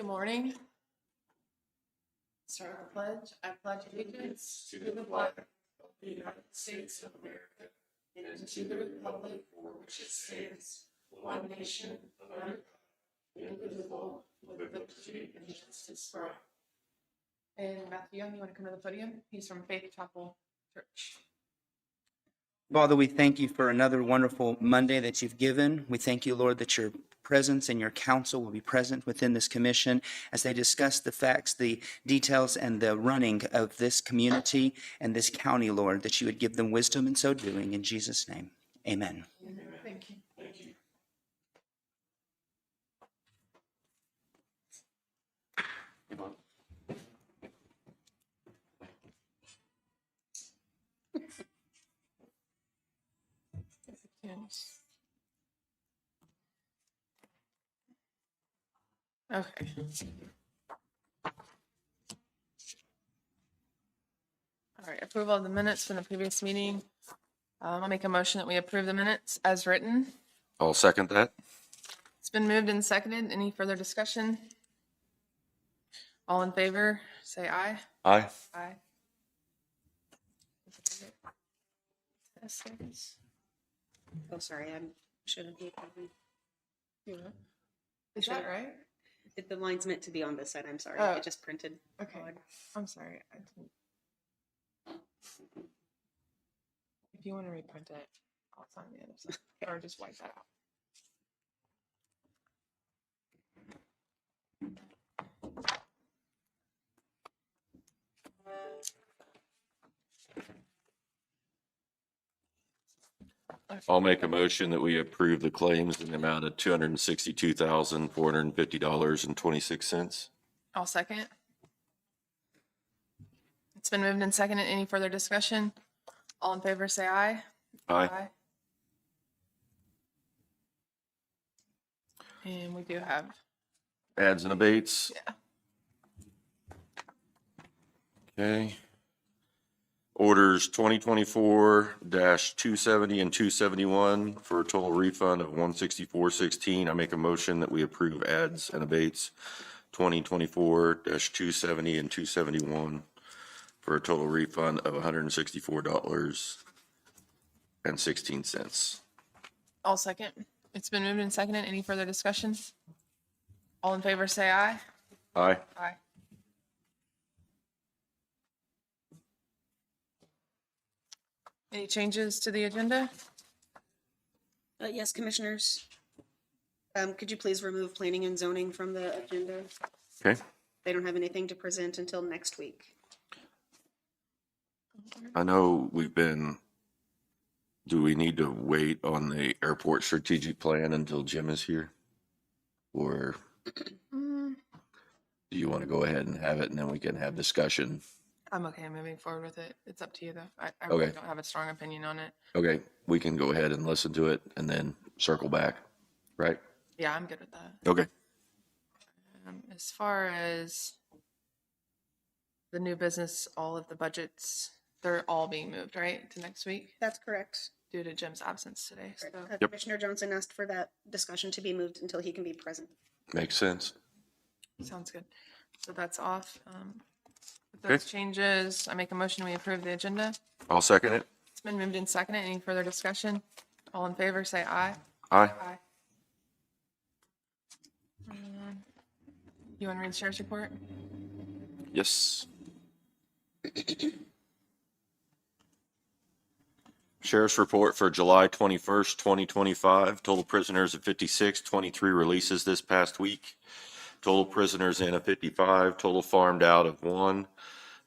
Good morning. Start with the pledge. I pledge allegiance to the flag of the United States of America and to the republic for which it stands, one nation, under God, indivisible, with liberty and justice for all. And Matthew Young, you want to come to the podium? He's from Faith Chapel Church. Father, we thank you for another wonderful Monday that you've given. We thank you, Lord, that your presence and your counsel will be present within this commission as they discuss the facts, the details, and the running of this community and this county, Lord, that you would give them wisdom in so doing. In Jesus' name, amen. Thank you. Thank you. Yes. Okay. All right, approval of the minutes from the previous meeting. I'll make a motion that we approve the minutes as written. I'll second that. It's been moved and seconded. Any further discussion? All in favor, say aye. Aye. Aye. Oh, sorry, I shouldn't be. Is that right? The line's meant to be on this side. I'm sorry. Oh. It just printed. Okay. odd. I'm sorry. I didn't. If you want to reprint it, I'll sign the other side. Or just wipe that out. I'll make a motion that we approve the claims in the amount of $262,450.26. I'll second. It's been moved and seconded. Any further discussion? All in favor, say aye. Aye. And we do have, Adds and abates. yeah. Okay. Orders 2024-270 and 271 for a total refund of $164.16. I make a motion that we approve adds and abates 2024-270 and 271 for a total refund of $164.16. I'll second. It's been moved and seconded. Any further discussion? All in favor, say aye. Aye. Aye. Any changes to the agenda? Yes, commissioners. Could you please remove planning and zoning from the agenda? Okay. They don't have anything to present until next week. I know do we need to wait on the airport strategic plan until Jim is here? Or do you want to go ahead and have it and then we can have discussion? I'm okay moving forward with it. It's up to you though. I really Okay. don't have a strong opinion on it. Okay, we can go ahead and listen to it and then circle back, right? Yeah, I'm good with that. Okay. As far as the new business, all of the budgets, they're all being moved, right, to next week That's correct. due to Jim's absence today. So Yep. Commissioner Johnson asked for that discussion to be moved until he can be present. Makes sense. sounds good. So that's off. With Okay. those changes, I make a motion, we approve the agenda. I'll second it. It's been moved and seconded. Any further discussion? All in favor, say aye. Aye. Aye. You want to read the sheriff's report? Yes. Sheriff's report for July 21st, 2025. Total prisoners of 56, 23 releases this past week. Total prisoners in of 55, total farmed out of 1,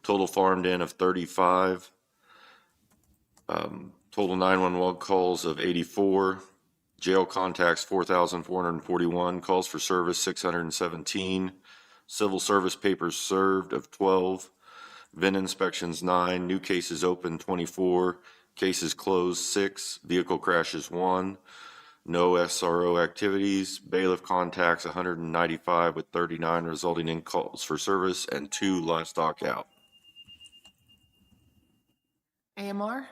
total farmed in of 35, total 911 calls of 84, jail contacts 4,441, calls for service 617, civil service papers served of 12, VIN inspections 9, new cases open 24, cases closed 6, vehicle crashes 1, no SRO activities, bailiff contacts 195 with 39 resulting in calls for service and 2 livestock out. AMR?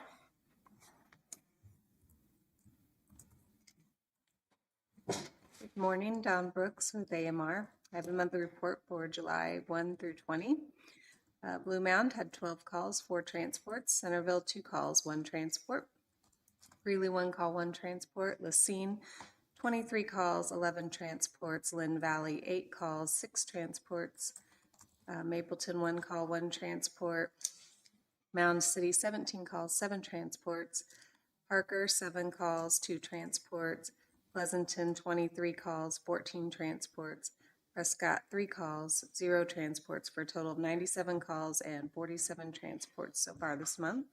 Good morning, Don Brooks with AMR. I have a monthly report for July 1 through 20. Blue Mound had 12 calls, 4 transports. Centerville, 2 calls, 1 transport. Greeley, 1 call, 1 transport. Lacine, 23 calls, 11 transports. Linn Valley, 8 calls, 6 transports. Mapleton, 1 call, 1 transport. Mound City, 17 calls, 7 transports. Parker, 7 calls, 2 transports. Pleasanton, 23 calls, 14 transports. Prescott, 3 calls, 0 transports, for a total of 97 calls and 47 transports so far this month.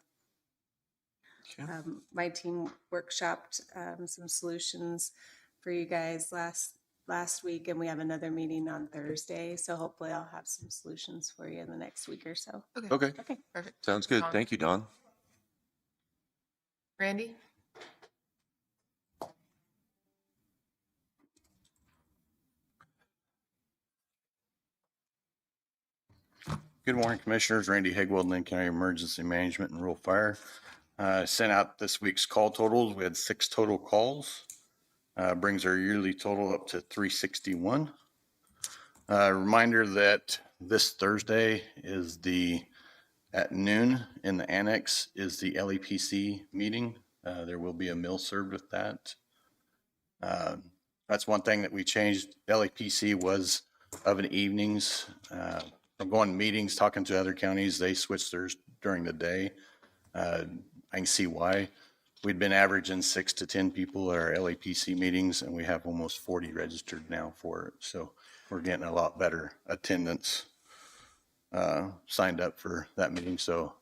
My team workshopped some solutions for you guys last week, and we have another meeting on Thursday. So hopefully I'll have some solutions for you in the next week or so. Okay, Okay. Perfect. sounds good. Dawn. Thank you, Don. Randy? Good morning, Commissioners. Randy Hegwald, Linn County Emergency Management and Rural Fire. Sent out this week's call totals. We had 6 total calls. Brings our yearly total up to 361. Reminder that this Thursday is at noon in the annex is the LEPC meeting. There will be a meal served with that. That's one thing that we changed. LEPC was of an evenings. From going to meetings, talking to other counties, they switched theirs during the day. I can see why. We'd been averaging 6 to 10 people at our LAPC meetings, and we have almost 40 registered now for it. So we're getting a lot better attendance signed up for that meeting. So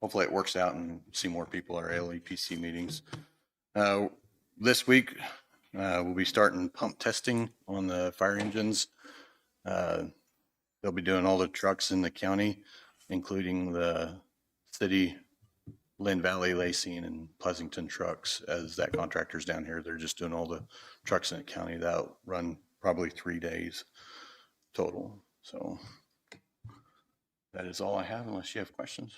hopefully it works out and see more people at our LAPC meetings. This week, we'll be starting pump testing on the fire engines. They'll be doing all the trucks in the county, including the city, Linn Valley, Lacine, and Pleasanton trucks. As that contractor's down here, they're just doing all the trucks in the county. That'll run probably 3 days total. So that is all I have, unless you have questions.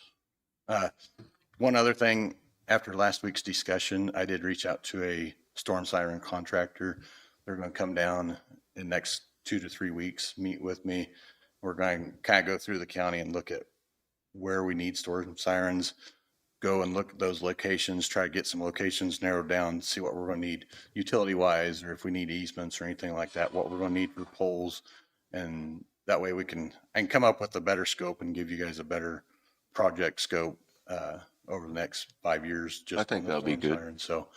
One other thing, after last week's discussion, I did reach out to a storm siren contractor. They're going to come down in the next 2 to 3 weeks, meet with me. We're going to kind of go through the county and look at where we need storm sirens, go and look at those locations, try to get some locations narrowed down, see what we're going to need utility wise, or if we need easements or anything like that, what we're going to need for poles. And that way I can come up with a better scope and give you guys a better project scope over the next 5 years. Just I think that'll be good. Sirens. So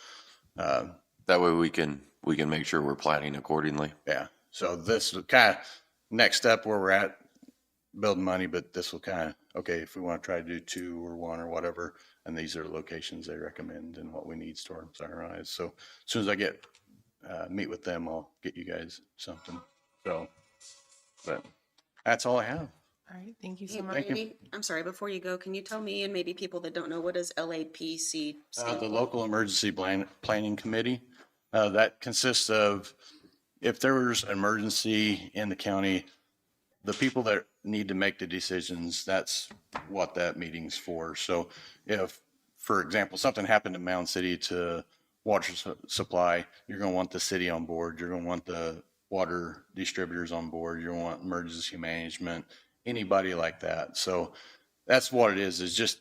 That way we can make sure we're planning accordingly. yeah. So this is kind of next step where we're at, building money, but this will kind of, okay, if we want to try to do 2 or 1 or whatever, and these are the locations they recommend and what we need storm sirenized. So as soon as I get, meet with them, I'll get you guys something. So, but that's all I have. All right, thank you Hey, so much. Thank you. Randy, I'm sorry, before you go, can you tell me and maybe people that don't know, what does LAPC stand The for? local emergency planning committee, that consists of, if there was an emergency in the county, the people that need to make the decisions, that's what that meeting's for. So if, for example, something happened in Mound City to water supply, you're going to want the city on board. You're going to want the water distributors on board. You're going to want emergency management, anybody like that. So that's what it is just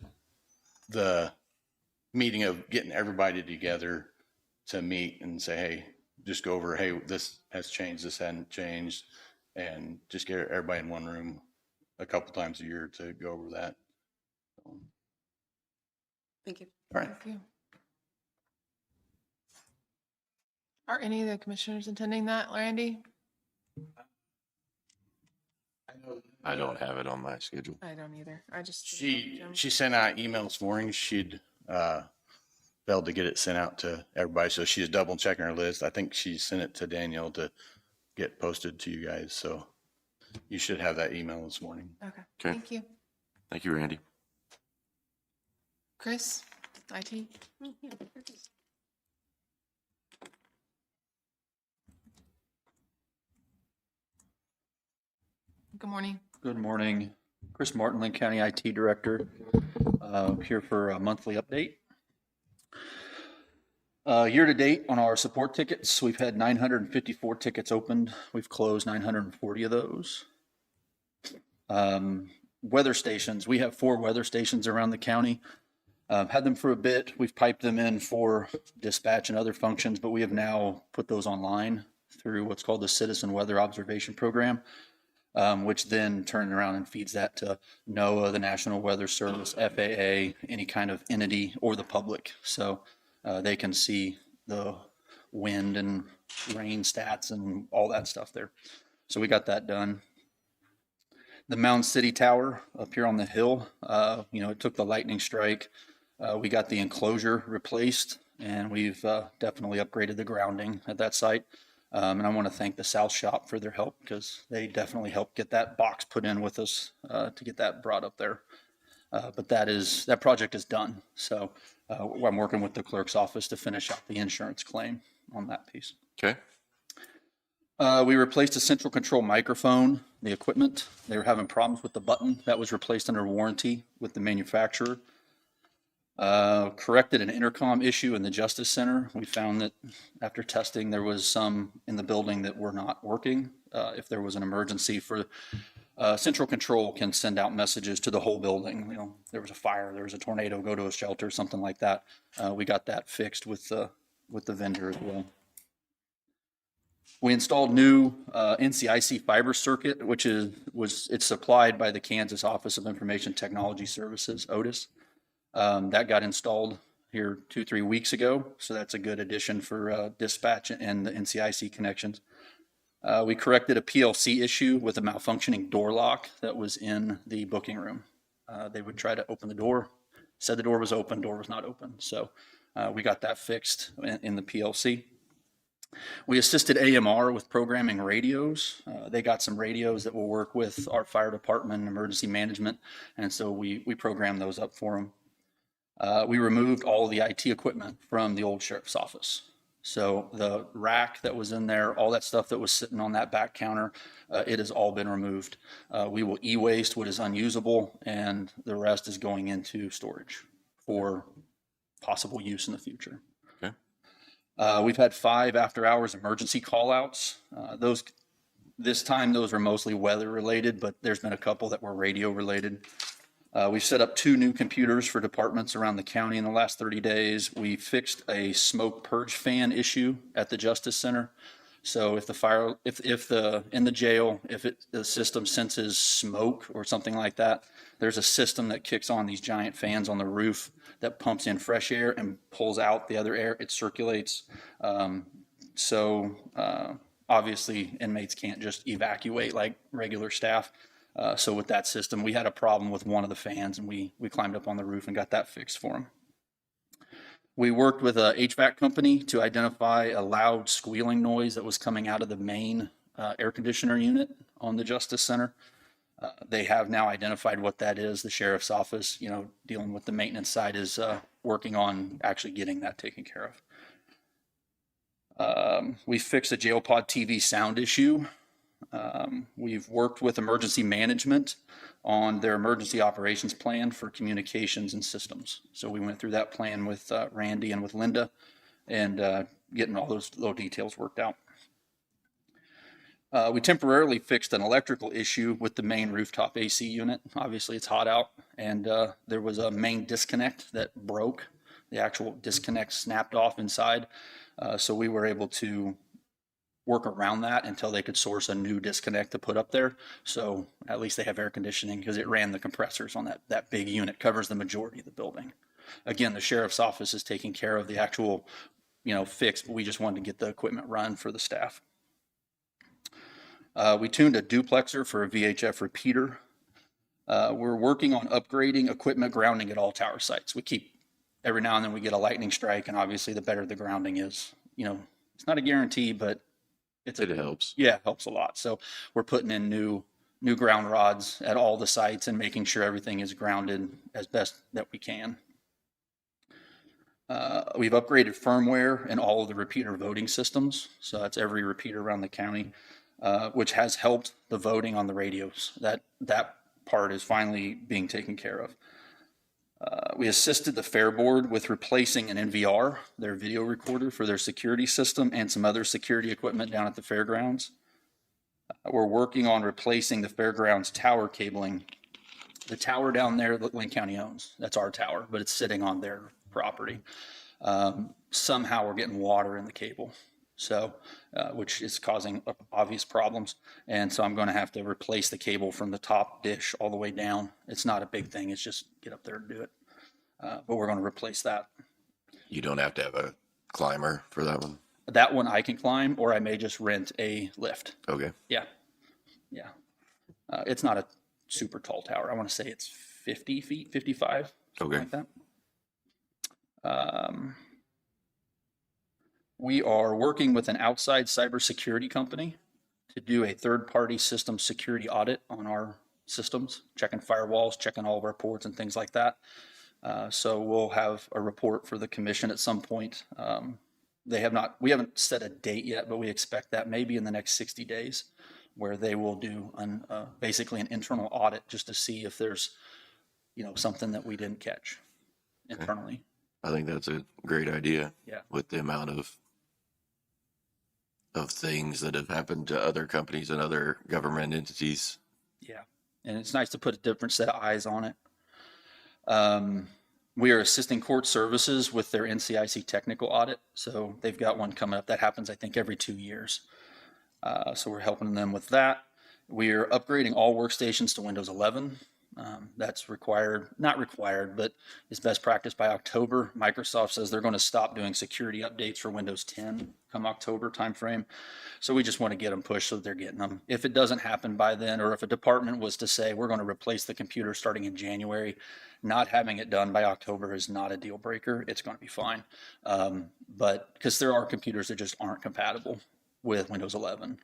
the meeting of getting everybody together to meet and say, hey, just go over, hey, this has changed, this hadn't changed, and just get everybody in one room a couple times a year to go over that. Thank you. All right. Thank you. Are any of the commissioners attending that, Randy? I don't have it on my schedule. I don't either. I just. She sent out email this morning. She'd failed to get it sent out to everybody, so she's double checking her list. I think she sent it to Danielle to get posted to you guys, so you should have that email this morning. Okay, Okay. thank you. Thank you, Randy. Chris, IT? Good morning. Good morning. Chris Martin, Linn County IT Director, here for a monthly update. Year to date on our support tickets, we've had 954 tickets opened. We've closed 940 of those. Weather stations, we have 4 weather stations around the county. Had them for a bit. We've piped them in for dispatch and other functions, but we have now put those online through what's called the Citizen Weather Observation Program, which then turns around and feeds that to NOAA, the National Weather Service, FAA, any kind of entity, or the public. So they can see the wind and rain stats and all that stuff there. So we got that done. The Mound City Tower up here on the hill, it took the lightning strike. We got the enclosure replaced, and we've definitely upgraded the grounding at that site. And I want to thank the South Shop for their help, because they definitely helped get that box put in with us to get that brought up there. But that project is done. So I'm working with the clerk's office to finish out the insurance claim on that piece. Okay. We replaced a central control microphone, the equipment. They were having problems with the button. That was replaced under warranty with the manufacturer. Corrected an intercom issue in the Justice Center. We found that after testing, there was some in the building that were not working. If there was an emergency central control can send out messages to the whole building. There was a fire, there was a tornado, go to a shelter, something like that. We got that fixed with the vendor as well. We installed new NCIC fiber circuit, it's supplied by the Kansas Office of Information Technology Services, OTIS. That got installed here 2-3 weeks ago, so that's a good addition for dispatch and the NCIC connections. We corrected a PLC issue with a malfunctioning door lock that was in the booking room. They would try to open the door, said the door was open, door was not open. So we got that fixed in the PLC. We assisted AMR with programming radios. They got some radios that will work with our fire department and emergency management, and so we programmed those up for them. We removed all the IT equipment from the old sheriff's office. So the rack that was in there, all that stuff that was sitting on that back counter, it has all been removed. We will e-waste what is unusable, and the rest is going into storage for possible use in the future. Okay. We've had 5 after-hours emergency call-outs. This time, those were mostly weather-related, but there's been a couple that were radio-related. We've set up 2 new computers for departments around the county in the last 30 days. We fixed a smoke purge fan issue at the Justice Center. So if in the jail, the system senses smoke or something like that, there's a system that kicks on these giant fans on the roof that pumps in fresh air and pulls out the other air. It circulates. Obviously inmates can't just evacuate like regular staff. So with that system, we had a problem with one of the fans, and we climbed up on the roof and got that fixed for them. We worked with a HVAC company to identify a loud squealing noise that was coming out of the main air conditioner unit on the Justice Center. They have now identified what that is. The sheriff's office, dealing with the maintenance side, is working on actually getting that taken care of. We fixed a jail pod TV sound issue. We've worked with emergency management on their emergency operations plan for communications and systems. So we went through that plan with Randy and with Linda, and getting all those little details worked out. We temporarily fixed an electrical issue with the main rooftop AC unit. Obviously it's hot out, and there was a main disconnect that broke. The actual disconnect snapped off inside. So we were able to work around that until they could source a new disconnect to put up there. So at least they have air conditioning, because it ran the compressors on that big unit, covers the majority of the building. Again, the sheriff's office is taking care of the actual, fix, but we just wanted to get the equipment run for the staff. We tuned a duplexer for a VHF repeater. We're working on upgrading equipment grounding at all tower sites. Every now and then we get a lightning strike, and obviously the better the grounding is. It's not a guarantee, but it helps. Yeah, it helps a lot. So we're putting in new ground rods at all the sites and making sure everything is grounded as best that we can. We've upgraded firmware in all of the repeater voting systems. So that's every repeater around the county, which has helped the voting on the radios. That part is finally being taken care of. We assisted the Fair Board with replacing an NVR, their video recorder for their security system, and some other security equipment down at the fairgrounds. We're working on replacing the fairgrounds tower cabling. The tower down there that Linn County owns, that's our tower, but it's sitting on their property. Somehow we're getting water in the cable, so which is causing obvious problems. And so I'm going to have to replace the cable from the top dish all the way down. It's not a big thing. It's just get up there and do it. But we're going to replace that. You don't have to have a climber for that one? That one I can climb, or I may just rent a lift. Okay. Yeah. Yeah. It's not a super tall tower. I want to say it's 50 feet, 55, something Okay. like that. We are working with an outside cybersecurity company to do a third-party system security audit on our systems, checking firewalls, checking all of our ports and things like that. So we'll have a report for the commission at some point. We haven't set a date yet, but we expect that maybe in the next 60 days, where they will do basically an internal audit just to see if there's, something that we didn't catch internally. I think that's a great idea. Yeah. With the amount of things that have happened to other companies and other government entities. Yeah. And it's nice to put a different set of eyes on it. We are assisting court services with their NCIC technical audit. So they've got one coming up that happens, I think, every 2 years. So we're helping them with that. We're upgrading all workstations to Windows 11. That's not required, but is best practice by October. Microsoft says they're going to stop doing security updates for Windows 10 come October timeframe. So we just want to get them pushed so that they're getting them. If it doesn't happen by then, or if a department was to say we're going to replace the computer starting in January, not having it done by October is not a deal breaker. It's going to be fine. But because there are computers that just aren't compatible with Windows 11.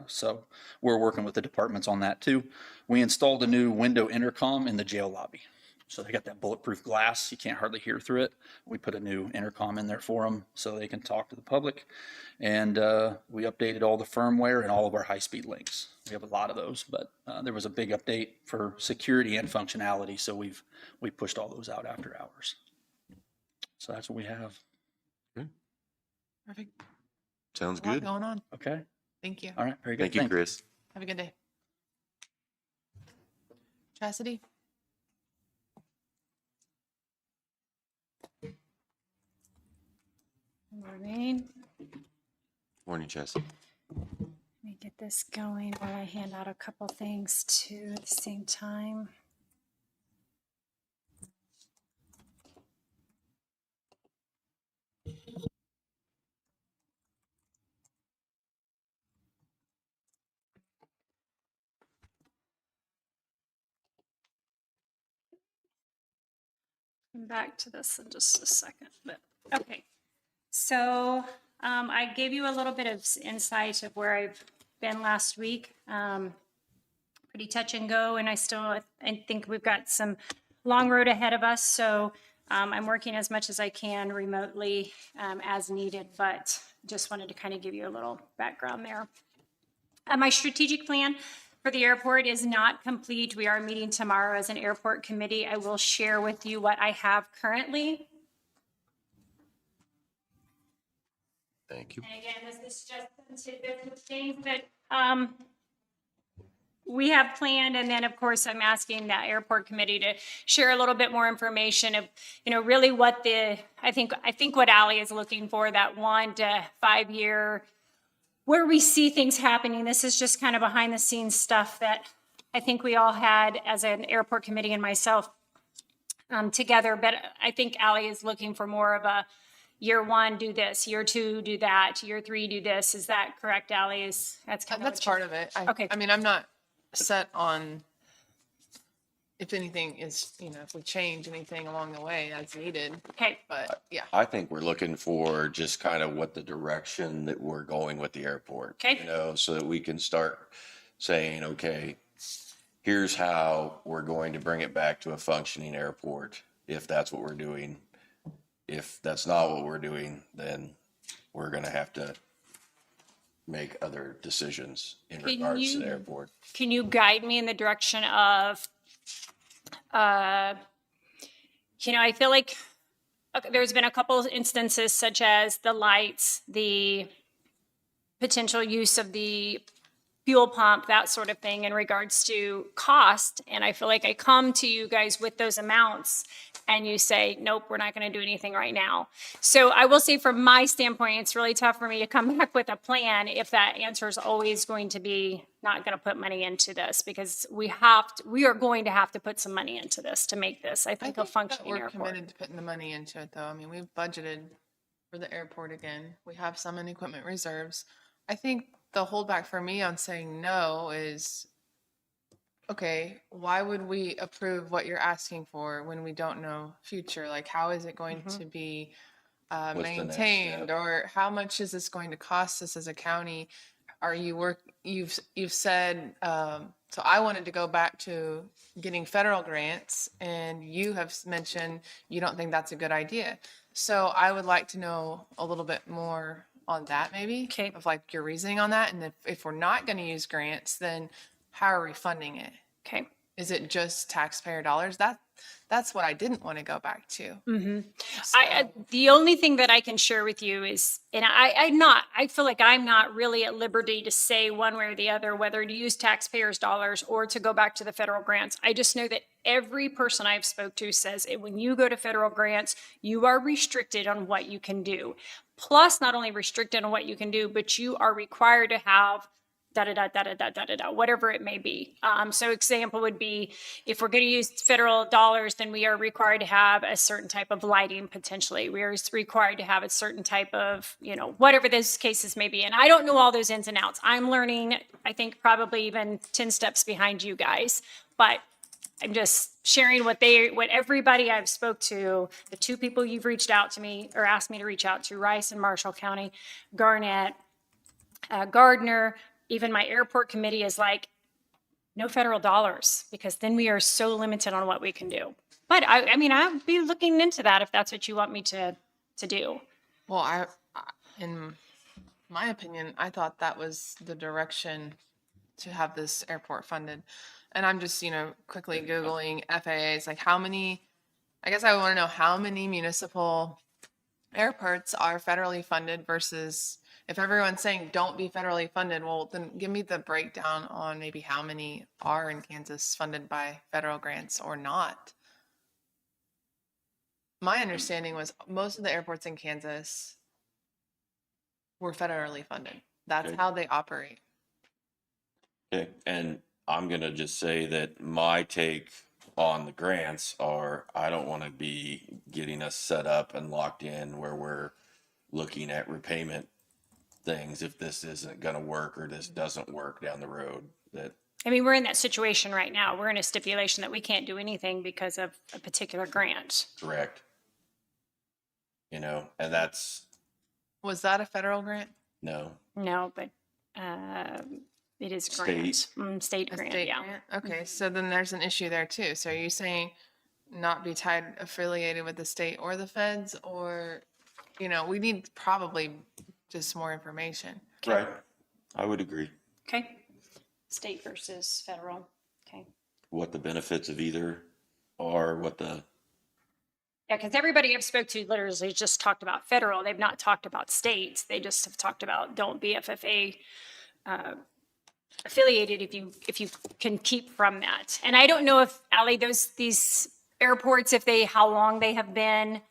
So we're working with the departments on that too. We installed a new window intercom in the jail lobby. So they got that bulletproof glass. You can't hardly hear through it. We put a new intercom in there for them so they can talk to the public. And we updated all the firmware and all of our high-speed links. We have a lot of those, but there was a big update for security and functionality. So we pushed all those out after hours. So that's what we have. Perfect. Sounds A lot good. going on. Okay. Thank you. All right. Very good. Thank you, Thanks. Chris. Have a good day. Chastity? Morning. Morning, Chelsea. Let me get this going while I hand out a couple things too at the same time. Come back to this in just a second, but okay. So I gave you a little bit of insight of where I've been last week. Pretty touch and go, and I think we've got some long road ahead of us. So I'm working as much as I can remotely as needed, but just wanted to kind of give you a little background there. My strategic plan for the airport is not complete. We are meeting tomorrow as an airport committee. I will share with you what I have currently. Thank you. And again, this is just some tidbits of things that we have planned. And then, of course, I'm asking the airport committee to share a little bit more information of, really what I think what Ally is looking for, that 1 to 5 year, where we see things happening. This is just kind of behind the scenes stuff that I think we all had as an airport committee and myself together. But I think Ally is looking for more of a year 1, do this, year 2, do that, year 3, do this. Is that correct, Ally? That's kind of That's part of it. Okay. I mean, I'm not set on if anything is, if we change anything along the way as needed. Okay. But yeah. I think we're looking for just kind of what the direction that we're going with the airport. Okay. So that we can start saying, okay, here's how we're going to bring it back to a functioning airport, if that's what we're doing. If that's not what we're doing, then we're going to have to make other decisions in regards to the airport. Can you guide me in the direction of I feel like there's been a couple of instances such as the lights, the potential use of the fuel pump, that sort of thing in regards to cost. And I feel like I come to you guys with those amounts and you say, nope, we're not going to do anything right now. So I will say from my standpoint, it's really tough for me to come back with a plan if that answer is always going to be not going to put money into this, because we are going to have to put some money into this to make this, I think, a functioning We're airport. committed to putting the money into it, though. I mean, we've budgeted for the airport again. We have some in equipment reserves. I think the holdback for me on saying no is, okay, why would we approve what you're asking for when we don't know future? Like, how is it going to be the next maintained, step? or how much is this going to cost us as a county? Are you you've said, so I wanted to go back to getting federal grants, and you have mentioned you don't think that's a good idea. So I would like to know a little bit more on that, maybe. Okay. Of like your reasoning on that. And if we're not going to use grants, then how are we funding it? Okay. Is it just taxpayer dollars? That's what I didn't want to go back to. The only thing that I can share with you is, and I feel like I'm not really at liberty to say one way or the other, whether to use taxpayers' dollars or to go back to the federal grants. I just know that every person I've spoke to says when you go to federal grants, you are restricted on what you can do. Plus, not only restricted on what you can do, but you are required to have whatever it may be. So example would be, if we're going to use federal dollars, then we are required to have a certain type of lighting potentially. We are required to have a certain type of, whatever those cases may be. And I don't know all those ins and outs. I'm learning, I think, probably even 10 steps behind you guys. But I'm just sharing what everybody I've spoke to, the two people you've reached out to me or asked me to reach out to, Rice and Marshall County, Garnett, Gardner. Even my airport committee is like, no federal dollars, because then we are so limited on what we can do. But I mean, I'll be looking into that if that's what you want me to do. Well, in my opinion, I thought that was the direction to have this airport funded. And I'm just, quickly Googling FAAs, like I guess I want to know how many municipal airports are federally funded versus, if everyone's saying don't be federally funded, well, then give me the breakdown on maybe how many are in Kansas funded by federal grants or not. My understanding was most of the airports in Kansas were federally funded. That's Okay. how they operate. Okay, and I'm gonna just say that my take on the grants are, I don't want to be getting us set up and locked in where we're looking at repayment things if this isn't gonna work or this doesn't work down the road. I mean, we're in that situation right now. We're in a stipulation that we can't do anything because of a particular grant. Correct. And that's, Was that a federal grant? no, No, but it is State. grant. State A grant, state yeah. grant? Okay, so then there's an issue there too. So are you saying not be affiliated with the state or the feds, or, we need probably just more information. right, I would agree. Okay. State versus federal. Okay. What the benefits of either are, Yeah, because everybody I've spoke to literally just talked about federal. They've not talked about states. They just have talked about don't be FFA affiliated if you can keep from that. And I don't know if, Ally, these airports, how long they have been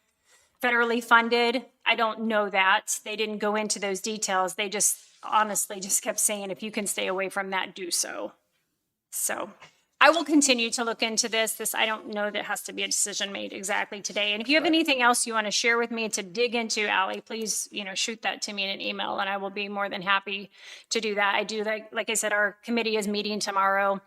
federally funded. I don't know that. They didn't go into those details. They just honestly just kept saying, if you can stay away from that, do so. So I will continue to look into this. I don't know that has to be a decision made exactly today. And if you have anything else you want to share with me to dig into, Ally, please, shoot that to me in an email and I will be more than happy to do that. I do, like I said, our committee is meeting tomorrow.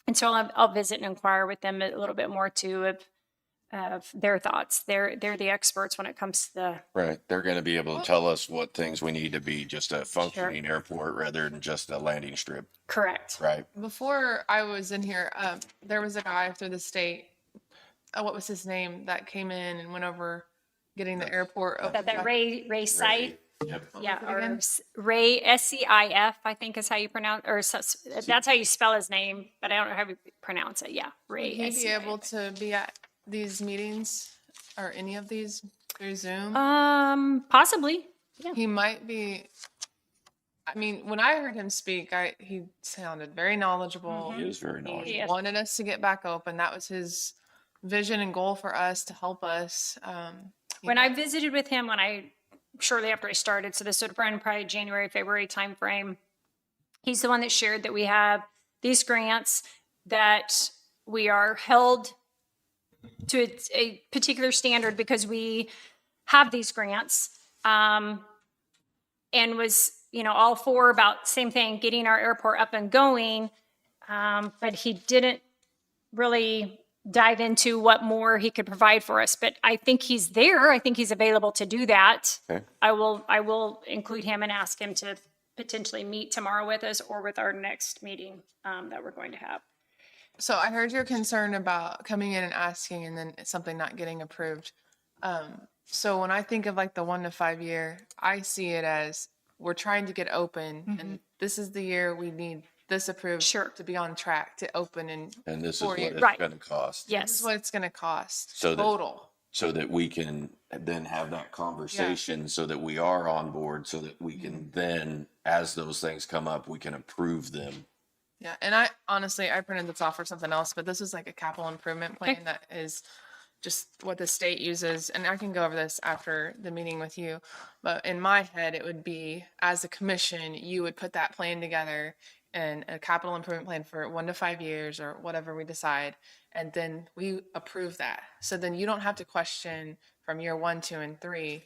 And so I'll visit and inquire with them a little bit more too of their thoughts. They're the experts when it comes to the. right, they're gonna be able to tell us what things we need to be just a functioning airport rather than just a landing strip, Correct. right? Before I was in here, there was a guy through the state, what was his name, that came in and went over getting the airport. That Ray Site. Yep. Yeah, was it again? or Ray, SCIF, I think is how you pronounce, or that's how you spell his name, but I don't know how you pronounce it. Yeah, Ray. Would he be SCIF. able to be at these meetings or any of these through Zoom? Possibly. He might be, I mean, when I heard him speak, he sounded very knowledgeable. He is very knowledgeable. He Yes. wanted us to get back open. That was his vision and goal for us to help us. When I visited with him shortly after I started, so this would have been probably January, February timeframe. He's the one that shared that we have these grants, that we are held to a particular standard because we have these grants, and was, all for about same thing, getting our airport up and going. But he didn't really dive into what more he could provide for us. But I think he's there. I think he's available to do that. Okay. I will include him and ask him to potentially meet tomorrow with us or with our next meeting that we're going to have. So I heard your concern about coming in and asking and then something not getting approved. So when I think of like the 1 to 5 year, I see it as we're trying to get open and this is the year we need this approved Sure. to be on track to open in And this is 4 what years. it's Right. going to cost. This Yes. is what it's going to cost So that- total. So that we can then have that conversation so that we are on board, so that we can then, as those things come up, we can approve them. Yeah, and I honestly, I printed this off for something else, but this is like a capital improvement plan that is just what the state uses. And I can go over this after the meeting with you. But in my head, it would be, as a commission, you would put that plan together and a capital improvement plan for 1 to 5 years or whatever we decide. And then we approve that. So then you don't have to question from year 1, 2, and 3.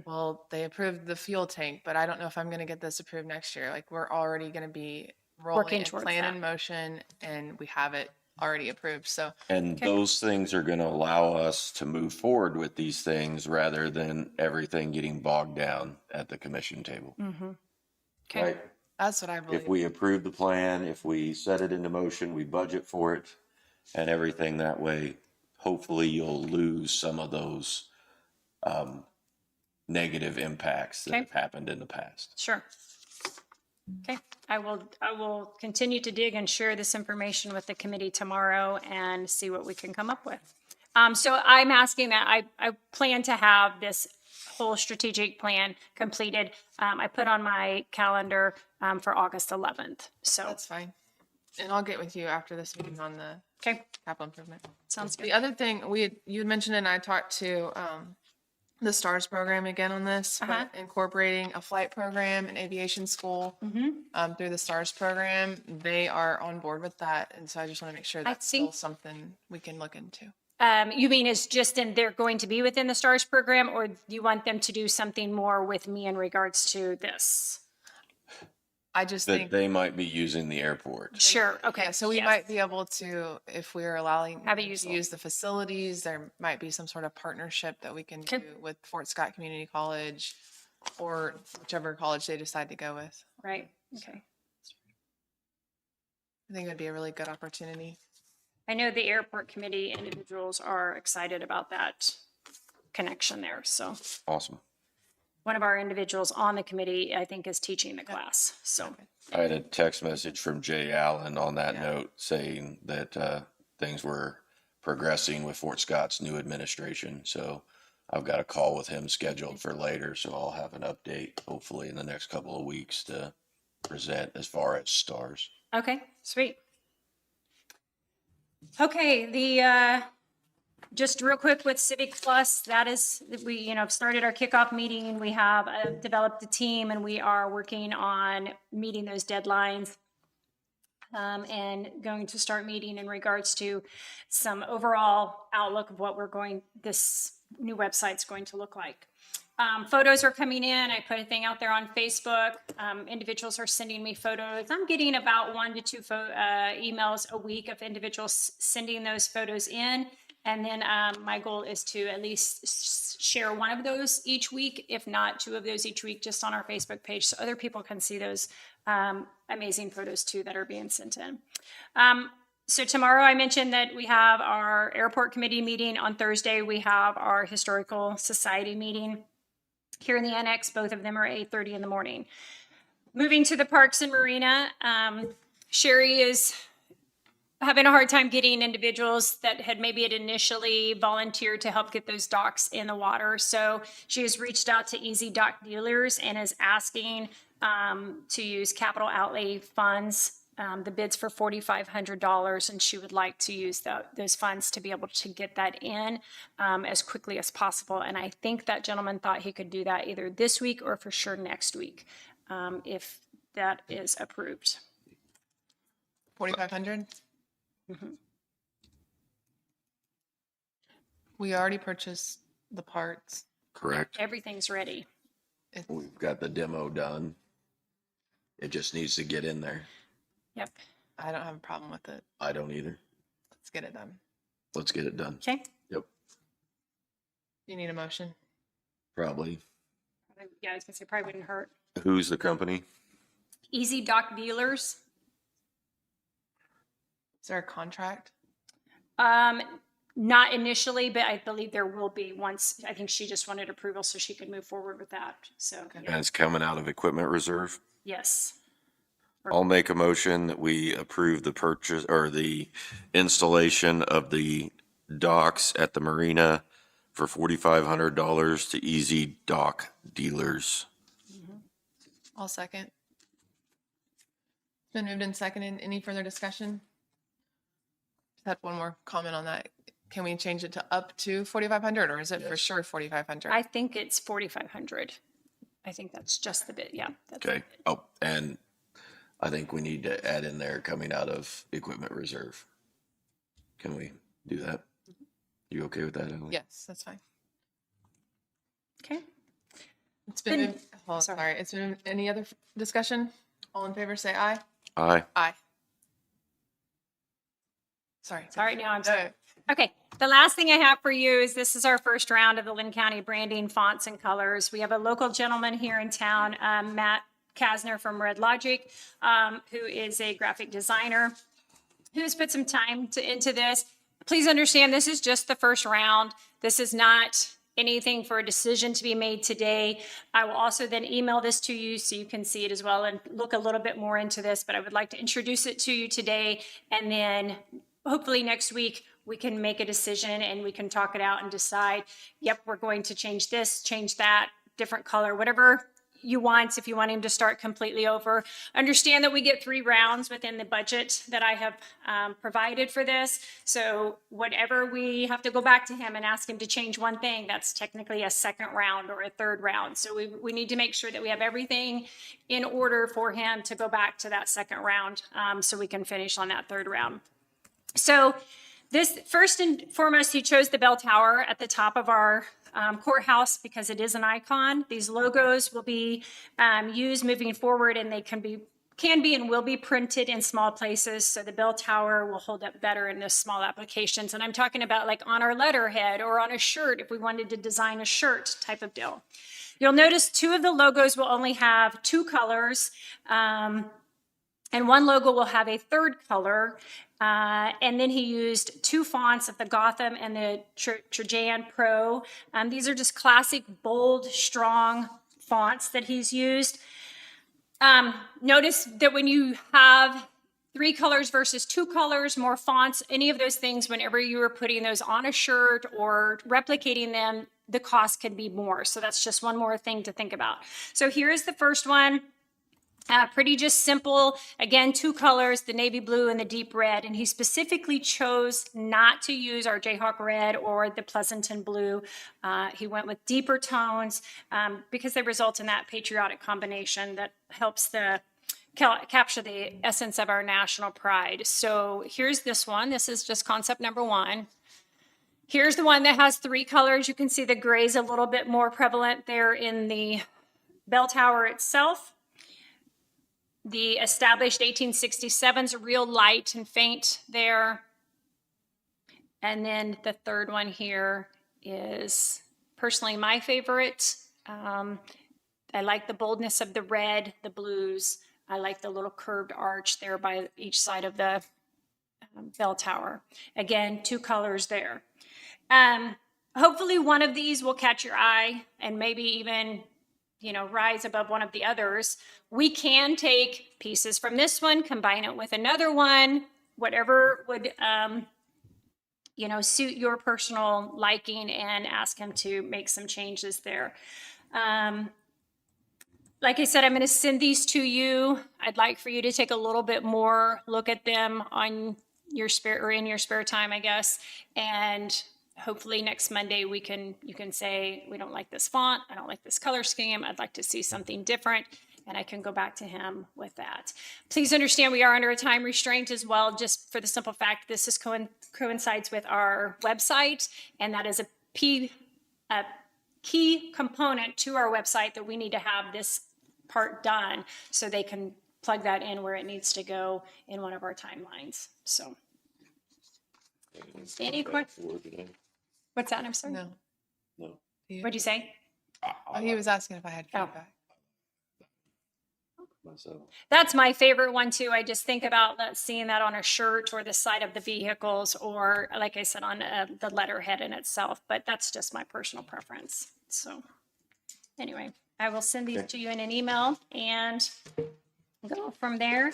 Well, they approved the fuel tank, but I don't know if I'm going to get this approved next year. Like, we're already going to be rolling Working and towards plan that. in motion, and we have it already approved. So And those things are going to allow us to move forward with these things rather than everything getting bogged down at the commission table. Okay. Right? that's what I believe. If we approve the plan, if we set it into motion, we budget for it and everything that way, hopefully you'll lose some of those negative impacts that Okay. have happened in the past. Sure. Okay, I will continue to dig and share this information with the committee tomorrow and see what we can come up with. So I'm asking that I plan to have this whole strategic plan completed. I put on my calendar for August 11th. So, That's fine. And I'll get with you after this meeting on the okay, capital improvement. sounds good. The other thing you had mentioned, and I talked to the STARS program again on this, but incorporating a flight program and aviation school through the STARS program. They are on board with that, and so I just want to make sure that's still think- something we can look into. You mean it's just they're going to be within the STARS program, or do you want them to do something more with me in regards to this? I just That think, they might be using the airport. Sure, okay. yeah, so we yes. might be able to, if we're allowing Have it them to useful. use the facilities, there might be some sort of partnership that we can Okay. do with Fort Scott Community College or whichever college they decide to go with. Right, okay. I think it would be a really good opportunity. I know the airport committee individuals are excited about that connection there. So Awesome. one of our individuals on the committee, I think, is teaching the class. So, I had a text message from Jay Allen on that note saying that things were progressing with Fort Scott's new administration. So I've got a call with him scheduled for later. So I'll have an update hopefully in the next couple of weeks to present as far as STARS. okay, sweet. Okay, just real quick with Civic Plus, that is, we, started our kickoff meeting. We have developed a team and we are working on meeting those deadlines. And going to start meeting in regards to some overall outlook of what this new website's going to look like. Photos are coming in. I put a thing out there on Facebook. Individuals are sending me photos. I'm getting about 1 to 2 emails a week of individuals sending those photos in. And then my goal is to at least share one of those each week, if not 2 of those each week, just on our Facebook page so other people can see those amazing photos too that are being sent in. So tomorrow I mentioned that we have our airport committee meeting. On Thursday, we have our historical society meeting here in the annex. Both of them are 8:30 in the morning. Moving to the Parks and Marina, Sherry is having a hard time getting individuals that had maybe had initially volunteered to help get those docks in the water. So she has reached out to Easy Dock Dealers and is asking to use capital outlay funds. The bid's for $4,500, and she would like to use those funds to be able to get that in as quickly as possible. And I think that gentleman thought he could do that either this week or for sure next week, if that is approved. 4,500? Mm-hmm. We already purchased the parts. Correct. Everything's ready. We've got the demo done. It just needs to get in there. Yep. I don't have a problem with it. I don't either. Let's get it done. Let's get it done. Okay. Yep, You need a motion? probably. Yeah, I was gonna say probably wouldn't hurt. Who's the company? Easy Dock Dealers. Is there a contract? Not initially, but I believe there will be once. I think she just wanted approval so she could move forward with that. So, And yeah. it's coming out of equipment reserve. Yes. I'll make a motion that we approve the purchase or the installation of the docks at the marina for $4,500 to Easy Dock Dealers. I'll second. It's been moved and seconded. Any further discussion? Just had one more comment on that. Can we change it to up to 4,500 or is it for sure 4,500? I think it's 4,500. I think that's just the bid. Yeah. That's Okay. Oh, and I think we need to add in there coming out of equipment reserve. Can we do that? You okay with that, Ellie? Yes, that's fine. Okay. It's been Then- moved. Oh, sorry. sorry. It's been any other discussion? All in favor, say aye. Aye. Aye. Sorry. All right, now I'm No. sorry. Okay, the last thing I have for you is this is our first round of the Linn County branding fonts and colors. We have a local gentleman here in town, Matt Kasner from Red Logic, who is a graphic designer who's put some time into this. Please understand, this is just the first round. This is not anything for a decision to be made today. I will also then email this to you so you can see it as well and look a little bit more into this, but I would like to introduce it to you today, and then hopefully next week we can make a decision and we can talk it out and decide, yep, we're going to change this, change that, different color, whatever you want, if you want him to start completely over. Understand that we get 3 rounds within the budget that I have provided for this. So whatever we have to go back to him and ask him to change one thing, that's technically a second round or a third round. So we need to make sure that we have everything in order for him to go back to that second round, so we can finish on that third round. So this, first and foremost, he chose the bell tower at the top of our courthouse because it is an icon. These logos will be used moving forward, and they can be and will be printed in small places. So the bell tower will hold up better in those small applications. And I'm talking about like on our letterhead or on a shirt if we wanted to design a shirt type of deal. You'll notice 2 of the logos will only have 2 colors. And one logo will have a third color. And then he used 2 fonts of the Gotham and the Trajan Pro. These are just classic, bold, strong fonts that he's used. Notice that when you have 3 colors versus 2 colors, more fonts, any of those things, whenever you are putting those on a shirt or replicating them, the cost could be more. So that's just one more thing to think about. So here is the first one. Pretty just simple. Again, 2 colors, the navy blue and the deep red. And he specifically chose not to use our Jayhawk red or the Pleasanton blue. He went with deeper tones because they result in that patriotic combination that helps capture the essence of our national pride. So here's this one. This is just concept number 1. Here's the one that has 3 colors. You can see the gray is a little bit more prevalent there in the bell tower itself. The established 1867 is real light and faint there. And then the third one here is personally my favorite. I like the boldness of the red, the blues. I like the little curved arch there by each side of the bell tower. Again, 2 colors there. Hopefully one of these will catch your eye and maybe even rise above one of the others. We can take pieces from this one, combine it with another one, whatever would, suit your personal liking, and ask him to make some changes there. Like I said, I'm going to send these to you. I'd like for you to take a little bit more look at them on your spare, or in your spare time, I guess. And hopefully next Monday you can say, we don't like this font, I don't like this color scheme, I'd like to see something different, and I can go back to him with that. Please understand we are under a time restraint as well, just for the simple fact this is coincides with our website, and that is a key component to our website that we need to have this part done so they can plug that in where it needs to go in one of our timelines. So, any questions? What's that? I'm sorry. No. What'd you say? Oh, he was asking if I had Oh. feedback. That's my favorite one too. I just think about seeing that on a shirt or the side of the vehicles, or like I said, on the letterhead in itself. But that's just my personal preference. So, anyway, I will send these to you in an email and go from there.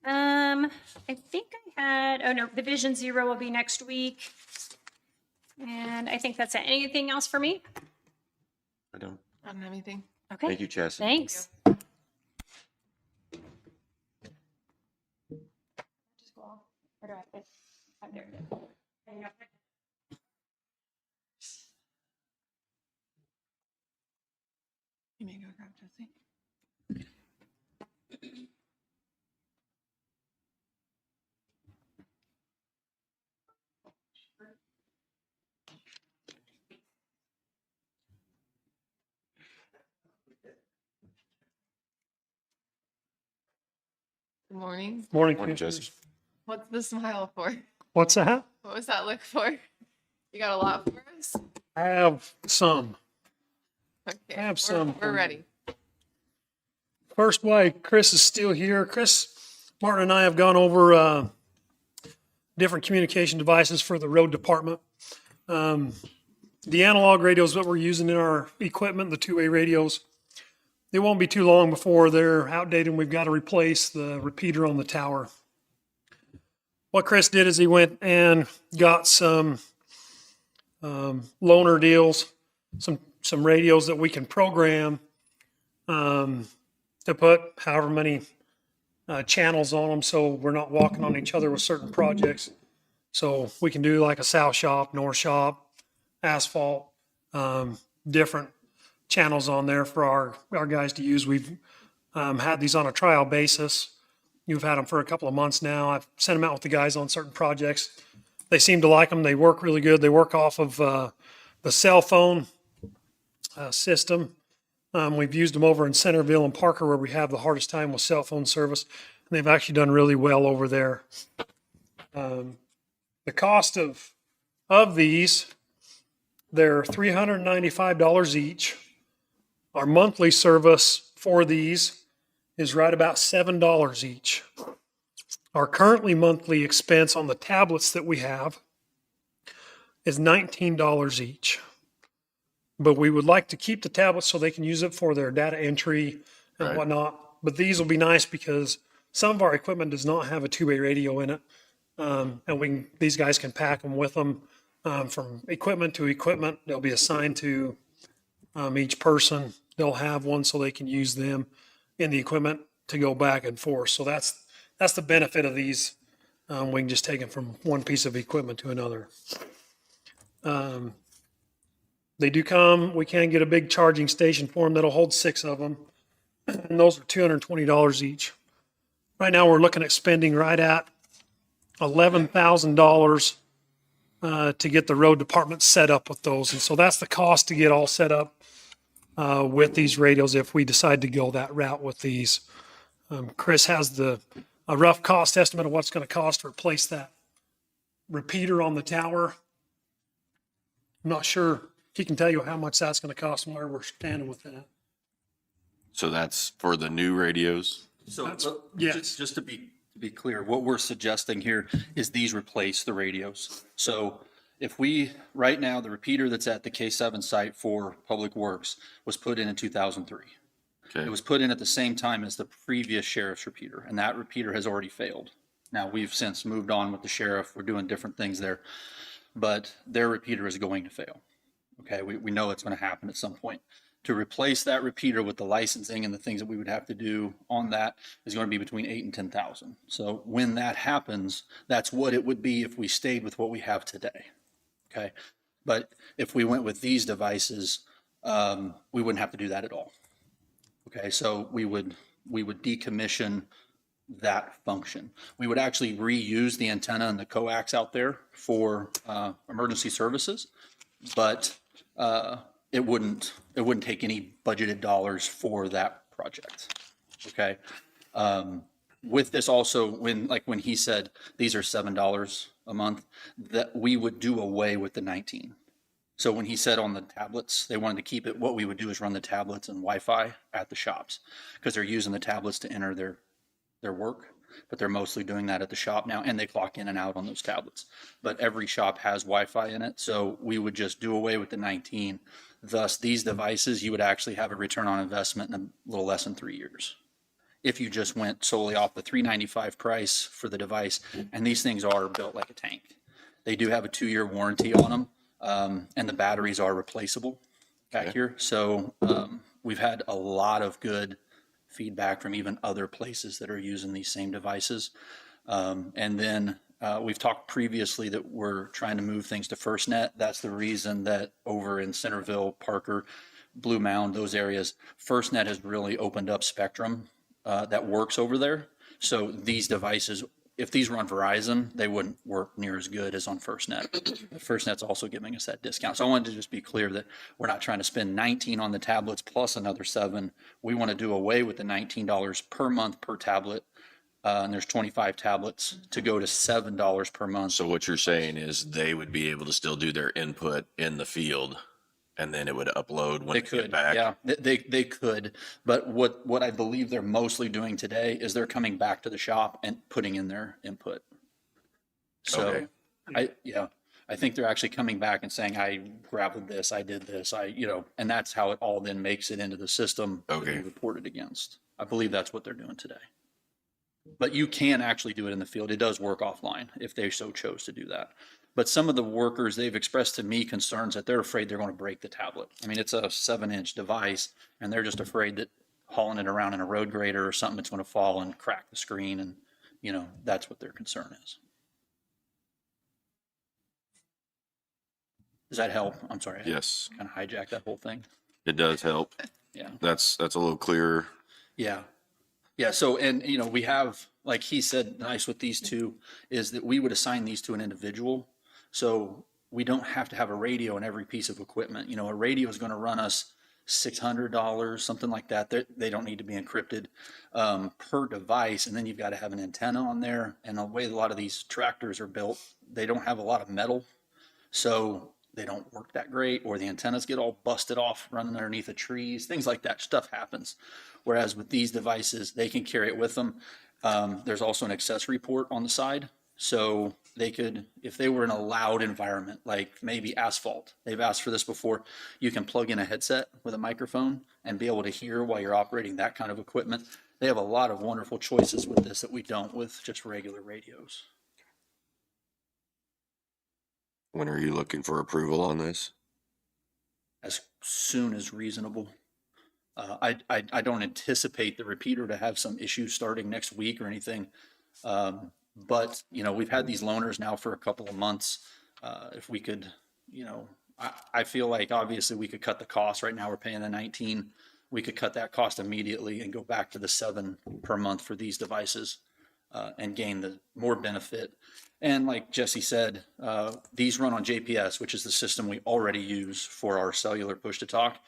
I think I had. Oh no, the Vision Zero will be next week, and I think that's it. Anything else for me? I don't. I don't have anything. Okay. Thank you, Chastity. Thanks. Just go off. Or do I have to- oh, there it is. There you go. You may go grab Jesse. Good morning. Morning, Morning, Commissioners. Jesse. What's the smile for? What's that? What was that look for? You got a lot for us? I have some. Okay. I have we're- some for We're you. ready. First, why Chris is still here. Chris, Martin and I have gone over different communication devices for the road department. The analog radios that we're using in our equipment, the two-way radios, it won't be too long before they're outdated and we've got to replace the repeater on the tower. What Chris did is he went and got some loaner deals, some radios that we can program to put however many channels on them, so we're not walking on each other with certain projects. So we can do like a south shop, north shop, asphalt, different channels on there for our guys to use. We've had these on a trial basis. You've had them for a couple of months now. I've sent them out with the guys on certain projects. They seem to like them. They work really good. They work off of the cell phone system. We've used them over in Centerville and Parker where we have the hardest time with cell phone service. And they've actually done really well over there. The cost of these, they're $395 each. Our monthly service for these is right about $7 each. Our currently monthly expense on the tablets that we have is $19 each. But we would like to keep the tablets so they can use it for their data entry and Right. whatnot. But these will be nice because some of our equipment does not have a two-way radio in it. And these guys can pack them with them from equipment to equipment. They'll be assigned to each person. They'll have one so they can use them in the equipment to go back and forth. So that's the benefit of these. We can just take them from one piece of equipment to another. They do come, we can get a big charging station for them that'll hold 6 of them. And those are $220 each. Right now, we're looking at spending right at $11,000 to get the road department set up with those. And so that's the cost to get all set up with these radios if we decide to go that route with these. Chris has a rough cost estimate of what's going to cost to replace that repeater on the tower. I'm not sure he can tell you how much that's going to cost and where we're standing with that. So that's for the new radios? So, That's- just, yes. just to be clear, what we're suggesting here is these replace the radios. So if right now, the repeater that's at the K7 site for Public Works was put in 2003. It Okay, was put in at the same time as the previous sheriff's repeater, and that repeater has already failed. Now, we've since moved on with the sheriff. We're doing different things there, but their repeater is going to fail. Okay, we know it's going to happen at some point. To replace that repeater with the licensing and the things that we would have to do on that is going to be between 8 and 10,000. So when that happens, that's what it would be if we stayed with what we have today. Okay, but if we went with these devices, we wouldn't have to do that at all. Okay, so we would decommission that function. We would actually reuse the antenna and the coax out there for emergency services, but it wouldn't take any budgeted dollars for that project. Okay. With this also, when he said these are $7 a month, that we would do away with the 19. So when he said on the tablets, they wanted to keep it, what we would do is run the tablets and Wi-Fi at the shops because they're using the tablets to enter their work, but they're mostly doing that at the shop now, and they clock in and out on those tablets. But every shop has Wi-Fi in it, so we would just do away with the 19. Thus, these devices, you would actually have a return on investment in a little less than 3 years. If you just went solely off the $395 price for the device, and these things are built like a tank. They do have a 2-year warranty on them. And the batteries are replaceable back here. So we've had a lot of good feedback from even other places that are using these same devices. And then we've talked previously that we're trying to move things to FirstNet. That's the reason that over in Centerville, Parker, Blue Mound, those areas, FirstNet has really opened up spectrum that works over there. So these devices, if these were on Verizon, they wouldn't work near as good as on FirstNet. FirstNet's also giving us that discount. So I wanted to just be clear that we're not trying to spend 19 on the tablets plus another 7. We want to do away with the $19 per month per tablet. And there's 25 tablets to go to $7 per month. So what you're saying is they would be able to still do their input in the field, and then it would upload when They they could, get back? yeah, they could. But what I believe they're mostly doing today is they're coming back to the shop and putting in their input. So Okay. I think they're actually coming back and saying, I grappled this, I did this, and that's how it all then makes it into the system to be Okay. reported against. I believe that's what they're doing today. But you can actually do it in the field. It does work offline if they so chose to do that. But some of the workers, they've expressed to me concerns that they're afraid they're going to break the tablet. I mean, it's a 7-inch device, and they're just afraid that hauling it around in a road grader or something, it's going to fall and crack the screen. And, that's what their concern is. Does that help? I'm sorry. Yes, I kind of hijacked that whole thing. it does help. Yeah. That's a little clearer. Yeah. Yeah. So, and, we have, like he said, nice with these two is that we would assign these to an individual. So we don't have to have a radio in every piece of equipment. A radio is going to run us $600, something like that. They don't need to be encrypted per device. And then you've got to have an antenna on there. And the way a lot of these tractors are built, they don't have a lot of metal. So they don't work that great, or the antennas get all busted off running underneath the trees, things like that. Stuff happens. Whereas with these devices, they can carry it with them. There's also an accessory port on the side. So they could, if they were in a loud environment, like maybe asphalt, they've asked for this before, you can plug in a headset with a microphone and be able to hear while you're operating that kind of equipment. They have a lot of wonderful choices with this that we don't with just regular radios. When are you looking for approval on this? As soon as reasonable. I don't anticipate the repeater to have some issues starting next week or anything. But, we've had these loaners now for a couple of months. If we could, I feel like obviously we could cut the cost. Right now we're paying the 19. We could cut that cost immediately and go back to the 7 per month for these devices and gain the more benefit. And like Jesse said, these run on JPS, which is the system we already use for our cellular push to talk.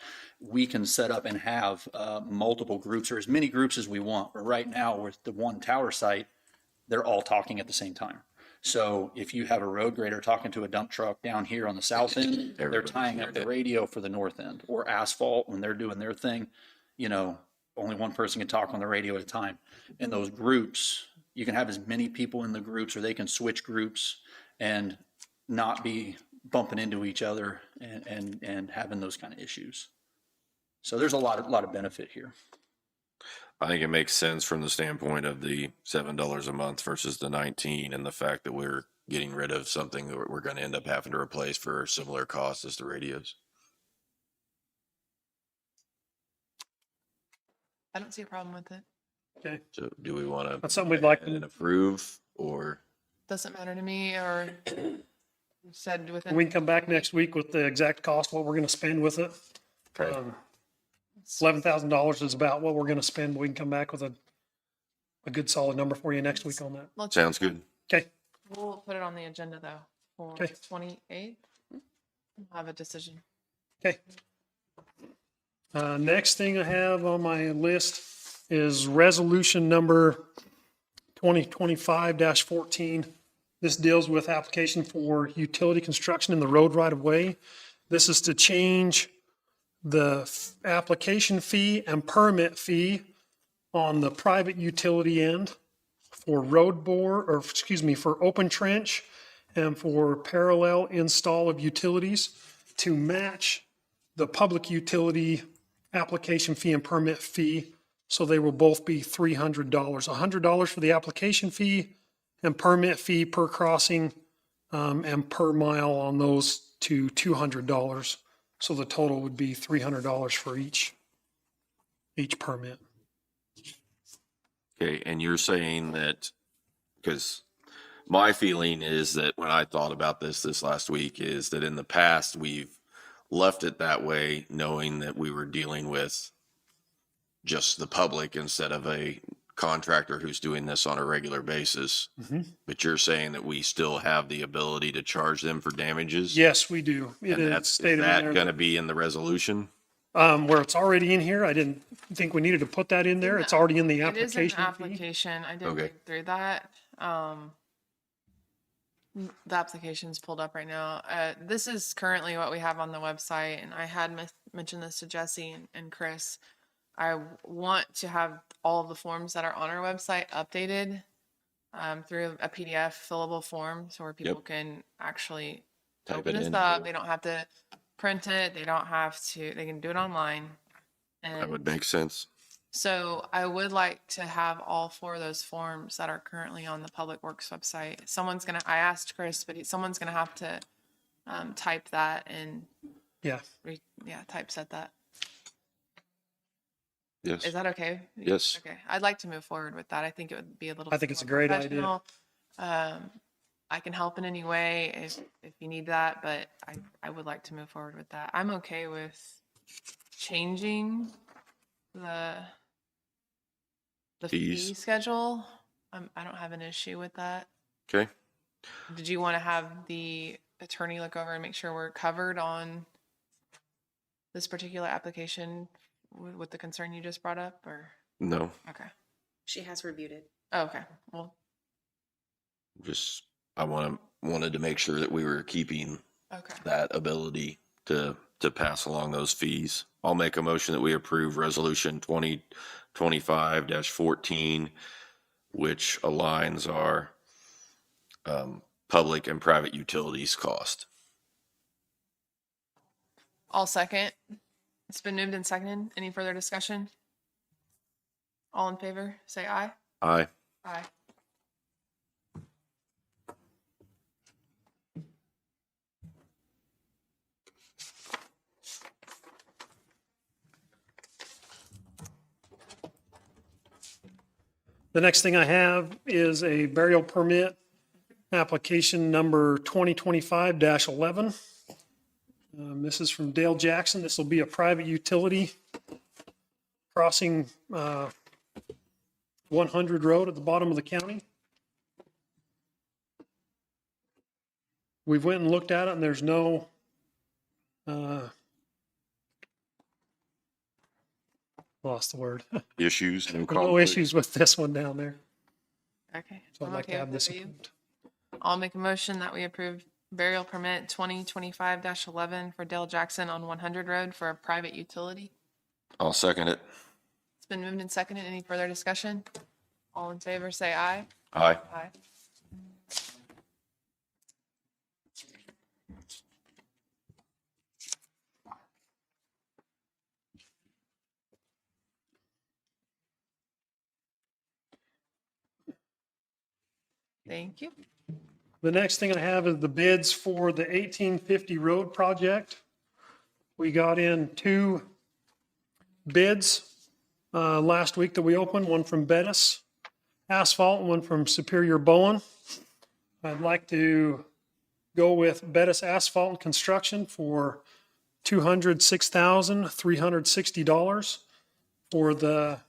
We can set up and have multiple groups or as many groups as we want. But right now with the one tower site, they're all talking at the same time. So if you have a road grader talking to a dump truck down here on the south end, they're tying up the radio for the north end, or asphalt when they're doing their thing. Only one person can talk on the radio at a time. In those groups, you can have as many people in the groups, or they can switch groups and not be bumping into each other and having those kind of issues. So there's a lot of benefit here. I think it makes sense from the standpoint of the $7 a month versus the 19, and the fact that we're getting rid of something that we're going to end up having to replace for similar costs as the radios. I don't see a problem with it. Okay. So do we want to? That's something we'd like to- approve, or? Doesn't matter to me, or said within. We can come back next week with the exact cost, what we're gonna spend with it. Okay. $11,000 is about what we're gonna spend. We can come back with a good solid number for you next week on that. Let's- Sounds good. Okay, We'll put it on the agenda though for Okay. 28th. We'll have a decision. okay. Next thing I have on my list is resolution number 2025-14. This deals with application for utility construction in the road right of way. This is to change the application fee and permit fee on the private utility end for road bore, or excuse me, for open trench and for parallel install of utilities to match the public utility application fee and permit fee. So they will both be $300, $100 for the application fee and permit fee per crossing, and per mile on those to $200. So the total would be $300 for each permit. Okay, and you're saying that, because my feeling is that when I thought about this last week, is that in the past, we've left it that way, knowing that we were dealing with just the public instead of a contractor who's doing this on a regular basis. But you're saying that we still have the ability to charge them for damages? Yes, we do. It And is that's, stated is in that there. going to be in the resolution? Where it's already in here, I didn't think we needed to put that in there. It's already in the It is an application fee. application. I did Okay. read through that. The application's pulled up right now. This is currently what we have on the website, and I had mentioned this to Jesse and Chris. I want to have all of the forms that are on our website updated through a PDF fillable form, so where people can actually Type open it this in. up. They don't have to print it. They don't have to. They can do it online. That And would make sense. so I would like to have all 4 of those forms that are currently on the Public Works website. I asked Chris, but someone's gonna have to type that and Yeah, typeset that. Yes. Is that okay? Yes. Okay, I'd like to move forward with that. I think it would be a little. I think it's a more great idea. professional. I can help in any way if you need that, but I would like to move forward with that. I'm okay with changing the fee Fees. schedule. I don't have an issue with that. Okay. Did you want to have the attorney look over and make sure we're covered on this particular application with the concern you just brought up, or? No, Okay. She has reviewed it. Oh, okay. Well, just, I wanted to make sure that we were keeping okay. that ability to pass along those fees. I'll make a motion that we approve resolution 2025-14, which aligns our public and private utilities cost. I'll second. It's been moved and seconded. Any further discussion? All in favor, say aye. Aye. Aye. the next thing I have is a burial permit, application number 2025-11. This is from Dale Jackson. This will be a private utility crossing 100 Road at the bottom of the county. We've went and looked at it, and there's no lost the word. Issues, no No conflict. issues with this one down there. Okay. So I'd I'm like to okay have with this it. Are you? approved. I'll make a motion that we approve burial permit 2025-11 for Dale Jackson on 100 Road for a private utility. I'll second it. It's been moved and seconded. Any further discussion? All in favor, say aye. Aye. Aye. Thank you. The next thing I have is the bids for the 1850 road project. We got in 2 bids last week that we opened, one from Bettis Asphalt, and one from Superior Bowen. I'd like to go with Bettis Asphalt and Construction for $206,360 for the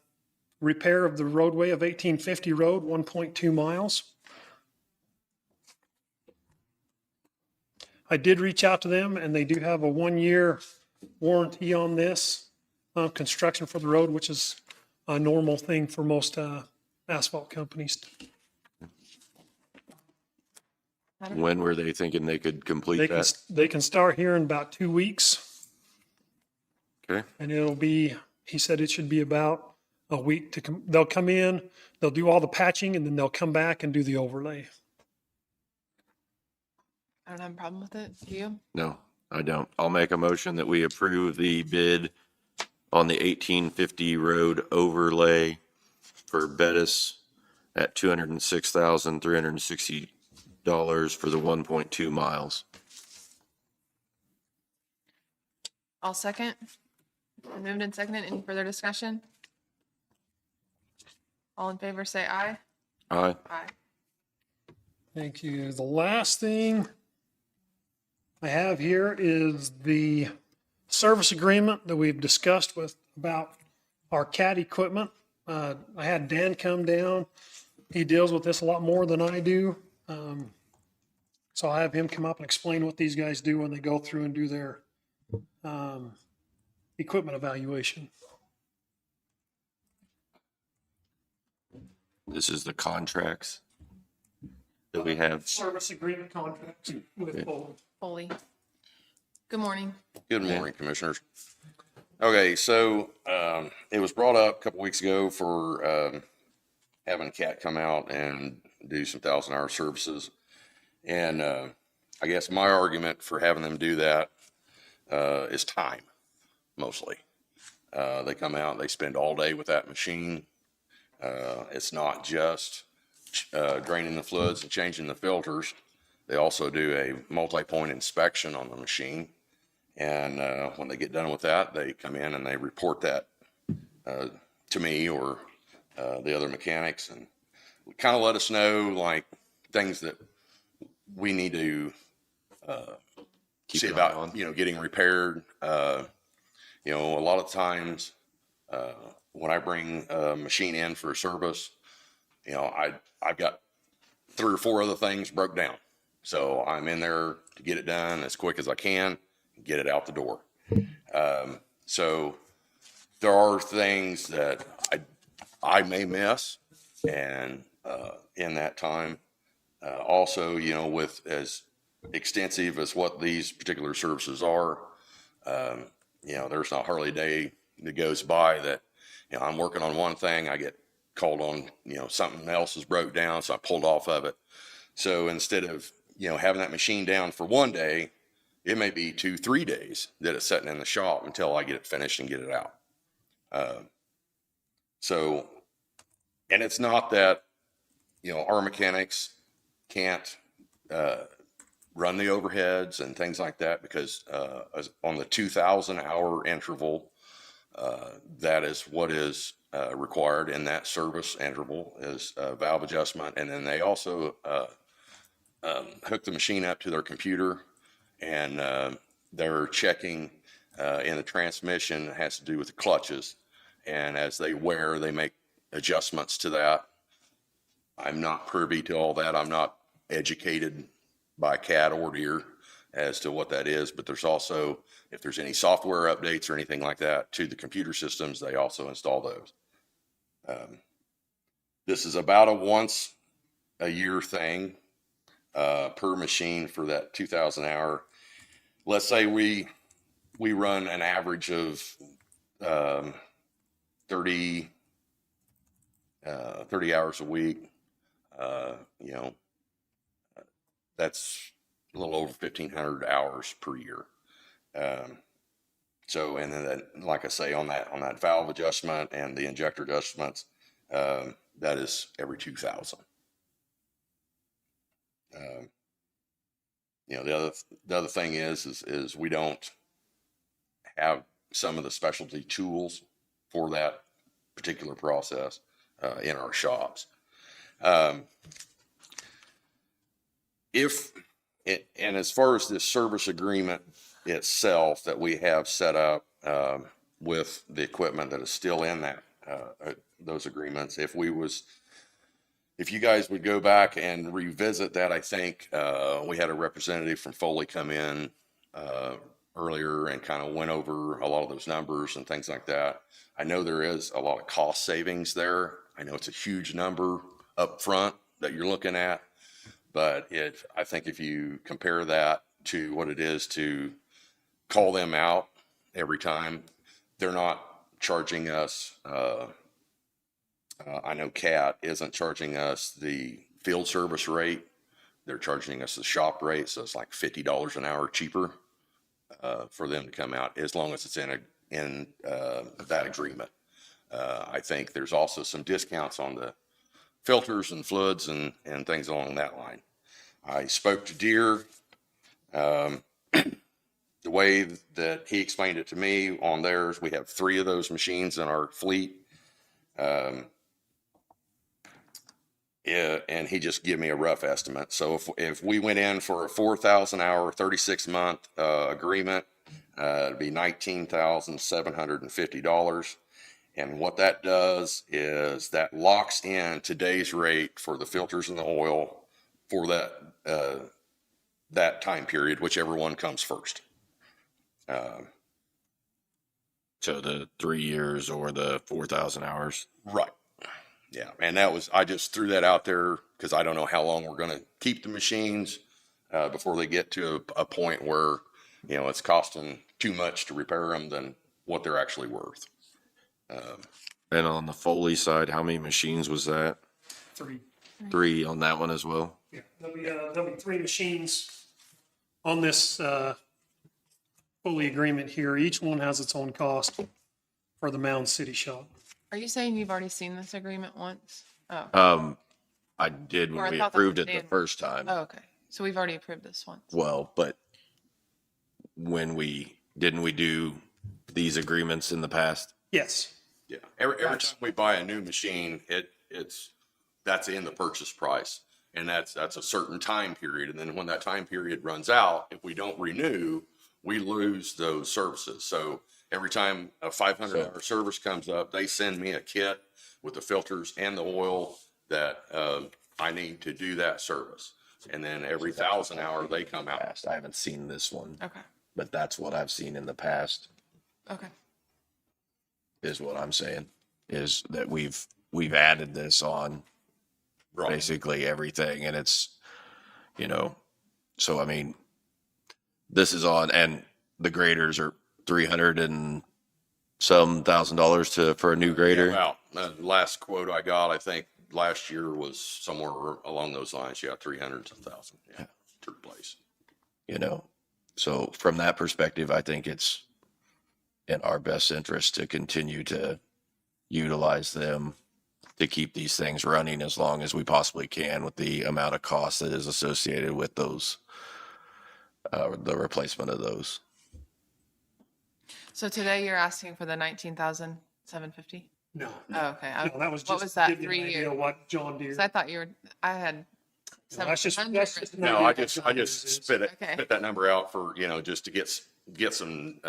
repair of the roadway of 1850 Road, 1.2 miles. I did reach out to them, and they do have a 1-year warranty on this construction for the road, which is a normal thing for most asphalt companies. When were they thinking they could complete that? They can start here in about 2 weeks, Okay, and it'll be, he said it should be about a week to come. They'll come in, they'll do all the patching, and then they'll come back and do the overlay. I don't have a problem with it. Do you? no, I don't. I'll make a motion that we approve the bid on the 1850 road overlay for Bettis at $206,360 for the 1.2 miles. I'll second. Been moved and seconded. Any further discussion? All in favor, say aye. Aye. Aye. Thank you. The last thing I have here is the service agreement that we've discussed with about our CAT equipment. I had Dan come down. He deals with this a lot more than I do. So I have him come up and explain what these guys do when they go through and do their equipment evaluation. This is the contracts that we have. Service agreement contracts with Ballot. Foley. Good morning. Good morning, Commissioners. Okay, so it was brought up a couple weeks ago for having CAT come out and do some 1,000-hour services. And I guess my argument for having them do that is time, mostly. They come out, they spend all day with that machine. It's not just draining the fluids and changing the filters. They also do a multi-point inspection on the machine. And when they get done with that, they come in and they report that to me or the other mechanics, and kind of let us know like things that we need to Keep see an eye about, on. getting repaired. A lot of times when I bring a machine in for a service, I've got 3 or 4 other things broke down. So I'm in there to get it done as quick as I can, get it out the door. So there are things that I may miss, and in that time, also, with as extensive as what these particular services are, there's not hardly a day that goes by that, I'm working on one thing, I get called on, something else is broke down, so I pulled off of it. So instead of, having that machine down for 1 day, it may be 2-3 days that it's sitting in the shop until I get it finished and get it out. And it's not that, our mechanics can't run the overheads and things like that, because on the 2,000-hour interval, that is what is required in that service interval is valve adjustment. And then they also hook the machine up to their computer, and they're checking in the transmission. It has to do with the clutches, and as they wear, they make adjustments to that. I'm not privy to all that. I'm not educated by CAT or DEER as to what that is, but there's also, if there's any software updates or anything like that to the computer systems, they also install those. This is about a once a year thing per machine for that 2,000 hour. Let's say we run an average of 30 hours a week. That's a little over 1,500 hours per year. And then like I say, on that valve adjustment and the injector adjustments, that is every 2,000. You know, the other thing is we don't have some of the specialty tools for that particular process in our shops. And as far as this service agreement itself that we have set up with the equipment that is still in that those agreements, if you guys would go back and revisit that, I think we had a representative from Foley come in earlier and kind of went over a lot of those numbers and things like that. I know there is a lot of cost savings there. I know it's a huge number up front that you're looking at, but I think if you compare that to what it is to call them out every time, they're not charging us. I know CAT isn't charging us the field service rate. They're charging us the shop rate. So it's like $50 an hour cheaper for them to come out, as long as it's in that agreement. I think there's also some discounts on the filters and floods and things along that line. I spoke to Deere. The way that he explained it to me on theirs, we have 3 of those machines in our fleet. And he just gave me a rough estimate. So if we went in for a 4,000 hour, 36-month agreement, it'd be $19,750. And what that does is that locks in today's rate for the filters and the oil for that time period, whichever one comes first. So the 3 years or the 4,000 hours. Right. Yeah. And I just threw that out there because I don't know how long we're going to keep the machines before they get to a point where, it's costing too much to repair them than what they're actually worth. And on the Foley side, how many machines was that? 3. 3 on that one as well? Yeah, there'll be 3 machines on this fully agreement here. Each one has its own cost for the Mound City shop. Are you saying you've already seen this agreement once? Oh, I did Or when I we thought that approved was it the Dan. first time. oh, okay. So we've already approved this once. Well, but didn't we do these agreements in the past? Yes. Yeah. Every time we buy a new machine, that's in the purchase price. And that's a certain time period. And then when that time period runs out, if we don't renew, we lose those services. So every time a 500-hour service comes up, they send me a kit with the filters and the oil that I need to do that service. And then every 1,000 hour they come out. I haven't seen this one, Okay. but that's what I've seen in the past, Okay. is what I'm saying, is that we've added this on Right. basically everything. And it's, so I mean, this is on, and the graders are $300 and some $1,000 for a new grader. Well, the last quote I got, I think last year was somewhere along those lines. Yeah, 300 to 1,000. Yeah, to replace. So from that perspective, I think it's in our best interest to continue to utilize them to keep these things running as long as we possibly can, with the amount of cost that is associated with those, the replacement of those. So today you're asking for the 19,750? No. Oh, okay. No, that was just What was that, to give you an 3 idea year? what John Deere. 'Cause I thought I had No, that's just 700. an No, idea I what just John Deere's is. spit Okay. that number out for, just to get some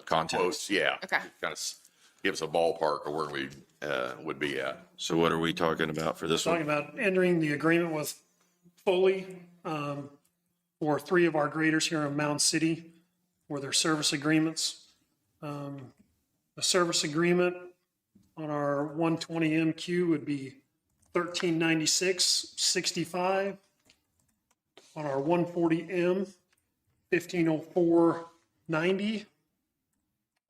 Context. quotes. Yeah. Okay. Kind of give us a ballpark of where we would be at. So what are we talking about for this Talking one? about entering the agreement with Foley for 3 of our graders here in Mound City for their service agreements. The service agreement on our 120 MQ would be $1396.65. On our 140M, $1504.90.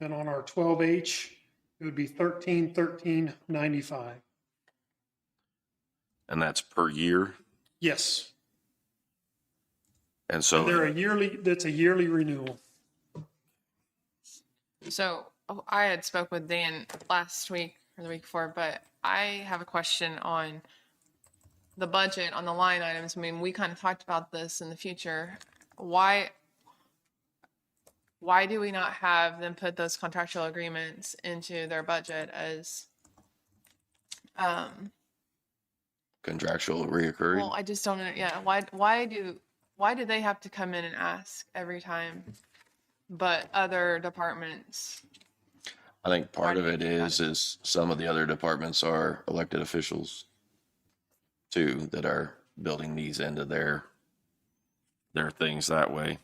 And on our 12H, it would be $1313.95. And that's per year. Yes. And so That's a yearly renewal. So I had spoke with Dan last week or the week before, but I have a question on the budget on the line items, I mean, we kind of talked about this in the future. Why do we not have them put those contractual agreements into their budget as, Contractual reoccurring. well, I just don't know. Yeah. Why do they have to come in and ask every time, but other departments? I think part of Why it do you do is some of the other departments are elected officials too, that are building these into their things that way.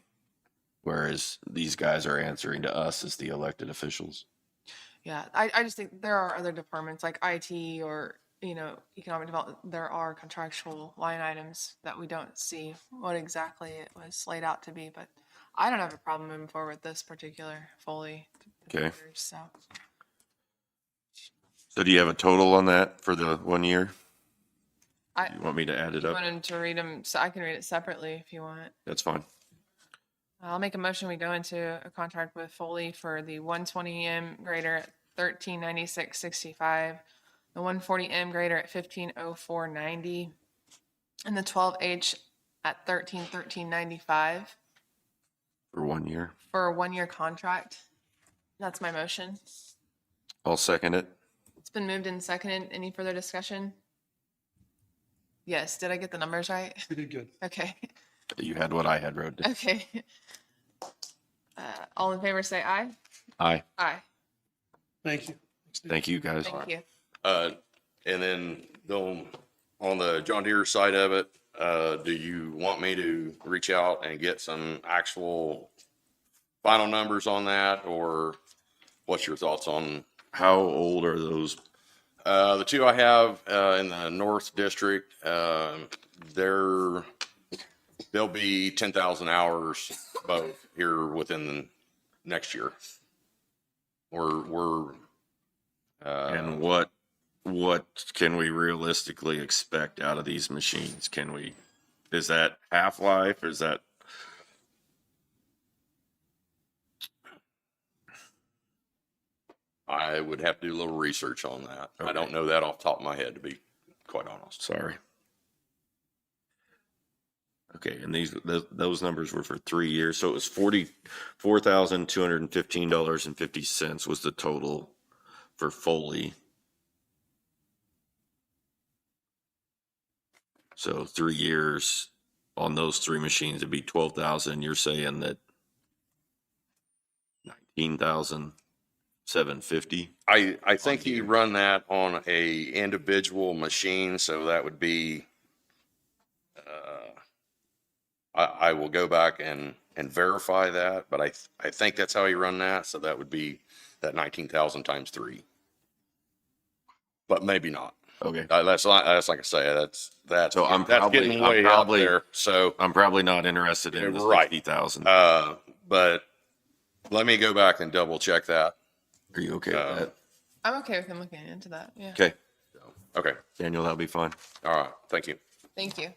Whereas these guys are answering to us as the elected officials. Yeah, I just think there are other departments like IT or, economic development. There are contractual line items that we don't see what exactly it was laid out to be, but I don't have a problem moving forward with this particular Foley. Okay. So, So do you have a total on that for the 1 year? I You want me to add it up? wanted to read them, so I can read it separately if you want. That's fine. I'll make a motion, we go into a contract with Foley for the 120M grader at $1396.65, the 140M grader at $1504.90, and the 12H at $1313.95 For 1 year. for a 1-year contract. That's my motion. I'll second it. It's been moved and seconded. Any further discussion? Yes, did I get the numbers right? You did good. Okay, You had what I had wrote down. okay. All in favor, say aye. Aye. Aye, Thank you. Thank you, guys. thank you. And then on the John Deere side of it, do you want me to reach out and get some actual final numbers on that, or what's your thoughts on? How old are those? The two I have in the North District, they'll be 10,000 hours both here within the next year. And what can we realistically expect out of these machines? Is that half-life? Is that? I would have to do a little research on that. I Okay. don't know that off the top of my head, to be quite honest. Sorry. Okay, and those numbers were for 3 years, so it was $44,215.50 was the total for Foley. So 3 years on those 3 machines, it'd be 12,000. You're saying that 19,750? I think you run that on a individual machine, so that would be, I will go back and verify that, but I think that's how you run that, so that would be that 19,000 times 3. But maybe not. Okay. That's like I say, that's So I'm getting way out probably there. So, I'm probably not interested in the Right. 60,000. but let me go back and double check that. Are you okay with that? I'm okay with him looking into that, yeah. Okay, Okay. Daniel, that'll be fine. All right. Thank you. Thank you.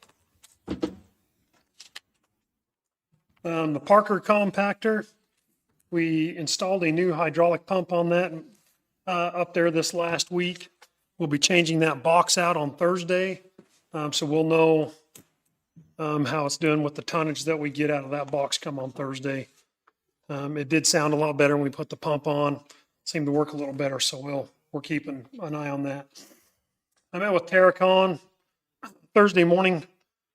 The Parker compactor, we installed a new hydraulic pump on that up there this last week. We'll be changing that box out on Thursday. So we'll know how it's doing with the tonnage that we get out of that box come on Thursday. It did sound a lot better when we put the pump on, seemed to work a little better. So we're keeping an eye on that. I met with Terracon Thursday morning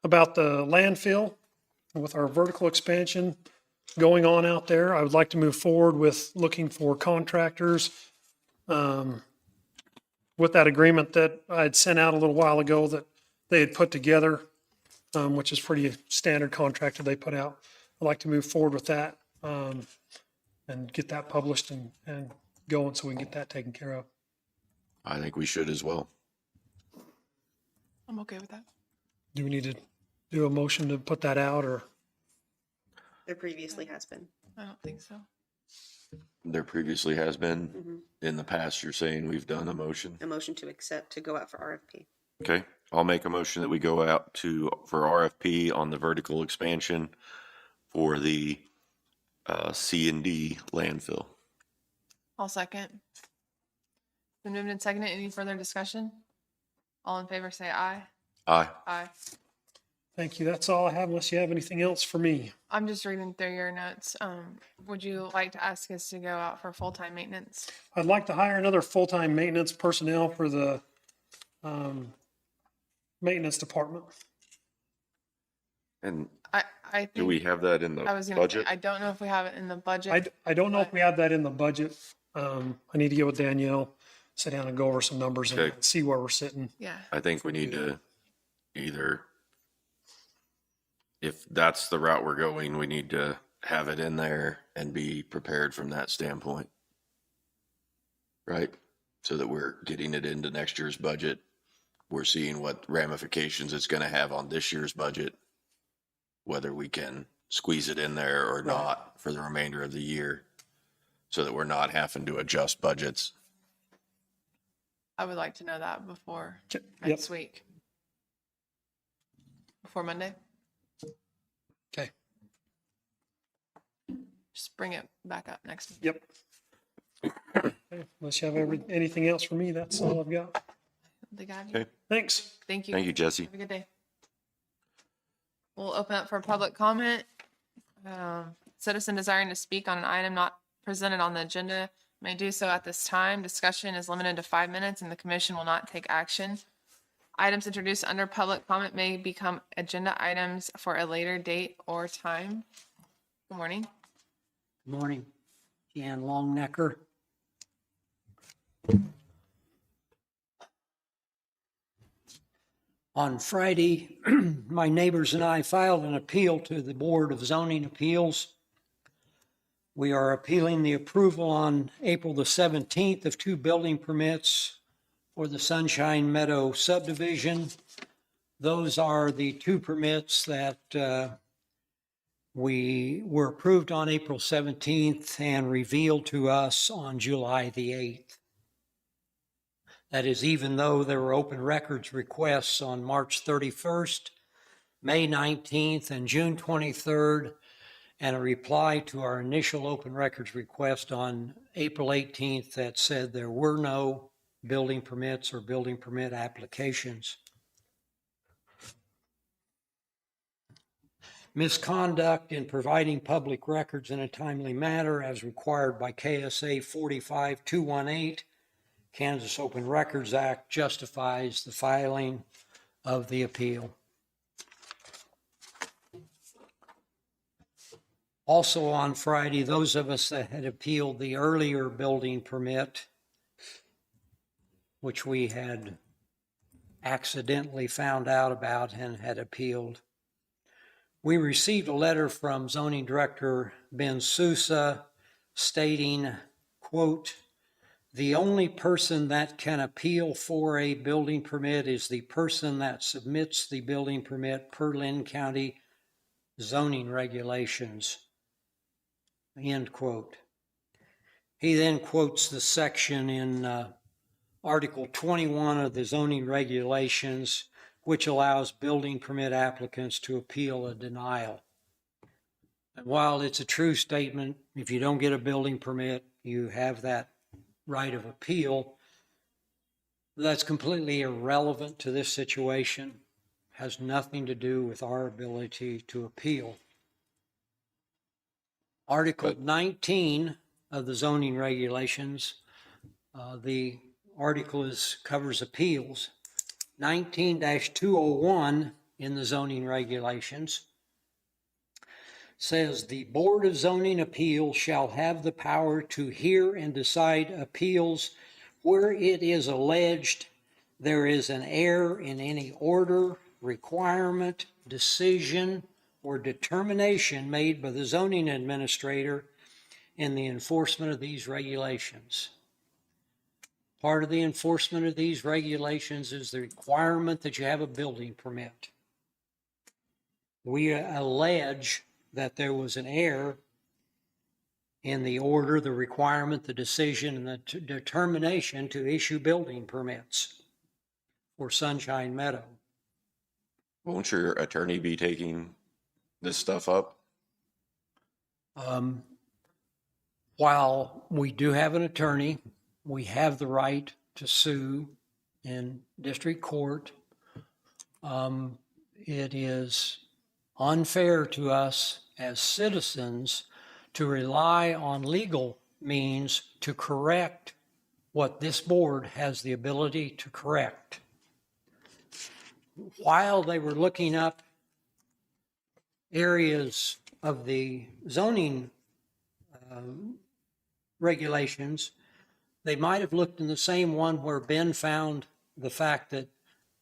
about the landfill with our vertical expansion going on out there. I would like to move forward with looking for contractors with that agreement that I had sent out a little while ago that they had put together, which is pretty standard contract that they put out. I'd like to move forward with that and get that published and going so we can get that taken care of. I think we should as well. I'm okay with that. Do we need to do a motion to put that out, or? There previously has been. I don't think so. There previously has been, in the past, you're saying we've done a motion. A motion to accept to go out for RFP. Okay, I'll make a motion that we go out for RFP on the vertical expansion for the C&D landfill. I'll second. Been moved and seconded. Any further discussion? All in favor, say aye. Aye. Aye. Thank you. That's all I have unless you have anything else for me. I'm just reading through your notes. Would you like to ask us to go out for full-time maintenance? I'd like to hire another full-time maintenance personnel for the maintenance department. And I do think, we have that in I the was gonna say, budget? I don't know if we have it in the budget. I don't know if we have that in the budget. I need to get with Danielle, sit down and go over some numbers and Okay. see where we're sitting. Yeah. I think we need to either, if that's the route we're going, we need to have it in there and be prepared from that standpoint. Right? So that we're getting it into next year's budget. We're seeing what ramifications it's going to have on this year's budget, whether we can squeeze it in there or not for the remainder of the year, so that we're not having to adjust budgets. I would like to know that before Yep. next week. Before Monday. Okay. Just bring it back up next week. Yep. Okay, unless you have anything else for me, that's all I've got. They got you. Okay. Thanks. Thank you. Thank you, Jesse. Have a good day. We'll open up for public comment. Citizen desiring to speak on an item not presented on the agenda may do so at this time. Discussion is limited to 5 minutes and the commission will not take action. Items introduced under public comment may become agenda items for a later date or time. Good morning. Good morning, Jan Longnecker. On Friday, my neighbors and I filed an appeal to the Board of Zoning Appeals. We are appealing the approval on April the 17th of 2 building permits for the Sunshine Meadow subdivision. Those are the 2 permits that we were approved on April 17th and revealed to us on July the 8th. That is, even though there were open records requests on March 31st, May 19th, and June 23rd, and a reply to our initial open records request on April 18th that said there were no building permits or building permit applications. Misconduct in providing public records in a timely manner as required by KSA 45218, Kansas Open Records Act, justifies the filing of the appeal. Also on Friday, those of us that had appealed the earlier building permit, which we had accidentally found out about and had appealed, we received a letter from Zoning Director Ben Sousa stating, quote, "The only person that can appeal for a building permit is the person that submits the building permit per Linn County zoning regulations." End quote. He then quotes the section in Article 21 of the zoning regulations, which allows building permit applicants to appeal a denial. And while it's a true statement, if you don't get a building permit, you have that right of appeal. That's completely irrelevant to this situation, has nothing to do with our ability to appeal. Article 19 of the zoning regulations, the article covers appeals. 19-201 in the zoning regulations says the Board of Zoning Appeals shall have the power to hear and decide appeals where it is alleged there is an error in any order, requirement, decision, or determination made by the zoning administrator in the enforcement of these regulations. Part of the enforcement of these regulations is the requirement that you have a building permit. We allege that there was an error in the order, the requirement, the decision, and the determination to issue building permits for Sunshine Meadow. Won't your attorney be taking this stuff up? While we do have an attorney, we have the right to sue in district court It is unfair to us as citizens to rely on legal means to correct what this board has the ability to correct. While they were looking up areas of the zoning regulations, they might have looked in the same one where Ben found the fact that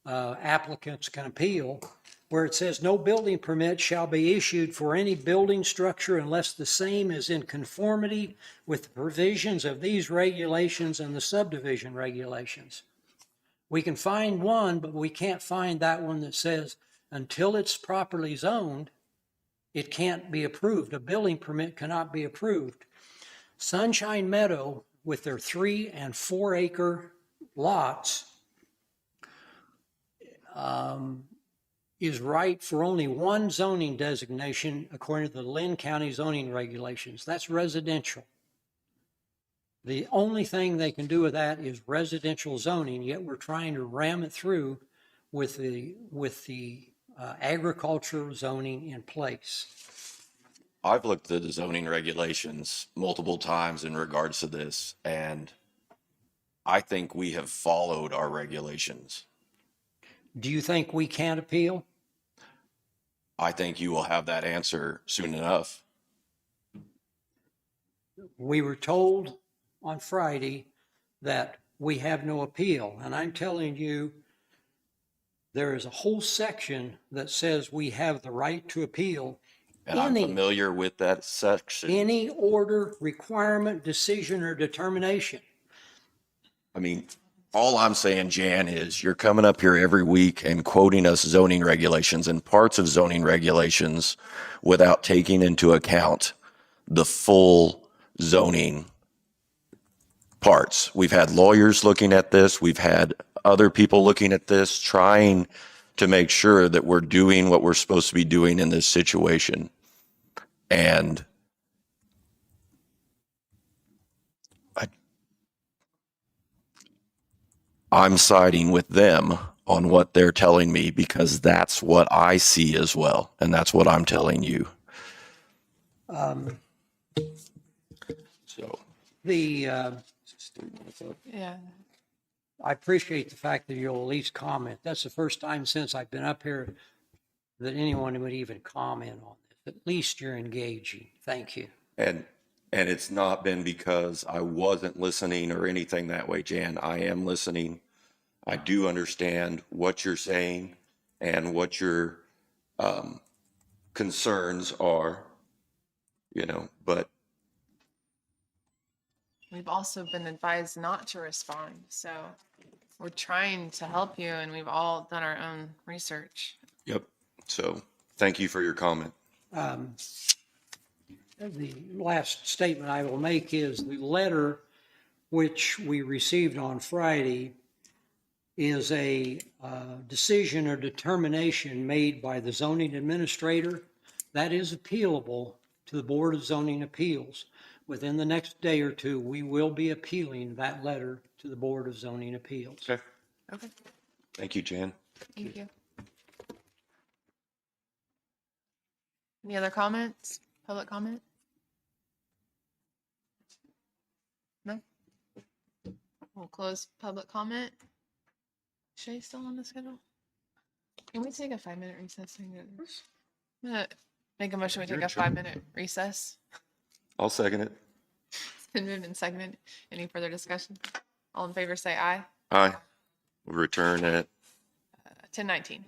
applicants can appeal, where it says no building permit shall be issued for any building structure unless the same is in conformity with the provisions of these regulations and the subdivision regulations. We can find one, but we can't find that one that says until it's properly zoned, it can't be approved. A building permit cannot be approved. Sunshine Meadow, with their 3 and 4 acre lots, is right for only one zoning designation according to the Linn County zoning regulations. That's residential. The only thing they can do with that is residential zoning, yet we're trying to ram it through with the agriculture zoning in place. I've looked at the zoning regulations multiple times in regards to this, and I think we have followed our regulations. Do you think we can appeal? I think you will have that answer soon enough. We were told on Friday that we have no appeal, and I'm telling you, there is a whole section that says we have the right to appeal And I'm familiar with that section. any order, requirement, decision, or determination. I mean, all I'm saying, Jan, is you're coming up here every week and quoting us zoning regulations and parts of zoning regulations without taking into account the full zoning parts. We've had lawyers looking at this. We've had other people looking at this, trying to make sure that we're doing what we're supposed to be doing in this situation. And I'm siding with them on what they're telling me because that's what I see as well. And that's what I'm telling you. So Yeah. I appreciate the fact that you'll at least comment. That's the first time since I've been up here that anyone would even comment on this. At least you're engaging. Thank you. And it's not been because I wasn't listening or anything that way, Jan. I am listening. I do understand what you're saying and what your concerns are, but We've also been advised not to respond, so we're trying to help you, and we've all done our own research. yep. So thank you for your comment. The last statement I will make is the letter which we received on Friday is a decision or determination made by the zoning administrator that is appealable to the Board of Zoning Appeals. Within the next day or two, we will be appealing that letter to the Board of Zoning Appeals. Okay. Okay, Thank you, Jan. thank you. Any other comments? Public comment? No? We'll close public comment. Shay still on the schedule? Can we take a 5-minute recess? I'm gonna make a motion, we take a 5-minute recess. I'll second it. It's been moved and seconded. Any further discussion? All in favor, say aye. Aye. We'll return at 10:19.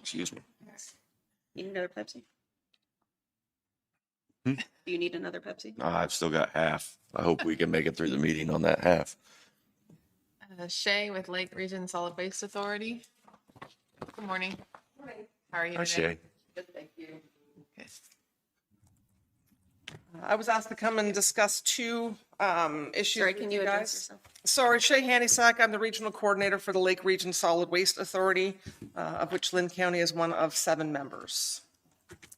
Excuse me. Need another Pepsi? Hmm? Do you need another Pepsi? I've still got half. I hope we can make it through the meeting on that half. Shay with Lake Region Solid Waste Authority. Good morning. How are you Hi, today? Shay. Good, thank you. Okay. I was asked to come and discuss two issues Sorry, with can you you address guys. yourself? Sorry, Shay Handysack. I'm the regional coordinator for the Lake Region Solid Waste Authority, of which Linn County is one of 7 members.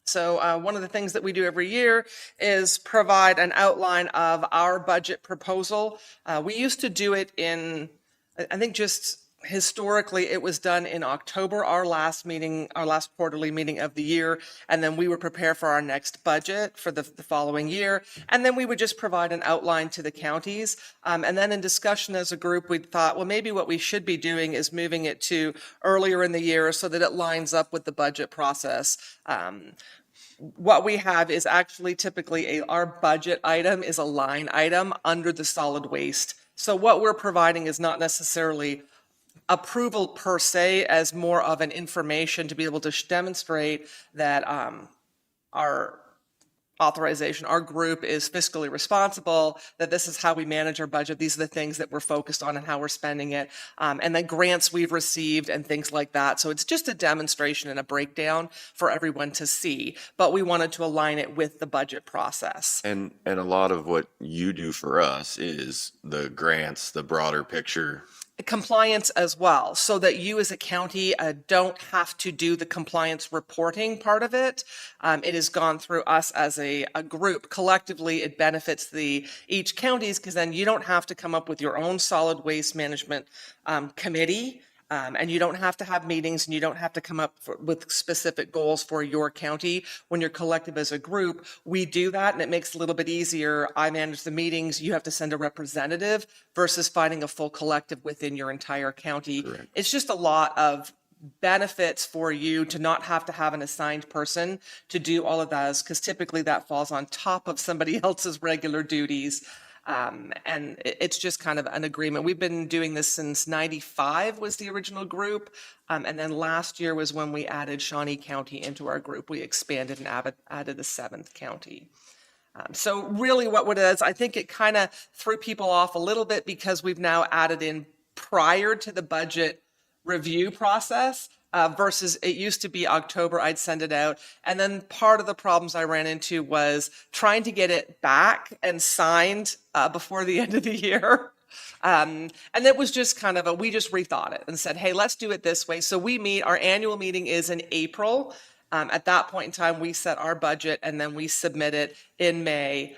So one of the things that we do every year is provide an outline of our budget proposal. We used to do it in, I think just historically, it was done in October, our last meeting, our last quarterly meeting of the year. And then we would prepare for our next budget for the following year. And then we would just provide an outline to the counties. And then in discussion as a group, we thought, well, maybe what we should be doing is moving it to earlier in the year so that it lines up with the budget process. What we have is actually typically our budget item is a line item under the solid waste. So what we're providing is not necessarily approval per se, as more of an information to be able to demonstrate that our authorization, our group is fiscally responsible, that this is how we manage our budget. These are the things that we're focused on and how we're spending it. And then grants we've received and things like that. So it's just a demonstration and a breakdown for everyone to see. But we wanted to align it with the budget process. And a lot of what you do for us is the grants, the broader picture. Compliance as well, so that you as a county don't have to do the compliance reporting part of it. It has gone through us as a group. Collectively, it benefits each counties because then you don't have to come up with your own solid waste management committee. And you don't have to have meetings and you don't have to come up with specific goals for your county. When you're collective as a group, we do that and it makes it a little bit easier. I manage the meetings. You have to send a representative versus finding a full collective within your entire county. Correct. It's just a lot of benefits for you to not have to have an assigned person to do all of those, because typically that falls on top of somebody else's regular duties. And it's just kind of an agreement. We've been doing this since 95 was the original group. And then last year was when we added Shawnee County into our group. We expanded and added the 7th county. So really what it is, I think it kind of threw people off a little bit because we've now added in prior to the budget review process. Versus it used to be October, I'd send it out. And then part of the problems I ran into was trying to get it back and signed before the end of the year. And it was just kind of we just rethought it and said, hey, let's do it this way. So our annual meeting is in April. At that point in time, we set our budget and then we submit it in May,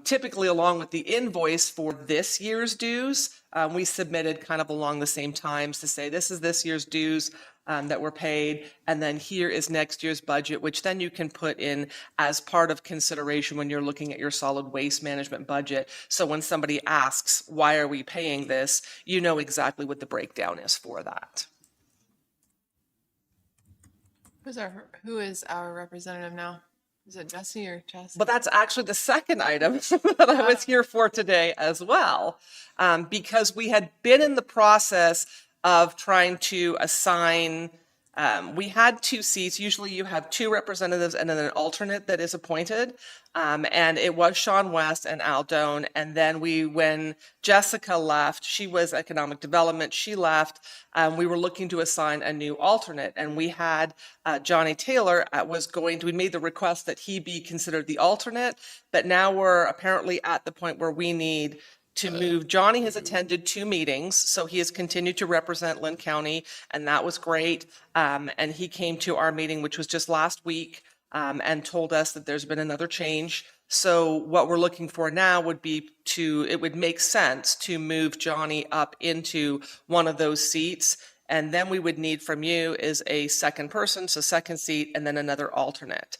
typically along with the invoice for this year's dues. We submitted kind of along the same times to say, this is this year's dues that were paid, and then here is next year's budget, which then you can put in as part of consideration when you're looking at your solid waste management budget. So when somebody asks, why are we paying this, you know exactly what the breakdown is for that. Who is our representative now? Is it Jesse or Jess? But that's actually the second item that I was here for today as well, because we had been in the process of trying to assign, we had 2 seats. Usually you have 2 representatives and then an alternate that is appointed. And it was Sean West and Al Doan. And then when Jessica left, she was economic development, she left. We were looking to assign a new alternate. And we had Johnny Taylor we made the request that he be considered the alternate. But now we're apparently at the point where we need to move. Johnny has attended 2 meetings, so he has continued to represent Linn County, and that was great. And he came to our meeting, which was just last week, and told us that there's been another change. So what we're looking for now would be it would make sense to move Johnny up into one of those seats. And then we would need from you is a second person, so second seat, and then another alternate.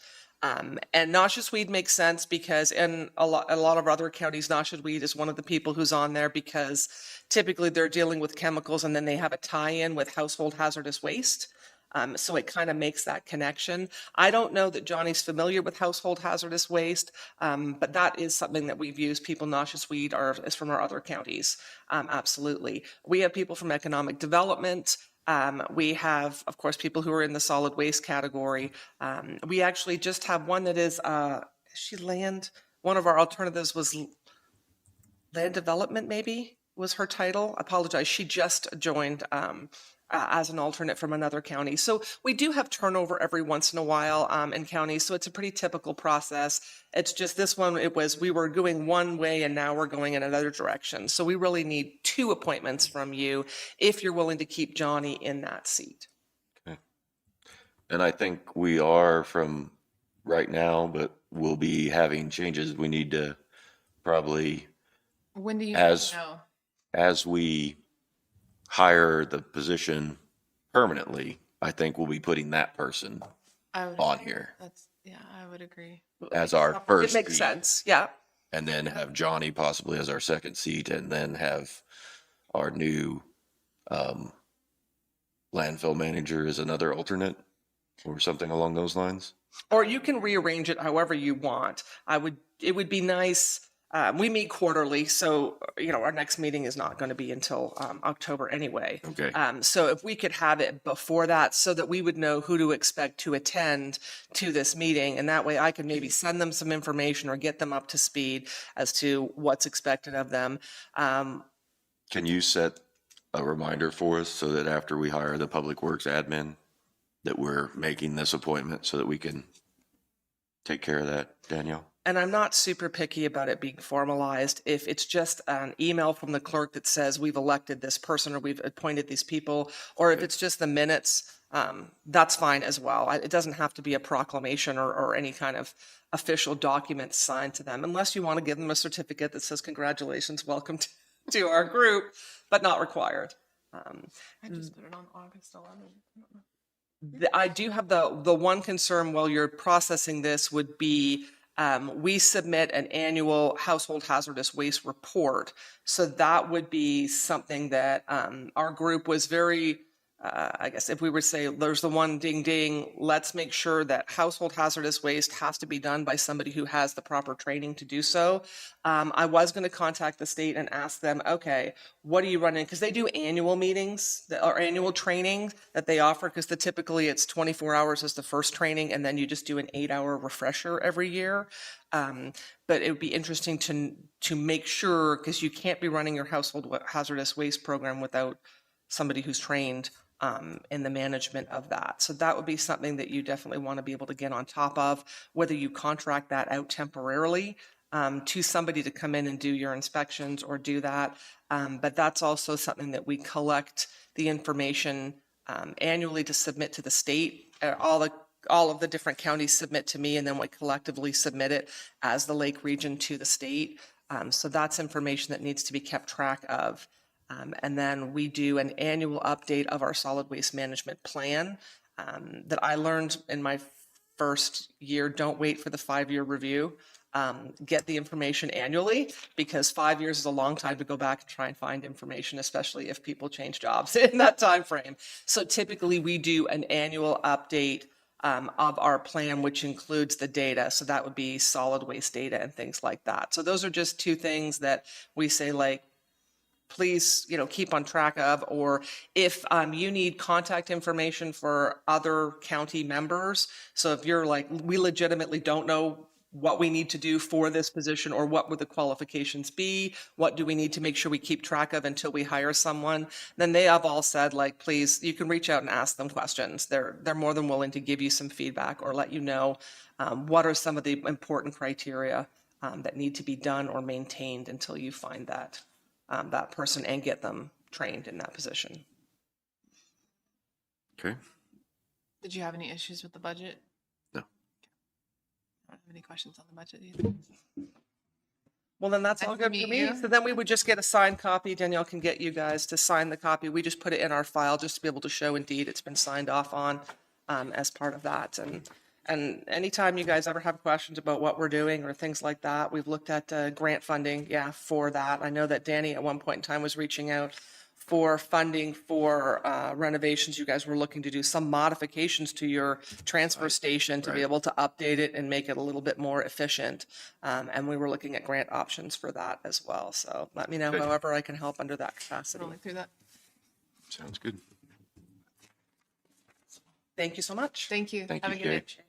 And Noxious Weed makes sense because in a lot of other counties, Noxious Weed is one of the people who's on there because typically they're dealing with chemicals and then they have a tie-in with household hazardous waste. So it kind of makes that connection. I don't know that Johnny's familiar with household hazardous waste, but that is something that we've used. People Noxious Weed is from our other counties. Absolutely. We have people from economic development. We have, of course, people who are in the solid waste category. We actually just have one that is land. One of our alternatives was land development, maybe was her title. I apologize. She just joined as an alternate from another county. So we do have turnover every once in a while in counties. So it's a pretty typical process. It's just this one, we were going one way and now we're going in another direction. So we really need 2 appointments from you if you're willing to keep Johnny in that seat. And I think we are from right now, but we'll be having changes. We need to probably, When do you As- know? as we hire the position permanently, I think we'll be putting that person I would on agree. here Yeah, I would agree. as our first It makes seat, sense. Yeah. and then have Johnny possibly as our second seat, and then have our new landfill manager as another alternate or something along those lines. Or you can rearrange it however you want. It would be nice. We meet quarterly, so, our next meeting is not going to be until October anyway. Okay. So if we could have it before that so that we would know who to expect to attend to this meeting, and that way I could maybe send them some information or get them up to speed as to what's expected of them. Can you set a reminder for us so that after we hire the public works admin, that we're making this appointment so that we can take care of that, Danielle? And I'm not super picky about it being formalized. If it's just an email from the clerk that says we've elected this person or we've appointed these people, or if it's just the minutes, that's fine as well. It doesn't have to be a proclamation or any kind of official document signed to them, unless you want to give them a certificate that says congratulations, welcome to our group, but not required. I just put it on August 11th. I do have the one concern while you're processing this would be we submit an annual household hazardous waste report. So that would be something that our group was very, I guess if we were to say there's the one ding ding, let's make sure that household hazardous waste has to be done by somebody who has the proper training to do so. I was going to contact the state and ask them, okay, what are you running? Because they do annual meetings or annual training that they offer, because typically it's 24 hours as the first training, and then you just do an 8-hour refresher every year. But it would be interesting to make sure, because you can't be running your household hazardous waste program without somebody who's trained in the management of that. So that would be something that you definitely want to be able to get on top of, whether you contract that out temporarily to somebody to come in and do your inspections or do that. But that's also something that we collect the information annually to submit to the state. All of the different counties submit to me, and then we collectively submit it as the Lake region to the state. So that's information that needs to be kept track of. And then we do an annual update of our solid waste management plan that I learned in my first year. Don't wait for the 5-year review. Get the information annually, because 5 years is a long time to go back and try and find information, especially if people change jobs in that time frame. So typically we do an annual update of our plan, which includes the data. So that would be solid waste data and things like that. So those are just 2 things that we say, like, please, keep on track of. Or if you need contact information for other county members. So if you're like, we legitimately don't know what we need to do for this position, or what would the qualifications be? What do we need to make sure we keep track of until we hire someone? Then they have all said, like, please, you can reach out and ask them questions. They're more than willing to give you some feedback or let you know what are some of the important criteria that need to be done or maintained until you find that person and get them trained in that position. Okay. Did you have any issues with the budget? No. I don't have any questions on the budget either. Well, then that's Nice all to good meet for me. you. So then we would just get a signed copy. Danielle can get you guys to sign the copy. We just put it in our file just to be able to show indeed it's been signed off on as part of that. And anytime you guys ever have questions about what we're doing or things like that, we've looked at grant funding, for that. I know that Danny at one point in time was reaching out for funding for renovations. You guys were looking to do some modifications to your transfer station to be able to update it and make it a little bit more efficient. And we were looking at grant options for that as well. So let me know Good. however I can help under that capacity. Rolling through that. Sounds good. Thank you so much. Thank you. Thank Have you, a good night. Shay.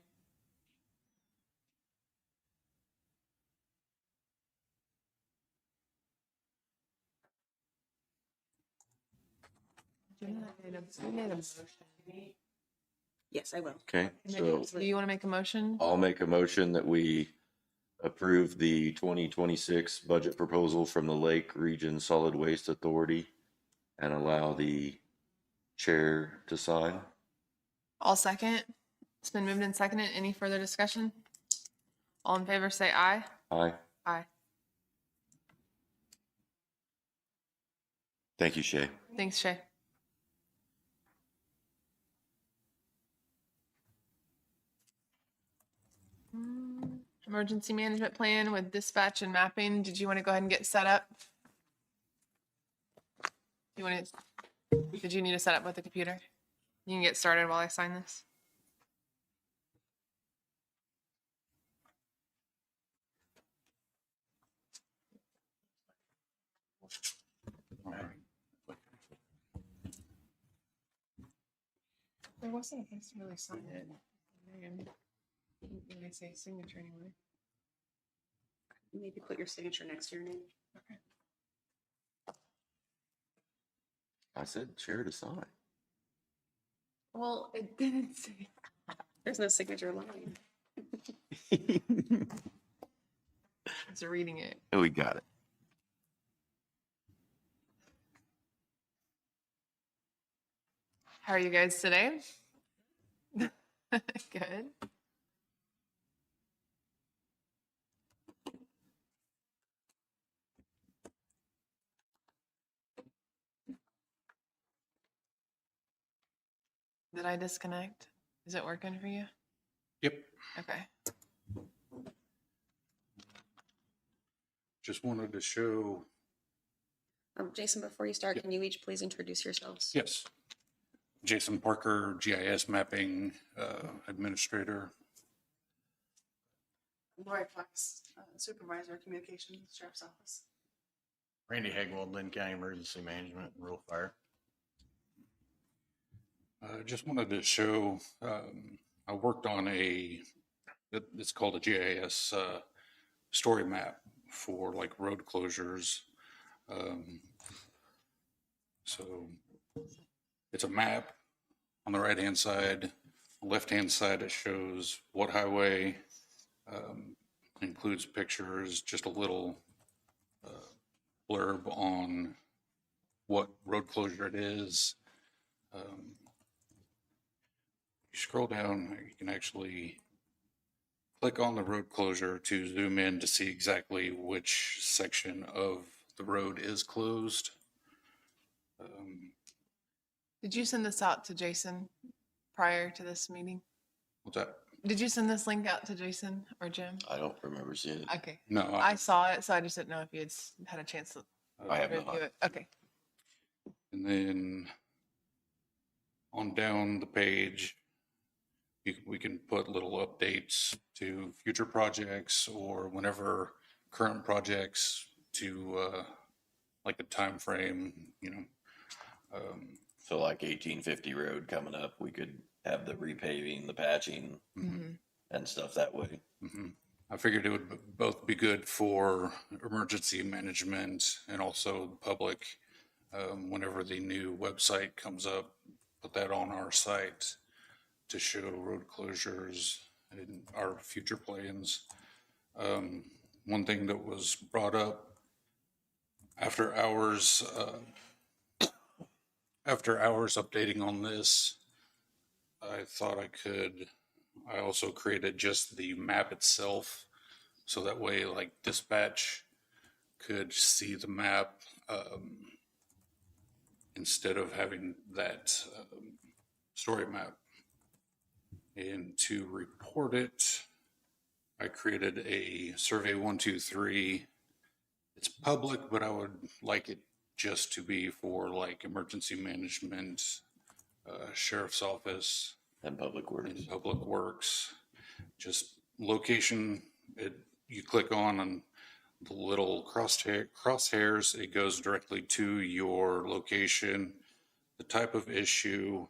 Yes, I will. Okay, so Do you want to make a motion? I'll make a motion that we approve the 2026 budget proposal from the Lake Region Solid Waste Authority and allow the chair to sign. I'll second. It's been moved and seconded. Any further discussion? All in favor, say aye. Aye. Aye. Thank you, Shay. Thanks, Shay. Emergency management plan with dispatch and mapping. Did you want to go ahead and get set up? Did you need to set up with the computer? You can get started while I sign this. There wasn't a place to really sign it. Didn't really say signature anyway. Maybe put your signature next to your name. Okay. I said chair to sign. Well, it didn't say. There's no signature line. It's reading it. We got it. How are you guys today? Good. Did I disconnect? Is it working for you? Yep. Okay. Just wanted to show, Jason, before you start, can you each please introduce yourselves? yes, Jason Parker, GIS mapping administrator. Lori Fox, Supervisor, Communications, Sheriff's Office. Randy Hagwell, Linn County Emergency Management and Rural Fire. Just wanted to show, I worked on it's called a GIS story map for like road closures. So it's a map on the right-hand side. Left-hand side, it shows what highway, includes pictures, just a little blurb on what road closure it is. You scroll down, you can actually click on the road closure to zoom in to see exactly which section of the road is closed. Did you send this out to Jason prior to this meeting? What's that? Did you send this link out to Jason or Jim? I don't remember seeing it. Okay. No, I saw it, so I just didn't know if you had a chance to I have review not. it. Okay. and then on down the page, we can put little updates to future projects or whenever current projects to like a time frame, you know. So like 1850 road coming up, we could have the repaving, the patching and stuff that way. I figured it would both be good for emergency management and also the public. Whenever the new website comes up, put that on our site to show road closures and our future plans. One thing that was brought up after hours updating on this, I thought I also created just the map itself. So that way like dispatch could see the map instead of having that story map. And to report it, I created a survey 123. It's public, but I would like it just to be for like emergency management, sheriff's office, And public works. and public works. Just location, you click on the little crosshairs, it goes directly to your location, the type of issue,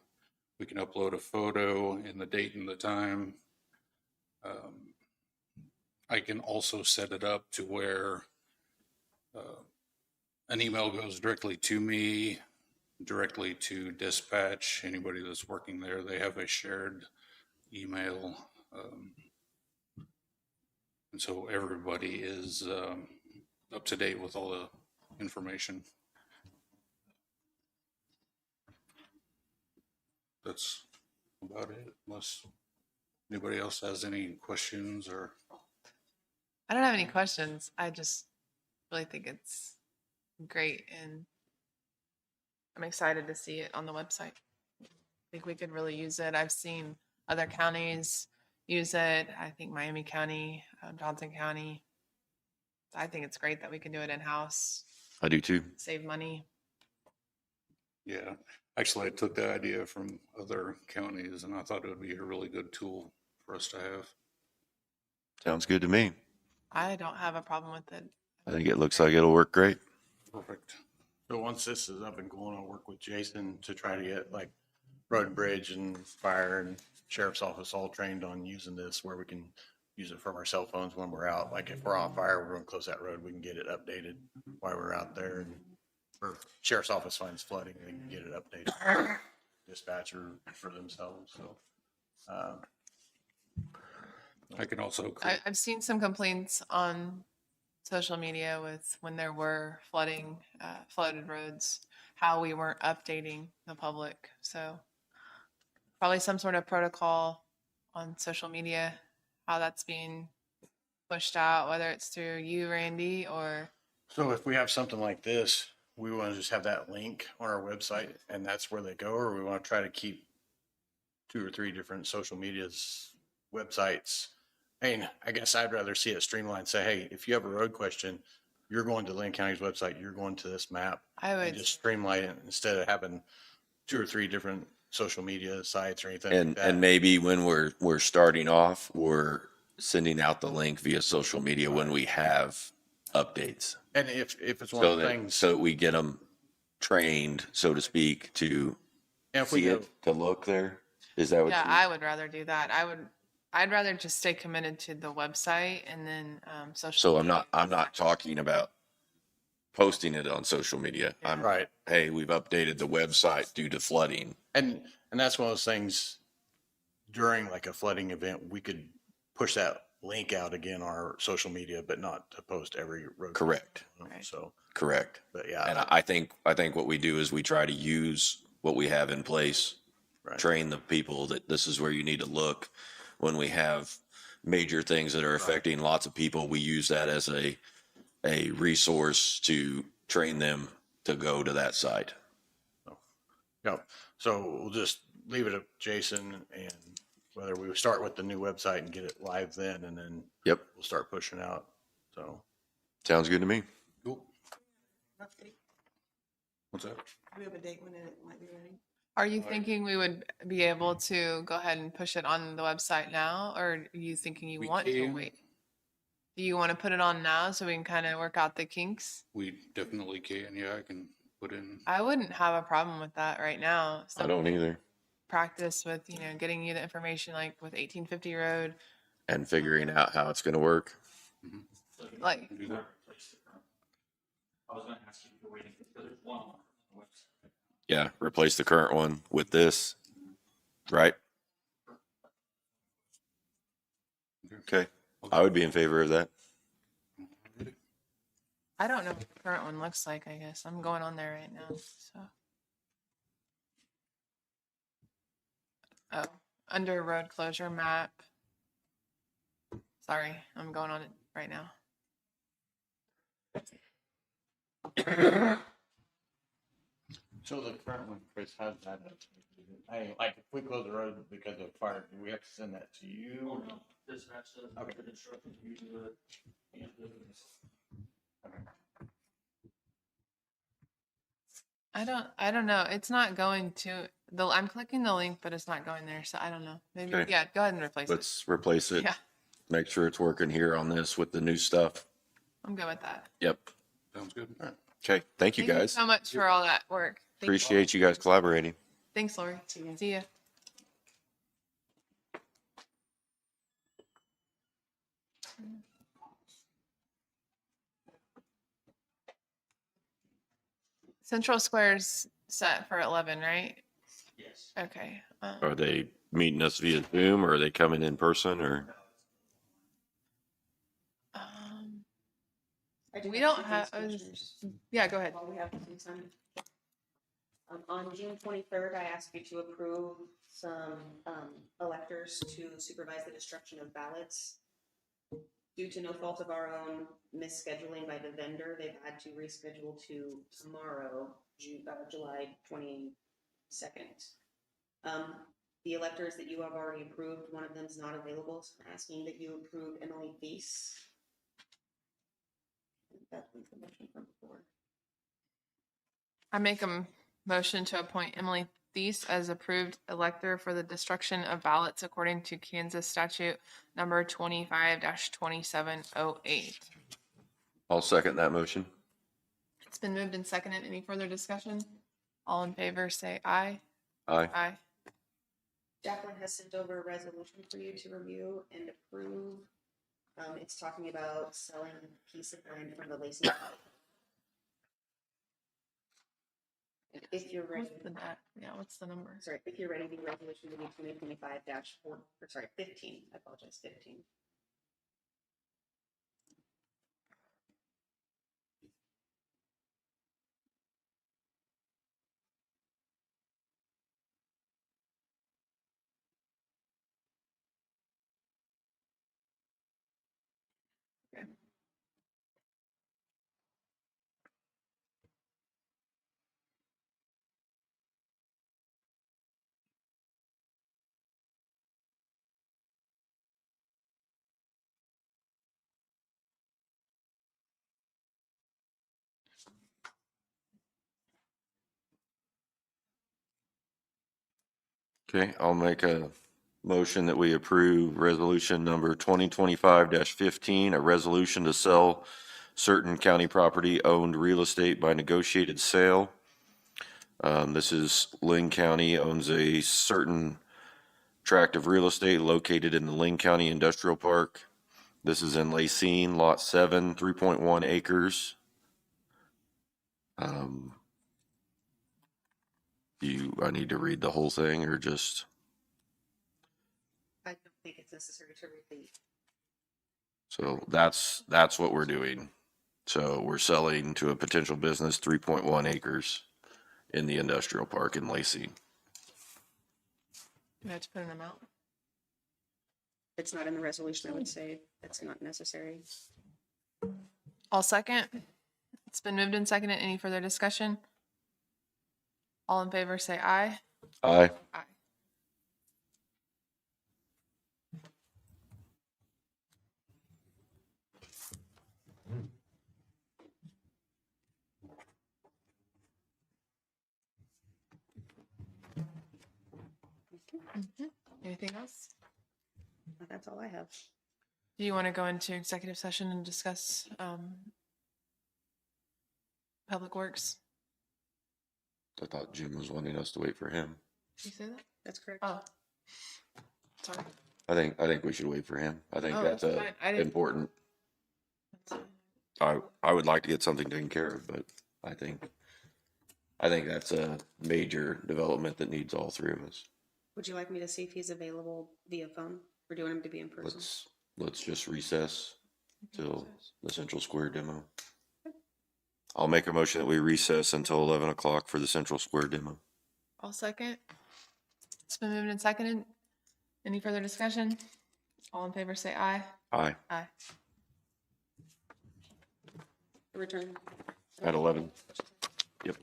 We can upload a photo and the date and the time. I can also set it up to where an email goes directly to me, directly to dispatch. Anybody that's working there, they have a shared email. And so everybody is up to date with all the information. That's about it, unless anybody else has any questions or. I don't have any questions. I just really think it's great, and I'm excited to see it on the website. I think we could really use it. I've seen other counties use it. I think Miami County, Johnson County. I think it's great that we can do it in-house, I do too. save money. Yeah, actually, I took the idea from other counties and I thought it would be a really good tool for us to have. Sounds good to me. I don't have a problem with it. I think it looks like it'll work great. Perfect. So once this is up and going, I'll work with Jason to try to get like road and bridge and fire and sheriff's office all trained on using this, where we can use it from our cell phones when we're out. Like if we're on fire, we're going to close that road, we can get it updated while we're out there. And for sheriff's office finds flooding, they can get it updated. Dispatcher for themselves. So, I can also, I've seen some complaints on social media with when there were flooded roads, how we weren't updating the public. So probably some sort of protocol on social media, how that's being pushed out, whether it's through you, Randy, or. so if we have something like this, we want to just have that link on our website and that's where they go, or we want to try to keep 2 or 3 different social medias websites. I mean, I guess I'd rather see it streamlined. Say, hey, if you have a road question, you're going to Linn County's website, you're going to this map. I And would, just streamline it instead of having 2 or 3 different social media sites or anything And like that. and maybe when we're starting off, we're sending out the link via social media when we have updates. And if it's one So of the that, things, so that we get them trained, so to speak, to and if we see go, it, to look there. Is that what yeah, you? I would rather do that. I'd rather just stay committed to the website and then social. So media. I'm not talking about posting it on social media. I'm, right. hey, we've updated the website due to flooding. And that's one of those things during like a flooding event, we could push that link out again on our social media, but not to post every road. Correct. Right. So, Correct. but yeah. And I think what we do is we try to use what we have in place, Right. train the people that this is where you need to look. When we have major things that are affecting lots of people, we use that as a resource to train them to go to that site. Yeah. So we'll just leave it up to Jason, and whether we start with the new website and get it live then, and then Yep. we'll start pushing out. So Sounds good to me. cool. What's that? We have a date when it might be ready. Are you thinking we would be able to go ahead and push it on the website now, or are you thinking you We want to can. wait? Do you want to put it on now so we can kind of work out the kinks? We definitely can. Yeah, I can put in. I wouldn't have a problem with that right now. I don't either. Practice with, getting you the information like with 1850 Road. And figuring out how it's going to work. Like, Do that. I was gonna ask you if you're waiting for, there's one on the website. Yeah. Replace the current one with this. Right. Okay. I would be in favor of that. I don't know what the current one looks like, I guess. I'm going on there right now, so. Oh, under road closure map. Sorry, I'm going on it right now. So the current one, Chris, how's that? Like if we close the road because of fire, do we have to send that to you? Dispatch says, Okay. the instructions you do it. And do it. I don't know. It's not going to I'm clicking the link, but it's not going there. So I don't know. Maybe, Okay. yeah, go ahead and replace it. Let's replace it. Yeah, Make sure it's working here on this with the new stuff. I'm good with that. Yep. Sounds good. Okay. Thank you Thank you guys. so much for all that work. Appreciate you guys collaborating. Thanks, Lori. See ya. Central Square's set for 11, right? Yes. Okay. Are they meeting us via Zoom or are they coming in person or? We don't have, yeah, go ahead. While we have some time. On June 23rd, I asked you to approve some electors to supervise the destruction of ballots. Due to no fault of our own misscheduling by the vendor, they've had to reschedule to tomorrow, July 22nd. The electors that you have already approved, one of them is not available, so I'm asking that you approve Emily Thies. That's the motion from before. I make a motion to appoint Emily Thies as approved elector for the destruction of ballots according to Kansas statute number 25-2708. I'll second that motion. It's been moved and seconded. Any further discussion? All in favor, say aye. Aye. Aye. Jacqueline has sent over a resolution for you to review and approve. It's talking about selling a piece of land from the Lacey. If you're ready, What's the number? sorry, if you're ready, the resolution will be 2025-4, or sorry, 15, I apologize, 15. Okay, I'll make a motion that we approve resolution number 2025-15, a resolution to sell certain county property owned real estate by negotiated sale. This is Linn County owns a certain tract of real estate located in the Linn County Industrial Park. This is in Lacine, Lot 7, 3.1 acres. I need to read the whole thing or just? I don't think it's necessary to repeat. So that's what we're doing. So we're selling to a potential business 3.1 acres in the industrial park in Lacey. Do we have to put an amount? It's not in the resolution, I would say it's not necessary. I'll second. It's been moved and seconded. Any further discussion? All in favor, say aye. Aye. Aye. Anything else? That's all I have. Do you want to go into executive session and discuss Public Works? I thought Jim was wanting us to wait for him. Did you say that? That's correct. Oh, sorry. I think we should wait for him. I think Oh, that's that's fine. I didn't- important. That's fine. I would like to get something taken care of, but I think that's a major development that needs all three of us. Would you like me to see if he's available via phone? Or do you want him to be in person? Let's just recess till the Central Square demo. I'll make a motion that we recess until 11 o'clock for the Central Square demo. I'll second. It's been moved and seconded. Any further discussion? All in favor, say aye. Aye. Aye. Return. At 11. Yep.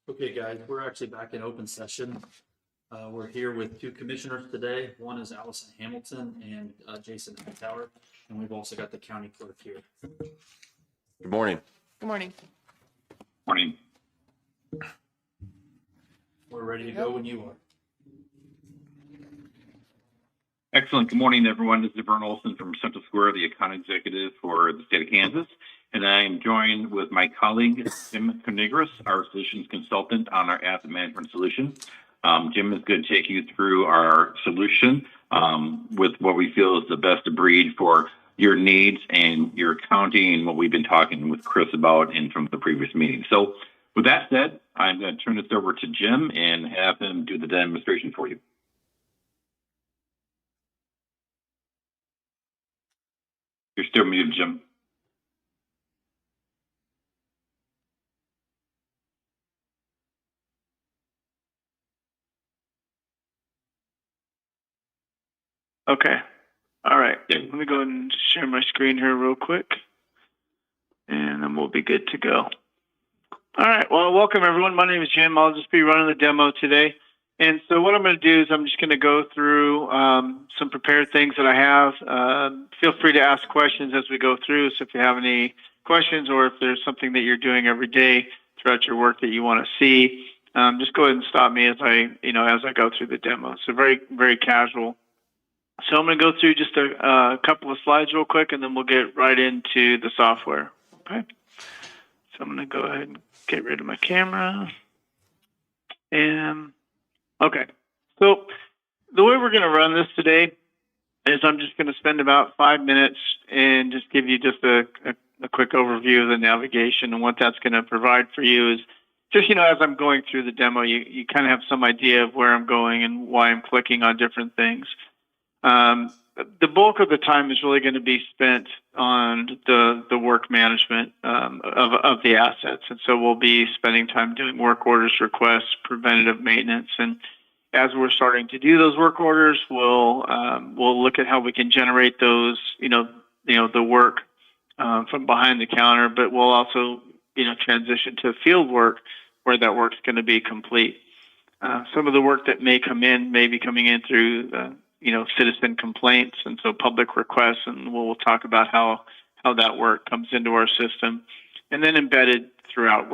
Okay, guys, we're actually back in open session. We're here with two commissioners today. One is Allison Hamilton and Jason Hightower, and we've also got the county clerk here. Good morning. Good morning. Morning. We're ready to go when you are. Excellent. Good morning, everyone. This is Vern Olson from Central Square, the account executive for the state of Kansas. And I am joined with my colleague, Jim Conigris, our solutions consultant on our asset management solution. Jim is going to take you through our solution with what we feel is the best of breed for your needs and your accounting and what we've been talking with Chris about in from the previous meeting. So with that said, I'm going to turn this over to Jim and have him do the demonstration for you. You're still muted, Jim. Okay. All right. Let me go ahead and share my screen here real quick, and then we'll be good to go. All right. Well, welcome, everyone. My name is Jim. I'll just be running the demo today. And so what I'm going to do is I'm just going to go through some prepared things that I have. Feel free to ask questions as we go through. So if you have any questions or if there's something that you're doing every day throughout your work that you want to see, just go ahead and stop me as I go through the demo. So very, very casual. So I'm going to go through just a couple of slides real quick, and then we'll get right into the software. Okay. So I'm going to go ahead and get rid of my camera. And okay. So the way we're going to run this today is I'm just going to spend about 5 minutes and just give you just a quick overview of the navigation, and what that's going to provide for you is just, as I'm going through the demo, you kind of have some idea of where I'm going and why I'm clicking on different things. The bulk of the time is really going to be spent on the work management of the assets. And so we'll be spending time doing work orders, requests, preventative maintenance. And as we're starting to do those work orders, we'll look at how we can generate those, the work from behind the counter, but we'll also, transition to field work where that work's going to be complete. Some of the work that may be coming in through citizen complaints, and so public requests, and we'll talk about how that work comes into our system. And then embedded throughout,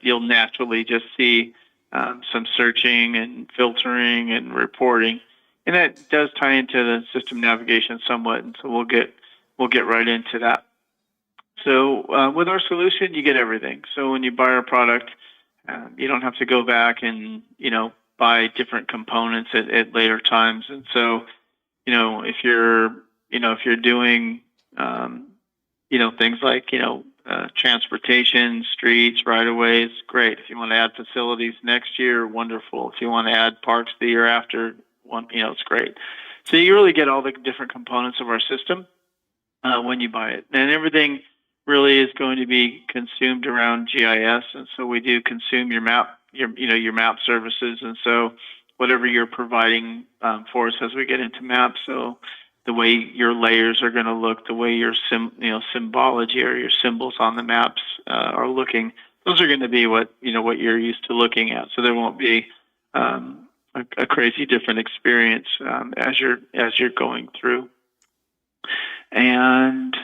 you'll naturally just see some searching and filtering and reporting, and that does tie into the system navigation somewhat, and so we'll get right into that. So with our solution, you get everything. So when you buy our product, you don't have to go back and buy different components at later times. And so, if you're doing, things like, transportation, streets, right-of-ways, great. If you want to add facilities next year, wonderful. If you want to add parks the year after, it's great. So you really get all the different components of our system when you buy it. And everything really is going to be consumed around GIS. And so we do consume your map, your map services. And so whatever you're providing for us as we get into maps, so the way your layers are going to look, the way your symbology or your symbols on the maps are looking, those are going to be what you're used to looking at. So there won't be a crazy different experience as you're going through. And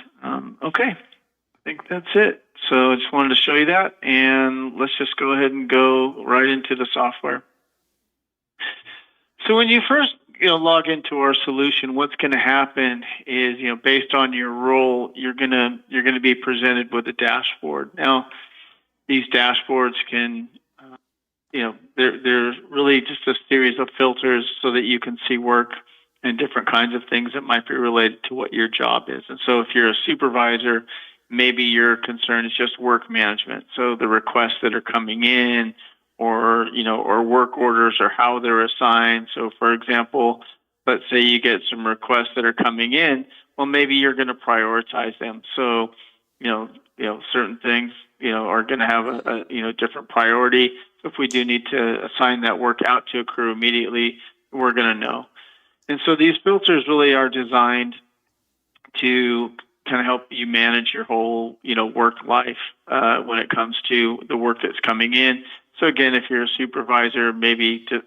okay, I think that's it. So I just wanted to show you that, and let's just go ahead and go right into the software. So when you first log into our solution, what's going to happen is based on your role, you're going to be presented with a dashboard. Now, these dashboards can they're really just a series of filters so that you can see work and different kinds of things that might be related to what your job is. And so if you're a supervisor, maybe your concern is just work management. So the requests that are coming in, or work orders, or how they're assigned. So for example, let's say you get some requests that are coming in, well, maybe you're going to prioritize them. So, certain things, are going to have a different priority. So if we do need to assign that work out to a crew immediately, we're going to know. And so these filters really are designed to kind of help you manage your whole, work life when it comes to the work that's coming in. So again, if you're a supervisor, maybe to,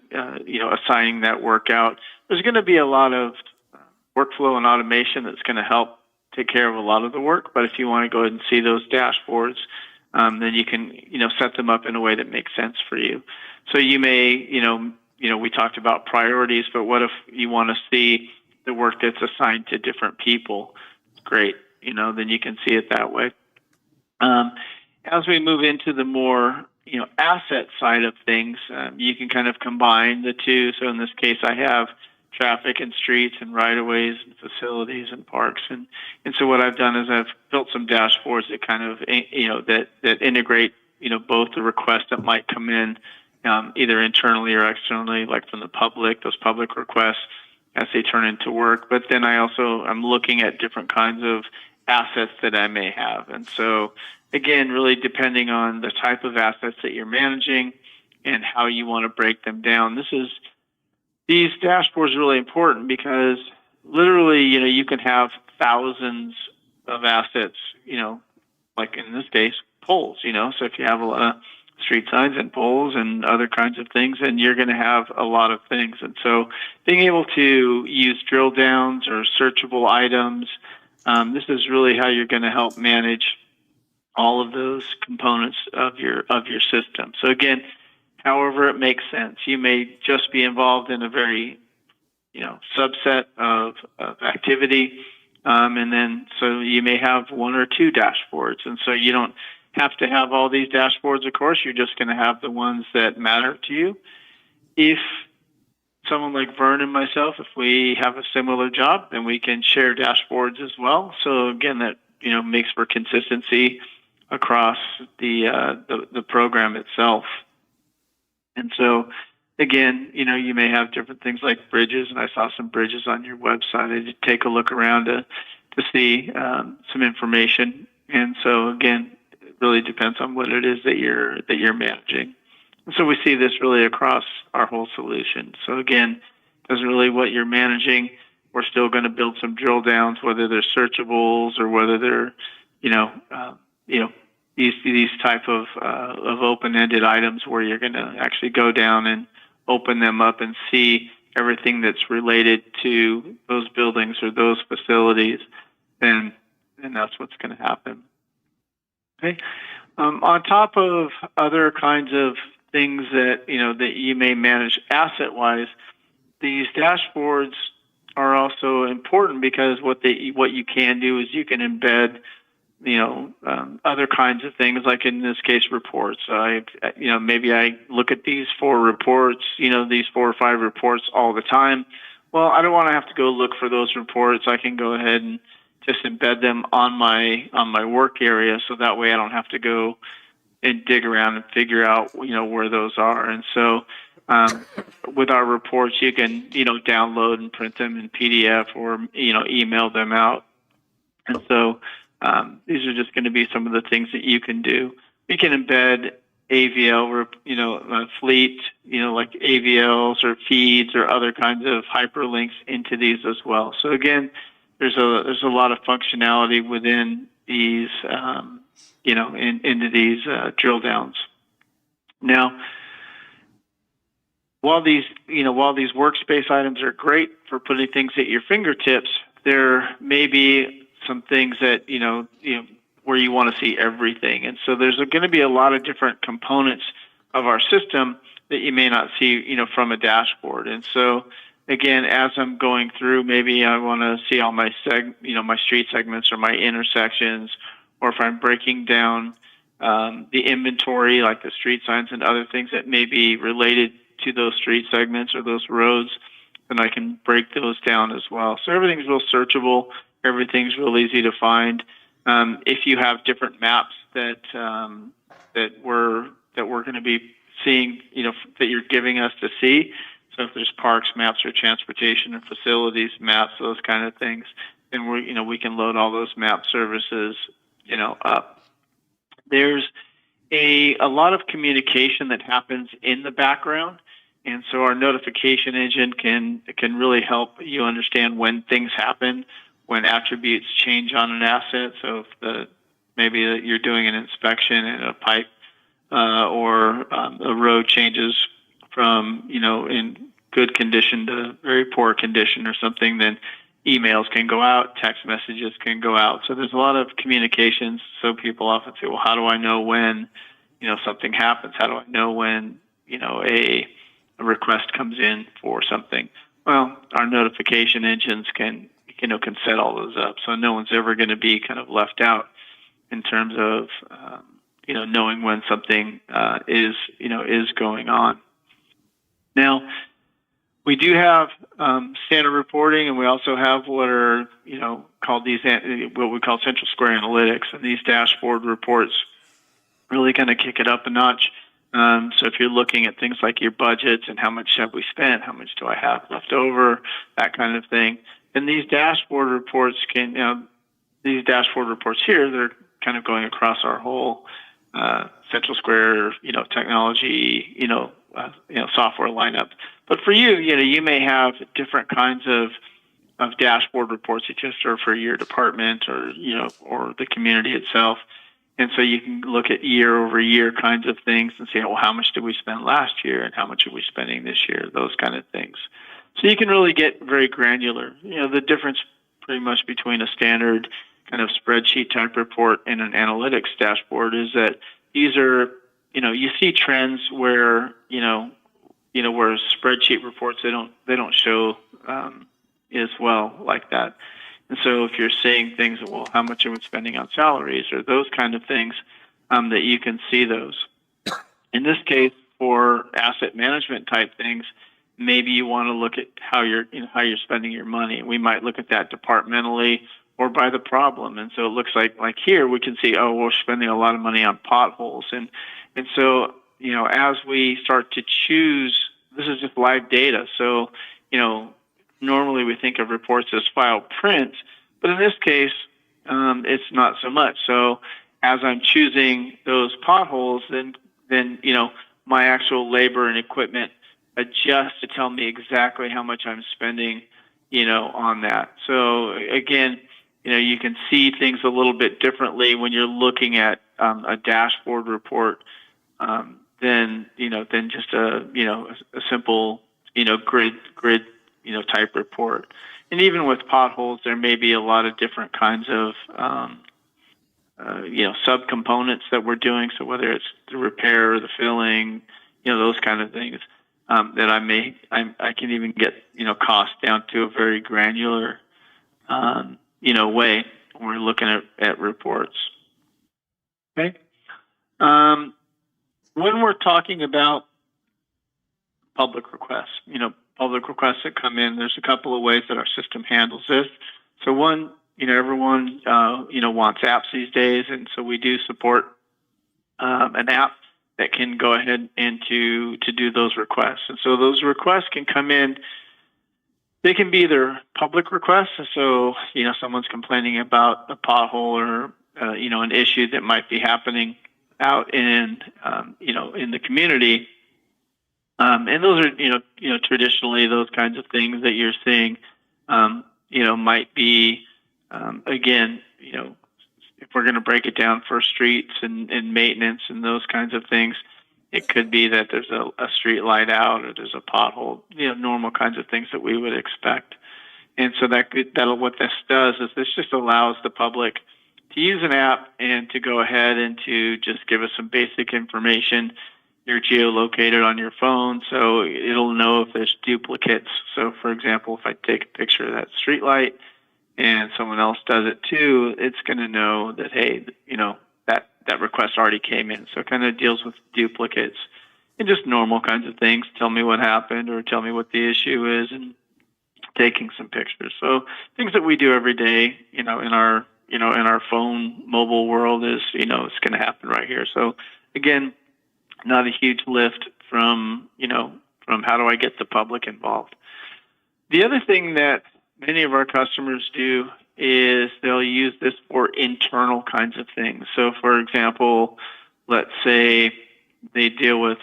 assigning that work out, there's going to be a lot of workflow and automation that's going to help take care of a lot of the work. But if you want to go ahead and see those dashboards, then you can, set them up in a way that makes sense for you. So you may, we talked about priorities, but what if you want to see the work that's assigned to different people? Great. Then you can see it that way. As we move into the more, asset side of things, you can kind of combine the two. So in this case, I have traffic and streets and right-of-ways and facilities and parks. And so what I've done is I've built some dashboards that kind of, that integrate, both the requests that might come in, either internally or externally, like from the public, those public requests as they turn into work. But then I'm looking at different kinds of assets that I may have. And so again, really depending on the type of assets that you're managing and how you want to break them down. These dashboards are really important because literally, you can have thousands of assets, like in this case, poles, so if you have a lot of street signs and poles and other kinds of things, then you're going to have a lot of things. And so being able to use drill downs or searchable items, this is really how you're going to help manage all of those components of your system. So again, however it makes sense. You may just be involved in a very, subset of activity, and then so you may have one or two dashboards, and so you don't have to have all these dashboards. Of course, you're just going to have the ones that matter to you. If someone like Vern and myself, if we have a similar job, then we can share dashboards as well. So again, that makes for consistency across the program itself. And so, again, you may have different things like bridges, and I saw some bridges on your website. I did take a look around to see some information. And so, again, it really depends on what it is that you're managing. And so we see this really across our whole solution. So again, doesn't really what you're managing. We're still going to build some drill downs, whether they're searchables or whether they're, these type of open-ended items where you're going to actually go down and open them up and see everything that's related to those buildings or those facilities, and that's what's going to happen. Okay. On top of other kinds of things that that you may manage asset-wise, these dashboards are also important because what you can do is you can embed other kinds of things, like in this case, reports. Maybe I look at these 4 reports, these 4 or 5 reports all the time. Well, I don't want to have to go look for those reports. I can go ahead and just embed them on my work area, so that way I don't have to go and dig around and figure out where those are. And so with our reports, you can download and print them in PDF or email them out. And so these are just going to be some of the things that you can do. You can embed AVL, fleet, like AVLs or feeds or other kinds of hyperlinks into these as well. So again, there's a lot of functionality within these, into these drill downs. Now, while these workspace items are great for putting things at your fingertips, there may be some things that where you want to see everything, and so there's going to be a lot of different components of our system that you may not see from a dashboard. And so again, as I'm going through, maybe I want to see all my my street segments or my intersections, or if I'm breaking down the inventory, like the street signs and other things that may be related to those street segments or those roads, then I can break those down as well. So everything's real searchable. Everything's real easy to find. If you have different maps that we're going to be seeing, that you're giving us to see. So if there's parks maps or transportation and facilities maps, those kind of things, then we can load all those map services, up. There's a lot of communication that happens in the background. And so our notification engine can really help you understand when things happen, when attributes change on an asset. So if maybe you're doing an inspection and a pipe or a road changes from, in good condition to very poor condition or something, then emails can go out, text messages can go out. So there's a lot of communications. So people often say, well, how do I know when, something happens? How do I know when, a request comes in for something? Well, our notification engines can set all those up. So no one's ever going to be kind of left out in terms of, knowing when something is going on. Now, we do have standard reporting, and we also have what are called what we call Central Square Analytics, and these dashboard reports really kind of kick it up a notch. So if you're looking at things like your budgets and how much have we spent, how much do I have left over, that kind of thing, and these dashboard reports these dashboard reports here, they're kind of going across our whole Central Square, technology, software lineup. But for you, you may have different kinds of dashboard reports that just are for your department or, or the community itself. And so you can look at year over year kinds of things and say, well, how much did we spend last year and how much are we spending this year? Those kind of things. So you can really get very granular. The difference pretty much between a standard kind of spreadsheet type report and an analytics dashboard is that these are, you see trends where, where spreadsheet reports, they don't show as well like that. And so if you're seeing things, well, how much are we spending on salaries or those kind of things, that you can see those. In this case, for asset management type things, maybe you want to look at how you're spending your money. We might look at that departmentally or by the problem. And so it looks like here we can see, oh, we're spending a lot of money on potholes. And so, as we start to choose, this is just live data. So, normally we think of reports as file print, but in this case, it's not so much. So as I'm choosing those potholes, then my actual labor and equipment adjust to tell me exactly how much I'm spending, on that. So again, you can see things a little bit differently when you're looking at a dashboard report than just a simple grid type report. And even with potholes, there may be a lot of different kinds of subcomponents that we're doing. So whether it's the repair or the filling, those kind of things, that I can even get cost down to a very granular way when we're looking at reports. Okay. When we're talking about public requests, public requests that come in, there's a couple of ways that our system handles this. So one, everyone, wants apps these days. And so we do support an app that can go ahead and to do those requests. And so those requests can come in. They can be either public requests. So, someone's complaining about a pothole or, an issue that might be happening out in, in the community. And those are, traditionally those kinds of things that you're seeing, might be, again, if we're going to break it down for streets and maintenance and those kinds of things, it could be that there's a street light out or there's a pothole, normal kinds of things that we would expect. And so what this does is this just allows the public to use an app and to go ahead and to just give us some basic information. You're geolocated on your phone, so it'll know if there's duplicates. So, for example, if I take a picture of that street light and someone else does it too, it's going to know that, hey, that request already came in. So it kind of deals with duplicates and just normal kinds of things. Tell me what happened or tell me what the issue is and taking some pictures. So things that we do every day, in our phone mobile world is, it's going to happen right here. So again, not a huge lift from how do I get the public involved. The other thing that many of our customers do is they'll use this for internal kinds of things. So for example, let's say they deal with,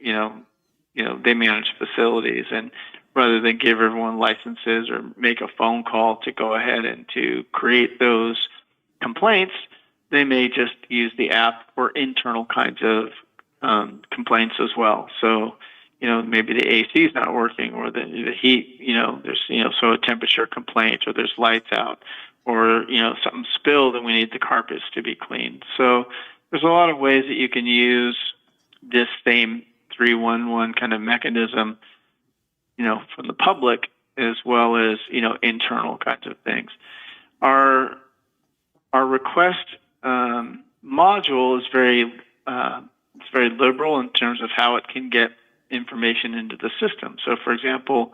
they manage facilities, and rather than give everyone licenses or make a phone call to go ahead and to create those complaints, they may just use the app for internal kinds of complaints as well. So, maybe the AC is not working, or the heat, there's, so a temperature complaint, or there's lights out, or, something spilled and we need the carpets to be cleaned. So there's a lot of ways that you can use this same 311 kind of mechanism, from the public as well as, internal kinds of things. Our request module is very liberal in terms of how it can get information into the system. So, for example,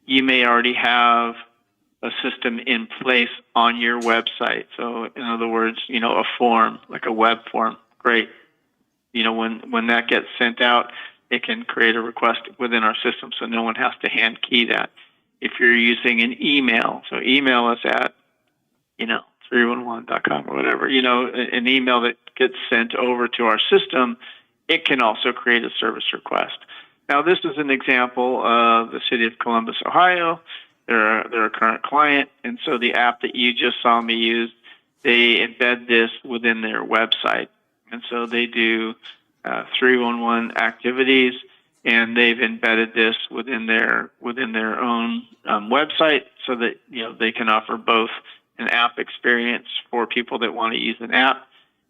you may already have a system in place on your website. So, in other words, a form, like a web form. Great. When that gets sent out, it can create a request within our system, so no one has to hand key that. If you're using an email, so email us at 311.com or whatever, an email that gets sent over to our system, it can also create a service request. Now, this is an example of the city of Columbus, Ohio. They're a current client, and so the app that you just saw me use, they embed this within their website. And so they do 311 activities, and they've embedded this within their own website, so that they can offer both an app experience for people that want to use an app,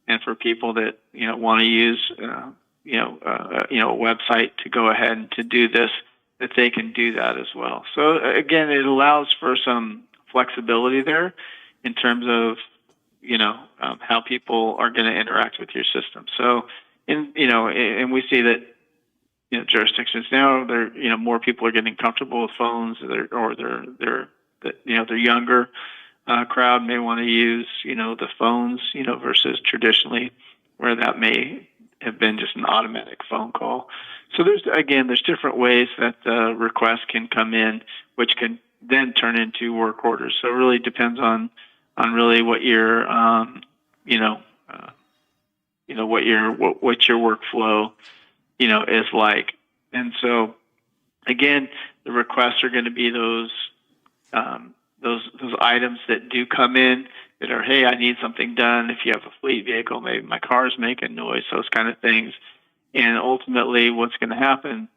and for people that want to use a website to go ahead and to do this, that they can do that as well. So again, it allows for some flexibility there in terms of how people are going to interact with your system. So, and we see that jurisdictions now, more people are getting comfortable with phones, or they're younger crowd may want to use the phones versus traditionally where that may have been just an automatic phone call. So there's different ways that the request can come in, which can then turn into work orders. So it really depends on really what your what your workflow is like. And so again, the requests are going to be those items that do come in that are, hey, I need something done. If you have a fleet vehicle, maybe my car's making noise, those kind of things. And ultimately what's going to happen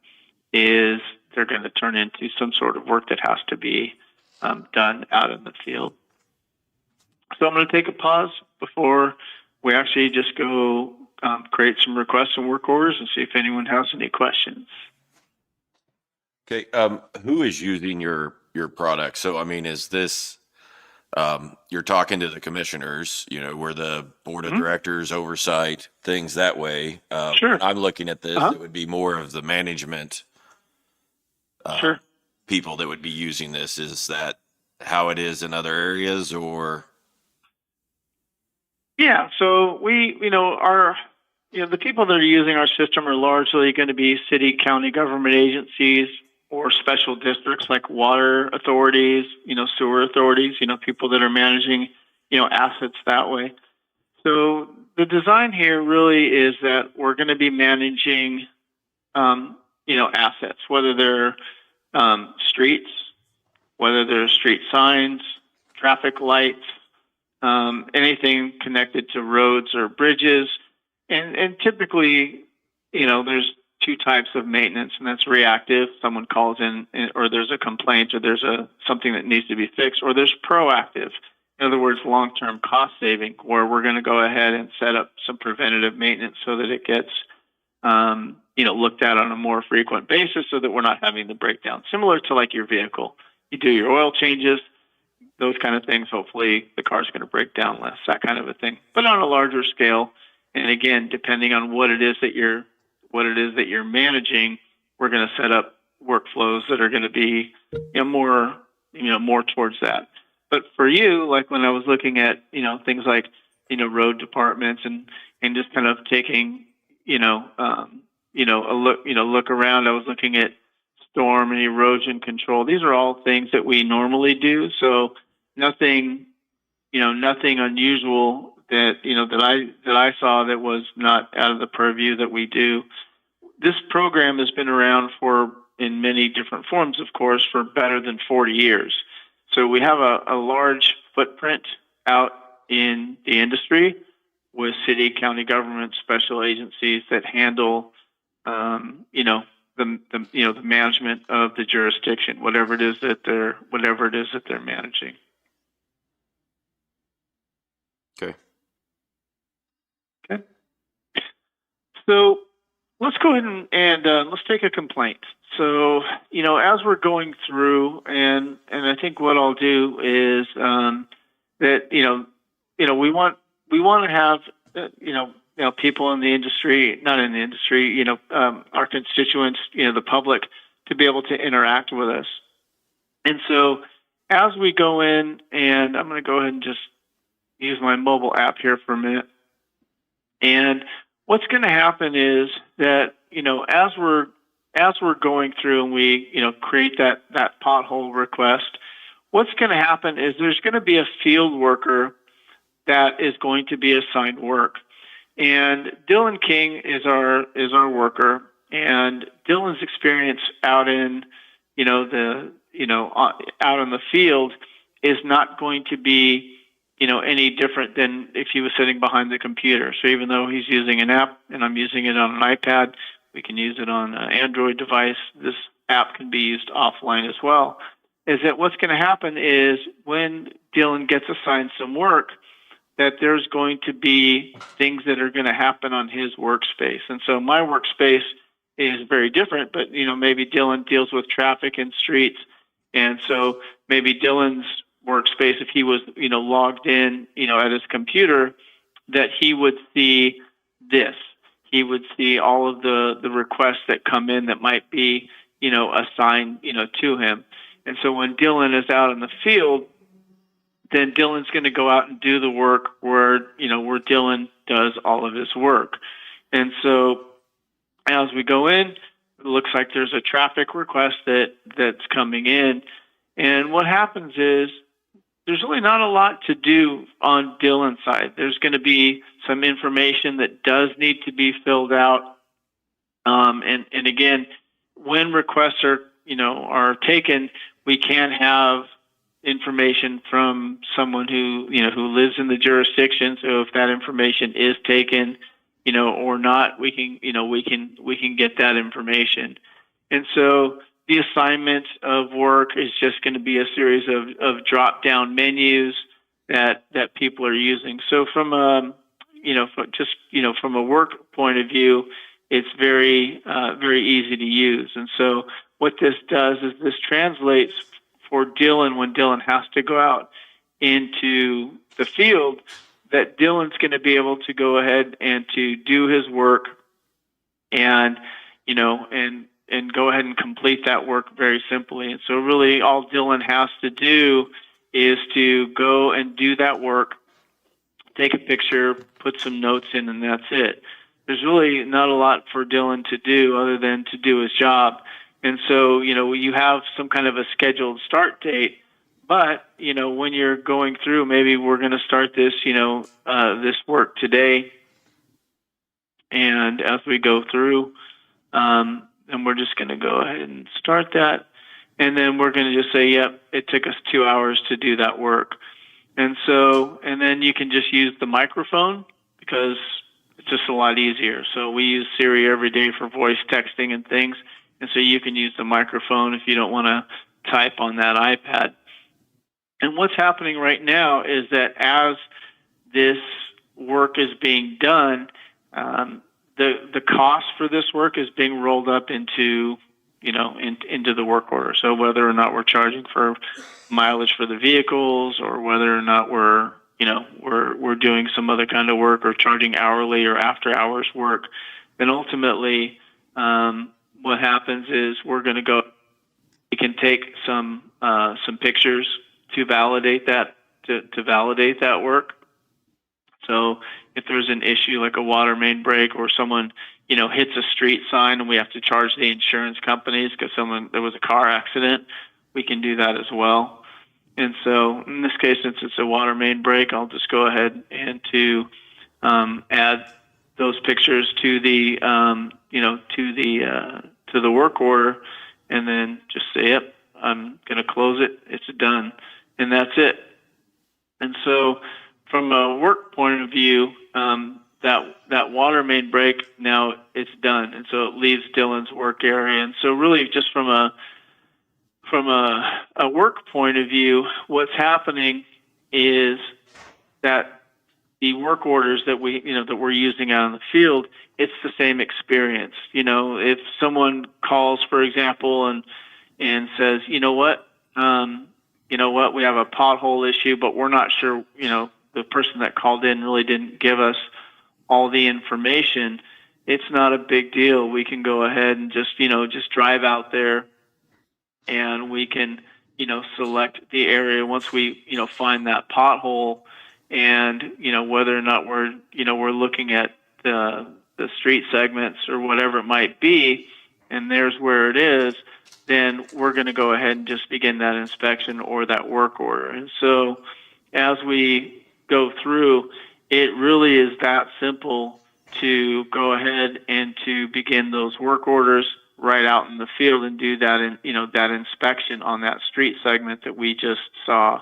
is they're going to turn into some sort of work that has to be done out in the field. So I'm going to take a pause before we actually just go create some requests and work orders and see if anyone has any questions. Okay. Who is using your product? So, I mean, is this, you're talking to the commissioners, where the board of directors oversight things that way. Sure. When I'm looking at this, it would be more of the management people that would be using this. Is that how it is in other areas, or? Yeah, so we, the people that are using our system are largely going to be city, county government agencies or special districts like water authorities, sewer authorities, people that are managing, assets that way. So the design here really is that we're going to be managing, assets, whether they're streets, whether they're street signs, traffic lights, anything connected to roads or bridges. And typically, there's two types of maintenance, and that's reactive. Someone calls in, or there's a complaint, or there's something that needs to be fixed, or there's proactive. In other words, long-term cost saving, where we're going to go ahead and set up some preventative maintenance so that it gets, looked at on a more frequent basis, so that we're not having the breakdown. Similar to like your vehicle, you do your oil changes, those kind of things. Hopefully, the car's going to break down less, that kind of a thing. But on a larger scale, and again, depending on what it is that you're managing, we're going to set up workflows that are going to be more towards that. But for you, like when I was looking at things like road departments and just kind of taking a look around, I was looking at storm and erosion control. These are all things that we normally do. So nothing unusual that I saw that was not out of the purview that we do. This program has been around in many different forms, of course, for better than 40 years. So we have a large footprint out in the industry with city, county government, special agencies that handle you know, the management of the jurisdiction, whatever it is that they're managing. Okay. Okay. So let's go ahead and let's take a complaint. So, you know, as we're going through, and I think what I'll do is that we want to have people in the industry, not in the industry, our constituents, the public, to be able to interact with us. And so, as we go in, and I'm going to go ahead and just use my mobile app here for a minute. And what's going to happen is that, as we're going through and we, create that pothole request, what's going to happen is there's going to be a field worker that is going to be assigned work. And Dylan King is our worker, and Dylan's experience out in, out in the field is not going to be, any different than if he was sitting behind the computer. So even though he's using an app and I'm using it on an iPad, we can use it on an Android device. This app can be used offline as well. Is that what's going to happen is when Dylan gets assigned some work, that there's going to be things that are going to happen on his workspace. And so my workspace is very different, but, maybe Dylan deals with traffic and streets. And so maybe Dylan's workspace, if he was, logged in, at his computer, that he would see this. He would see all of the requests that come in that might be, assigned, to him. And so when Dylan is out in the field, then Dylan's going to go out and do the work where Dylan does all of his work. And so as we go in, it looks like there's a traffic request that's coming in. And what happens is there's really not a lot to do on Dylan's side. There's going to be some information that does need to be filled out. And again, when requests are taken, we can't have information from someone who lives in the jurisdiction. So if that information is taken, or not, we can get that information. And so the assignment of work is just going to be a series of drop down menus that people are using. So from a from a work point of view, it's very easy to use. And so what this does is this translates for Dylan when Dylan has to go out into the field, that Dylan's going to be able to go ahead and to do his work and go ahead and complete that work very simply. And so really all Dylan has to do is to go and do that work, take a picture, put some notes in, and that's it. There's really not a lot for Dylan to do other than to do his job. And so, you have some kind of a scheduled start date, but, when you're going through, maybe we're going to start this, this work today. And as we go through, and we're just going to go ahead and start that. And then we're going to just say, yep, it took us 2 hours to do that work. And so, and then you can just use the microphone because it's just a lot easier. So we use Siri every day for voice texting and things. And so you can use the microphone if you don't want to type on that iPad. And what's happening right now is that as this work is being done, the cost for this work is being rolled up into the work order. So whether or not we're charging for mileage for the vehicles, or whether or not we're doing some other kind of work, or charging hourly or after hours work, then ultimately what happens is we can take some pictures to validate that work. So if there's an issue like a water main break, or someone hits a street sign and we have to charge the insurance companies because there was a car accident, we can do that as well. And so in this case, since it's a water main break, I'll just go ahead and to add those pictures to the to the work order, and then just say, yep, I'm going to close it. It's done, and that's it. And so from a work point of view, that water main break, now it's done. And so it leaves Dylan's work area. And so really just from a work point of view, what's happening is that the work orders that we're using out in the field, it's the same experience. If someone calls, for example, and says, we have a pothole issue, but we're not sure, the person that called in really didn't give us all the information. It's not a big deal. We can go ahead and just drive out there, and we can, select the area once we, find that pothole, and, whether or not we're looking at the street segments or whatever it might be, and there's where it is, then we're going to go ahead and just begin that inspection or that work order. And so as we go through, it really is that simple to go ahead and to begin those work orders right out in the field and do that that inspection on that street segment that we just saw.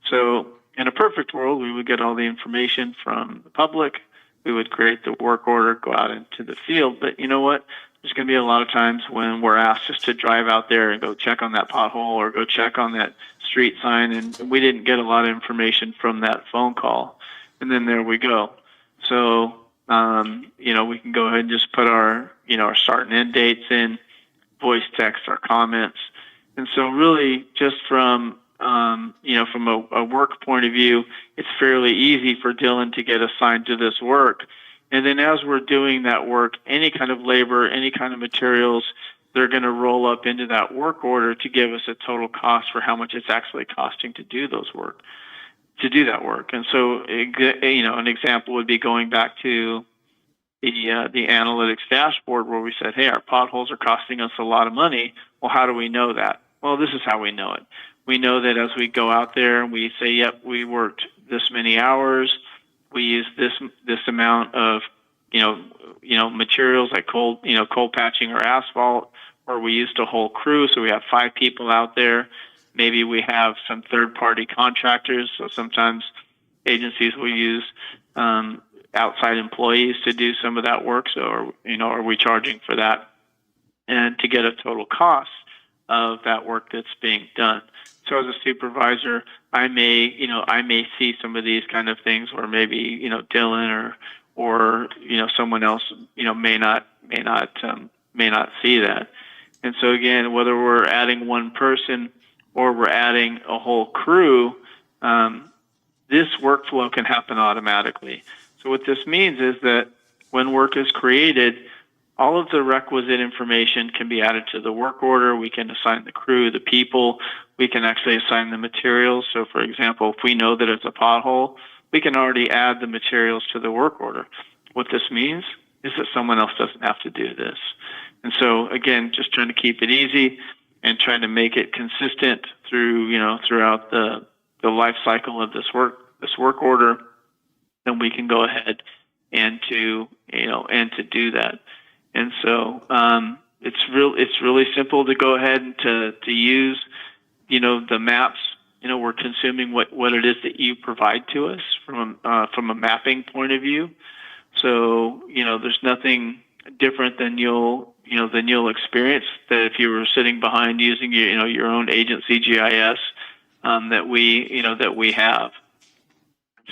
So in a perfect world, we would get all the information from the public. We would create the work order, go out into the field. But you know what? There's going to be a lot of times when we're asked just to drive out there and go check on that pothole or go check on that street sign, and we didn't get a lot of information from that phone call. And then there we go. So, we can go ahead and just put our start and end dates in, voice text our comments. And so really just from a work point of view, it's fairly easy for Dylan to get assigned to this work. And then as we're doing that work, any kind of labor, any kind of materials, they're going to roll up into that work order to give us a total cost for how much it's actually costing to do that work. And so, an example would be going back to the analytics dashboard where we said, hey, our potholes are costing us a lot of money. Well, how do we know that? Well, this is how we know it. We know that as we go out there and we say, yep, we worked this many hours, we used this amount of materials like cold patching or asphalt, or we used a whole crew, so we have 5 people out there. Maybe we have some third-party contractors, so sometimes agencies will use outside employees to do some of that work. So, are we charging for that? And to get a total cost of that work that's being done. So as a supervisor, I may see some of these kind of things where maybe, Dylan or someone else, may not see that. And so again, whether we're adding one person or we're adding a whole crew, this workflow can happen automatically. So what this means is that when work is created, all of the requisite information can be added to the work order. We can assign the crew, the people. We can actually assign the materials. So, for example, if we know that it's a pothole, we can already add the materials to the work order. What this means is that someone else doesn't have to do this. And so, again, just trying to keep it easy and trying to make it consistent throughout the life cycle of this work order. Then we can go ahead and to do that. And so it's really simple to go ahead and to use the maps. We're consuming what it is that you provide to us from a mapping point of view. So there's nothing different than you'll experience that if you were sitting behind using your own agency GIS that we have.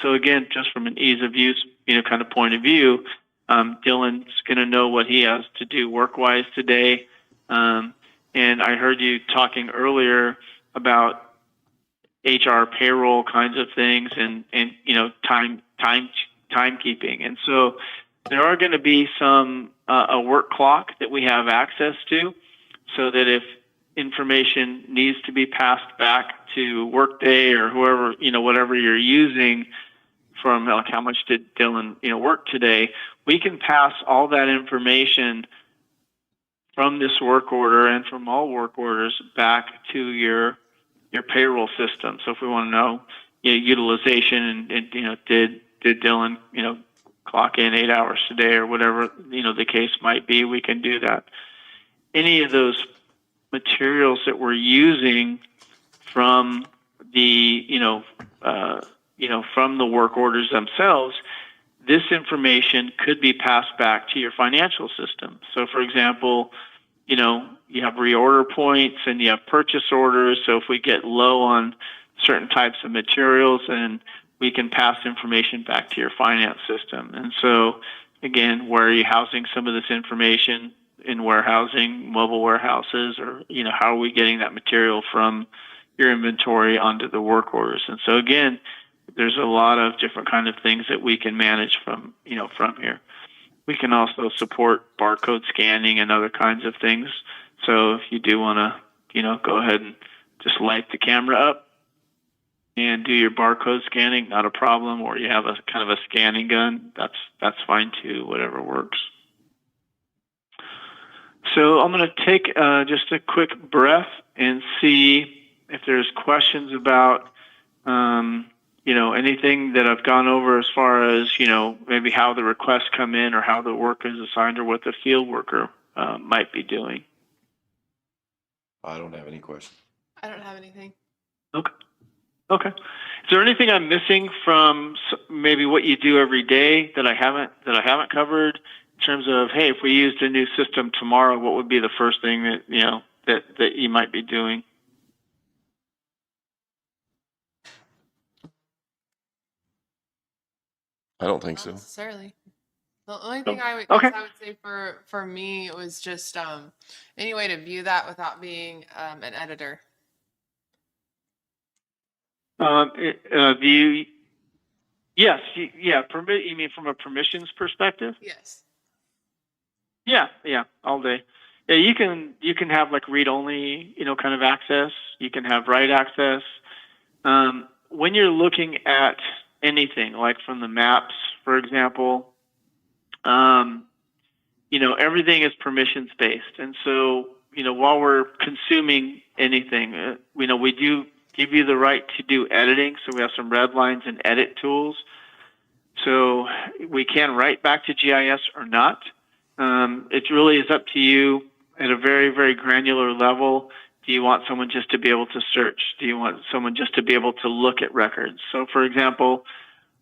So again, just from an ease of use kind of point of view, Dylan's going to know what he has to do work-wise today. And I heard you talking earlier about HR payroll kinds of things and timekeeping. And so there are going to be some a work clock that we have access to, so that if information needs to be passed back to Workday or whoever, whatever you're using, from like how much did Dylan work today, we can pass all that information from this work order and from all work orders back to your payroll system. So if we want to know utilization and did Dylan clock in 8 hours today or whatever the case might be, we can do that. Any of those materials that we're using from the from the work orders themselves, this information could be passed back to your financial system. So for example, you know, you have reorder points and you have purchase orders. So if we get low on certain types of materials, then we can pass information back to your finance system. And so again, where are you housing some of this information? In warehousing, mobile warehouses, or, you know, how are we getting that material from your inventory onto the work orders? And so again, there's a lot of different kind of things that we can manage from, you know, from here. We can also support barcode scanning and other kinds of things. So if you do want to, you know, go ahead and just light the camera up and do your barcode scanning, not a problem. Or you have a kind of a scanning gun, that's fine too, whatever works. So I'm going to take just a quick breath and see if there's questions about, you know, anything that I've gone over as far as, you know, maybe how the requests come in or how the work is assigned or what the field worker might be doing. I don't have any questions. I don't have anything. Okay. Okay. Is there anything I'm missing from maybe what you do every day that I haven't covered? In terms of, hey, if we used a new system tomorrow, what would be the first thing that, you know, that you might be doing? I don't think Not so. necessarily. The only thing I would, Okay. guess I would say for me was just any way to view that without being an editor. View. Yes. Yeah. Permit. You mean from a permissions perspective? Yes. Yeah. Yeah. All day. Yeah. You can have like read only, you know, kind of access. You can have write access. When you're looking at anything like from the maps, for example, you know, everything is permissions based. And so, you know, while we're consuming anything, you know, we do give you the right to do editing. So we have some red lines and edit tools. So we can write back to GIS or not. It really is up to you at a very, very granular level. Do you want someone just to be able to search? Do you want someone just to be able to look at records? So for example,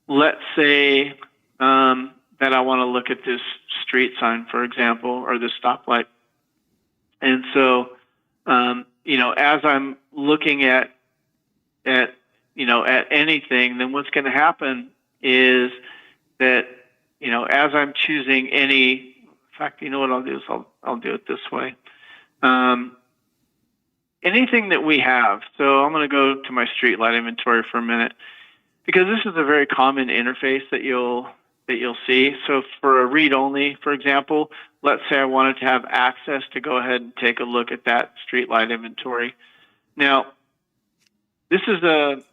let's say that I want to look at this street sign, for example, or this stoplight. And so, you know, as I'm looking at you know, at anything, then what's going to happen is that, you know, as I'm choosing any, in fact, you know what I'll do is I'll do it this way. Anything that we have. So I'm going to go to my street light inventory for a minute, because this is a very common interface that you'll see. So for a read only, for example, let's say I wanted to have access to go ahead and take a look at that street light inventory. Now, this is a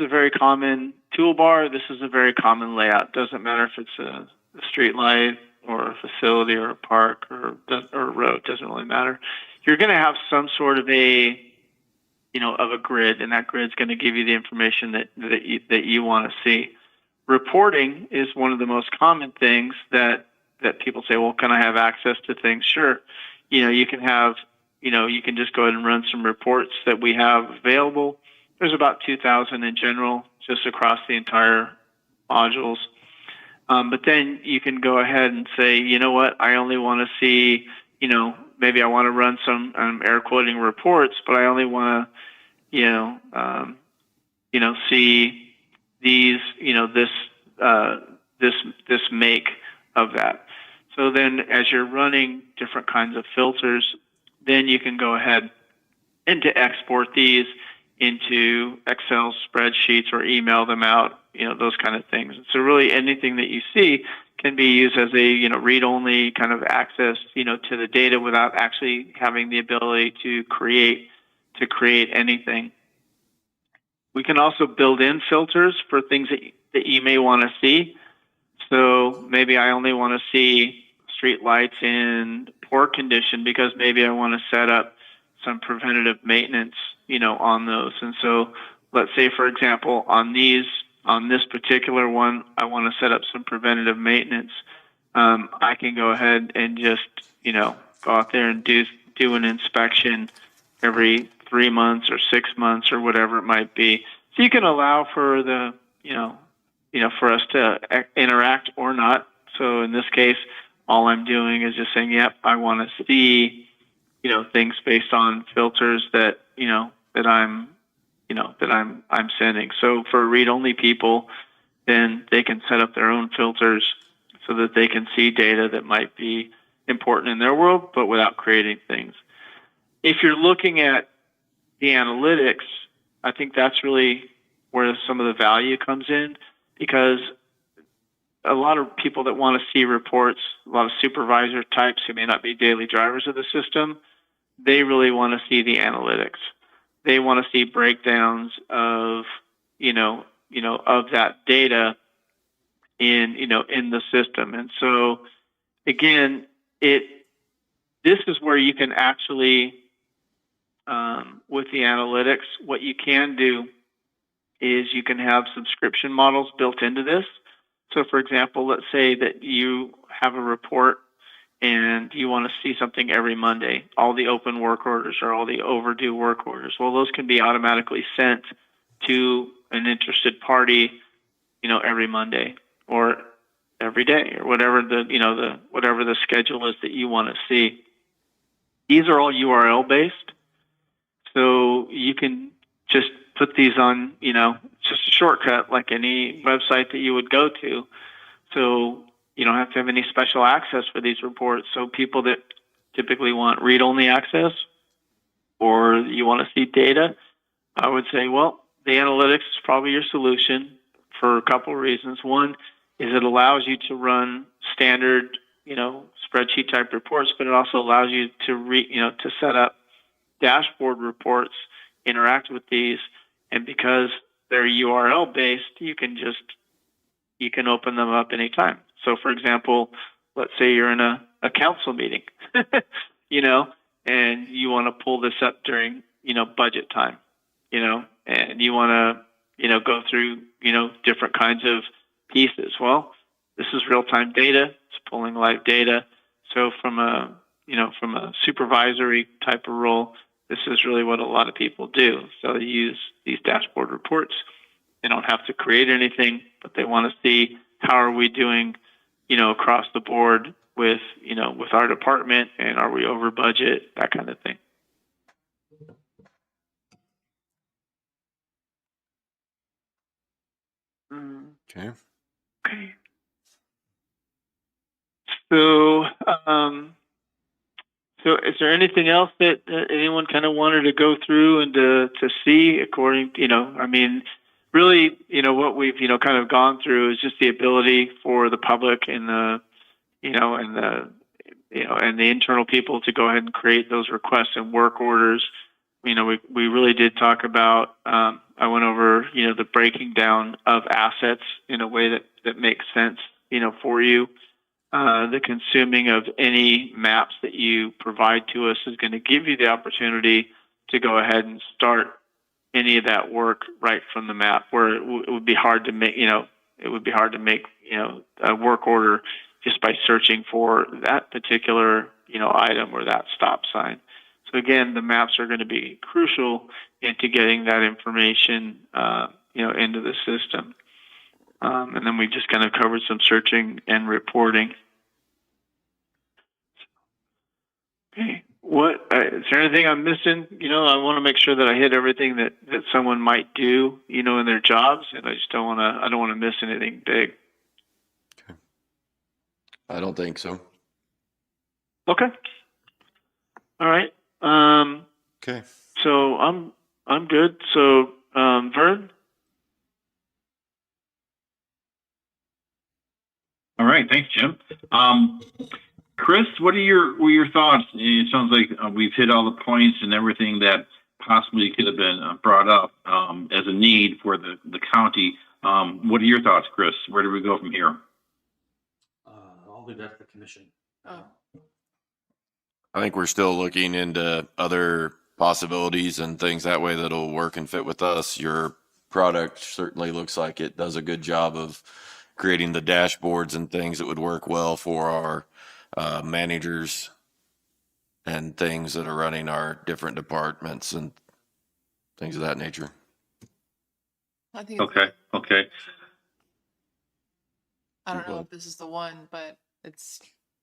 very common toolbar. This is a very common layout. Doesn't matter if it's a street light or a facility or a park or a road. Doesn't really matter. You're going to have some sort of a, you know, of a grid, and that grid's going to give you the information that you want to see. Reporting is one of the most common things that people say, well, can I have access to things? Sure. You know, you can have, you know, you can just go ahead and run some reports that we have available. There's about 2,000 in general, just across the entire modules. But then you can go ahead and say, you know what, I only want to see, you know, maybe I want to run some air quoting reports, but I only want to, you know, see these, you know, this make of that. So then as you're running different kinds of filters, then you can go ahead and to export these into Excel spreadsheets or email them out, you know, those kind of things. So really anything that you see can be used as a, you know, read-only kind of access, you know, to the data without actually having the ability to create anything. We can also build in filters for things that you may want to see. So maybe I only want to see street lights in poor condition because maybe I want to set up some preventative maintenance, you know, on those. And so let's say, for example, on this particular one, I want to set up some preventative maintenance. I can go ahead and just, you know, go out there and do an inspection every 3 months or 6 months or whatever it might be. So you can allow for the, you know, for us to interact or not. So in this case, all I'm doing is just saying, yep, I want to see, things based on filters that, that I'm sending. So for read-only people, then they can set up their own filters so that they can see data that might be important in their world, but without creating things. If you're looking at the analytics, I think that's really where some of the value comes in, because a lot of people that want to see reports, a lot of supervisor types who may not be daily drivers of the system, they really want to see the analytics. They want to see breakdowns of, of that data in the system. And so again, this is where you can actually, with the analytics, what you can do is you can have subscription models built into this. So for example, let's say that you have a report and you want to see something every Monday, all the open work orders or all the overdue work orders. Well, those can be automatically sent to an interested party, every Monday or every day, or whatever whatever the schedule is that you want to see. These are all URL based. So you can just put these on, it's just a shortcut like any website that you would go to. So you don't have to have any special access for these reports. So people that typically want read-only access, or you want to see data, I would say, well, the analytics is probably your solution for a couple of reasons. One is it allows you to run standard, spreadsheet type reports, but it also allows you to to set up dashboard reports, interact with these, and because they're URL based, you can open them up anytime. So for example, let's say you're in a council meeting, and you want to pull this up during, budget time, and you want to, go through, different kinds of pieces. Well, this is real-time data. It's pulling live data. So from a supervisory type of role, this is really what a lot of people do. So they use these dashboard reports. They don't have to create anything, but they want to see how are we doing, across the board with, with our department, and are we over budget, that kind of thing. Okay. Okay. So, so is there anything else that anyone kind of wanted to go through and to see according, really, what we've, kind of gone through is just the ability for the public and the, and the internal people to go ahead and create those requests and work orders. We really did talk about, I went over, the breaking down of assets in a way that makes sense, for you. The consuming of any maps that you provide to us is going to give you the opportunity to go ahead and start any of that work right from the map, where it would be hard to make, a work order just by searching for that particular, item or that stop sign. So again, the maps are going to be crucial into getting that information, into the system. And then we just kind of covered some searching and reporting. Okay. Is there anything I'm missing? I want to make sure that I hit everything that someone might do, in their jobs, and I just don't want to miss anything big. Okay. I don't think so. Okay. All right. Okay. So I'm good. So, Vern? All right, thanks, Jim. Chris, what are your thoughts? It sounds like we've hit all the points and everything that possibly could have been brought up as a need for the county. What are your thoughts, Chris? Where do we go from here? I'll leave that to the commission. I think we're still looking into other possibilities and things that way that'll work and fit with us. Your product certainly looks like it does a good job of creating the dashboards and things that would work well for our managers and things that are running our different departments and things of that nature. I think Okay. I don't know if this is the one, but it's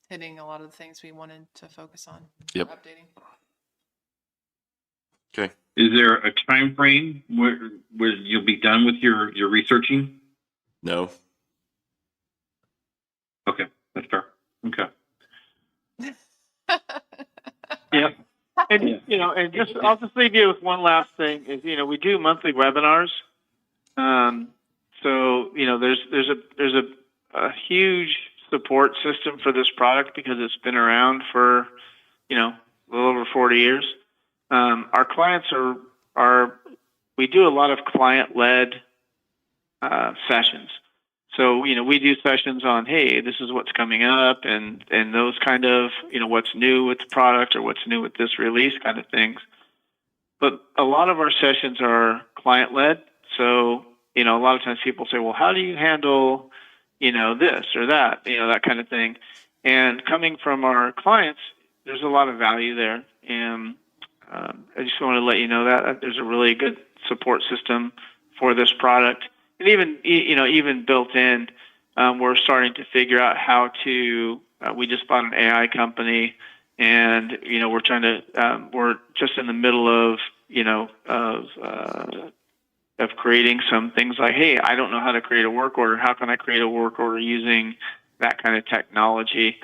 hitting a lot of the things we wanted to focus on. Yep. Updating. Okay. Is there a time frame where you'll be done with your researching? No. Okay, that's fair. Okay. Yeah. And, and I'll just leave you with one last thing is, we do monthly webinars. So, there's a huge support system for this product because it's been around for, a little over 40 years. Our clients we do a lot of client-led sessions. So, we do sessions on, hey, this is what's coming up and those kind of, what's new with the product or what's new with this release kind of things. But a lot of our sessions are client-led. So, a lot of times people say, well, how do you handle, this or that, that kind of thing. And coming from our clients, there's a lot of value there. And I just want to let you know that there's a really good support system for this product. And even built in, we're starting to figure out how to, we just bought an AI company and, we're trying to, we're just in the middle of, of creating some things like, hey, I don't know how to create a work order. How can I create a work order using that kind of technology?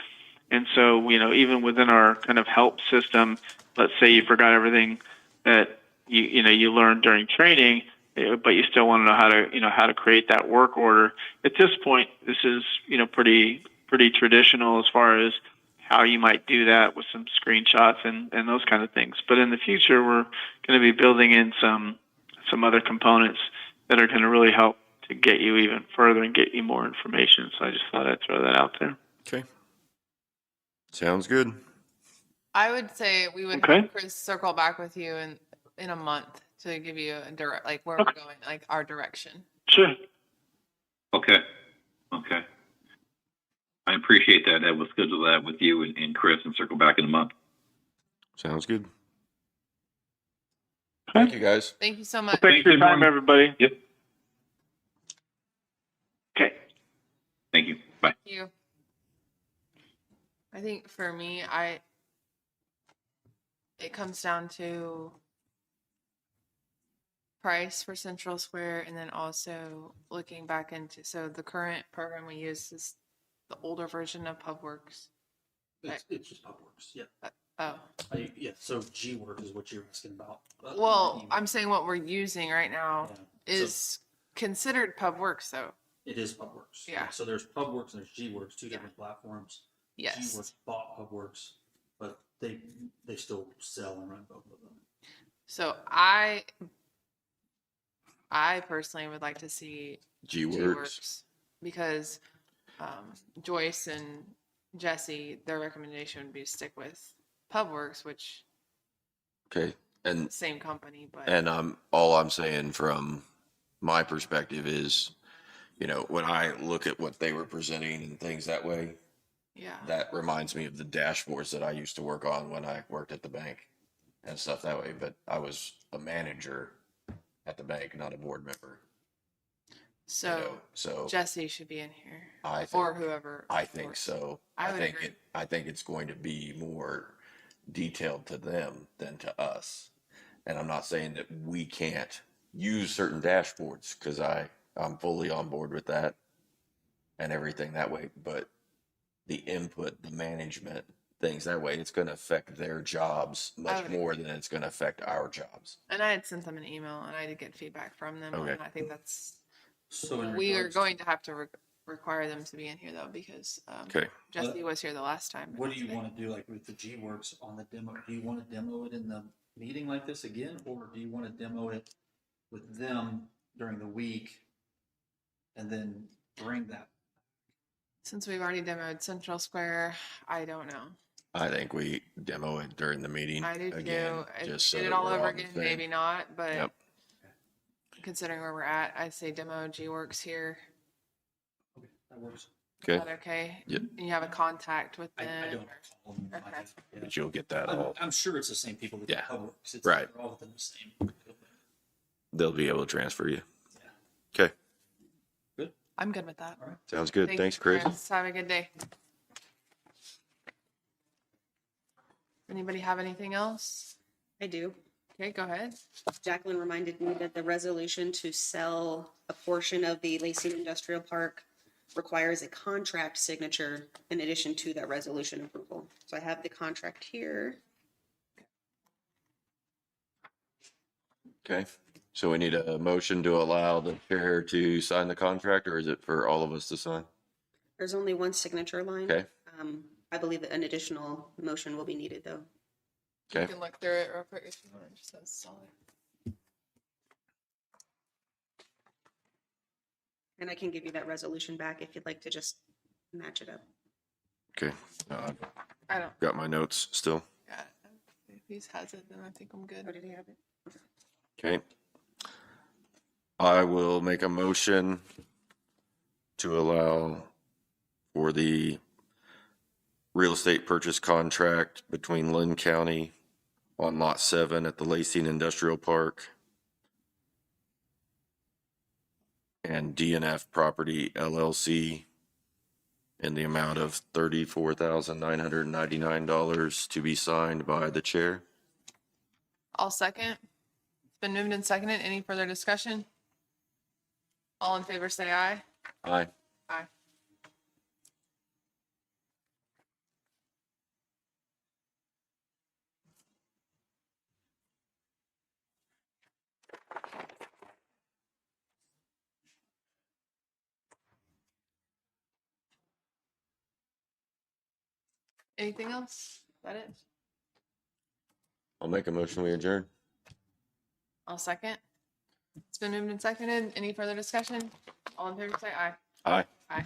And so, even within our kind of help system, let's say you forgot everything that you learned during training, but you still want to know how to create that work order. At this point, this is, pretty traditional as far as how you might do that with some screenshots and those kind of things. But in the future, we're going to be building in some other components that are going to really help to get you even further and get you more information. So I just thought I'd throw that out there. Okay. Sounds good. I would say we would have Chris circle back with you in a month to give you a direct, like where we're going, like our direction. Sure. Okay. I appreciate that. We'll schedule that with you and Chris and circle back in a month. Sounds good. Thank you, guys. Thank you so much. Thanks for your time, everybody. Yep. Okay. Thank you. Bye. Thank you. I think for me, it comes down to price for Central Square and then also looking back into, so the current program we use is the older version of PubWorks. It's just PubWorks, yeah. Oh. Yeah, so G-Work is what you're asking about. Well, I'm saying what we're using right now Yeah. is considered PubWorks, though. It is PubWorks. Yeah. So there's PubWorks and there's G-Works, two different platforms. Yes. G-Works bought PubWorks, but they still sell and run both of them. So I personally would like to see G-Works. because Joyce and Jesse, their recommendation would be to stick with PubWorks, which Okay. And same company, but all I'm saying from my perspective is, when I look at what they were presenting and things that way, yeah, that reminds me of the dashboards that I used to work on when I worked at the bank and stuff that way. But I was a manager at the bank, not a board member. so Jesse should be in here, or whoever. I think so. I would agree. I think it's going to be more detailed to them than to us. And I'm not saying that we can't use certain dashboards because I'm fully on board with that and everything that way. But the input, the management, things that way, it's going to affect their jobs much more than it's going to affect our jobs. And I had sent them an email and I did get feedback from them. Okay. And I think that's, So we are going to have to require them to be in here though, because Jesse was here the last time. What do you want to do, like with the G-Works on the demo? Do you want to demo it in the meeting like this again, or do you want to demo it with them during the week and then bring that? Since we've already demoed Central Square, I don't know. I think we demo it during the meeting. I do again, too. If just we so did it that all we're over on the again, same- maybe not, but Yep. considering where we're at, I'd say demo G-Works here. Okay, that works. Okay. Is that okay? Yep. And you have a contact with them? I don't call them. Okay. But you'll get that all. I'm sure it's the same people that do Yeah. PubWorks. It's Right. They're all within the same. They'll be able to transfer you. Yeah. Okay. Good. I'm good with that. Sounds good. Thanks, Chris. Have a good day. Anybody have anything else? I do. Okay, go ahead. Jacqueline reminded me that the resolution to sell a portion of the Lacey Industrial Park requires a contract signature in addition to that resolution approval. So I have the contract here. Okay, so we need a motion to allow the chair to sign the contract, or is it for all of us to sign? There's only one signature line. Okay. I believe that an additional motion will be needed, though. You Okay, can look through it real quick if you want. It just says solid. And I can give you that resolution back if you'd like to just match it up. okay. I don't Got my notes still. got it. If he has it, then I think I'm good. Oh, did he have it? Okay. I will make a motion to allow for the real estate purchase contract between Linn County on Lot 7 at the Lacey Industrial Park and DNF Property LLC in the amount of $34,999 to be signed by the chair. I'll second. It's been moved and seconded. Any further discussion? All in favor, say aye. Aye. Aye. Anything else? Is that it? I'll make a motion, we adjourn. I'll second. It's been moved and seconded. Any further discussion? All in favor, say aye. Aye. Aye.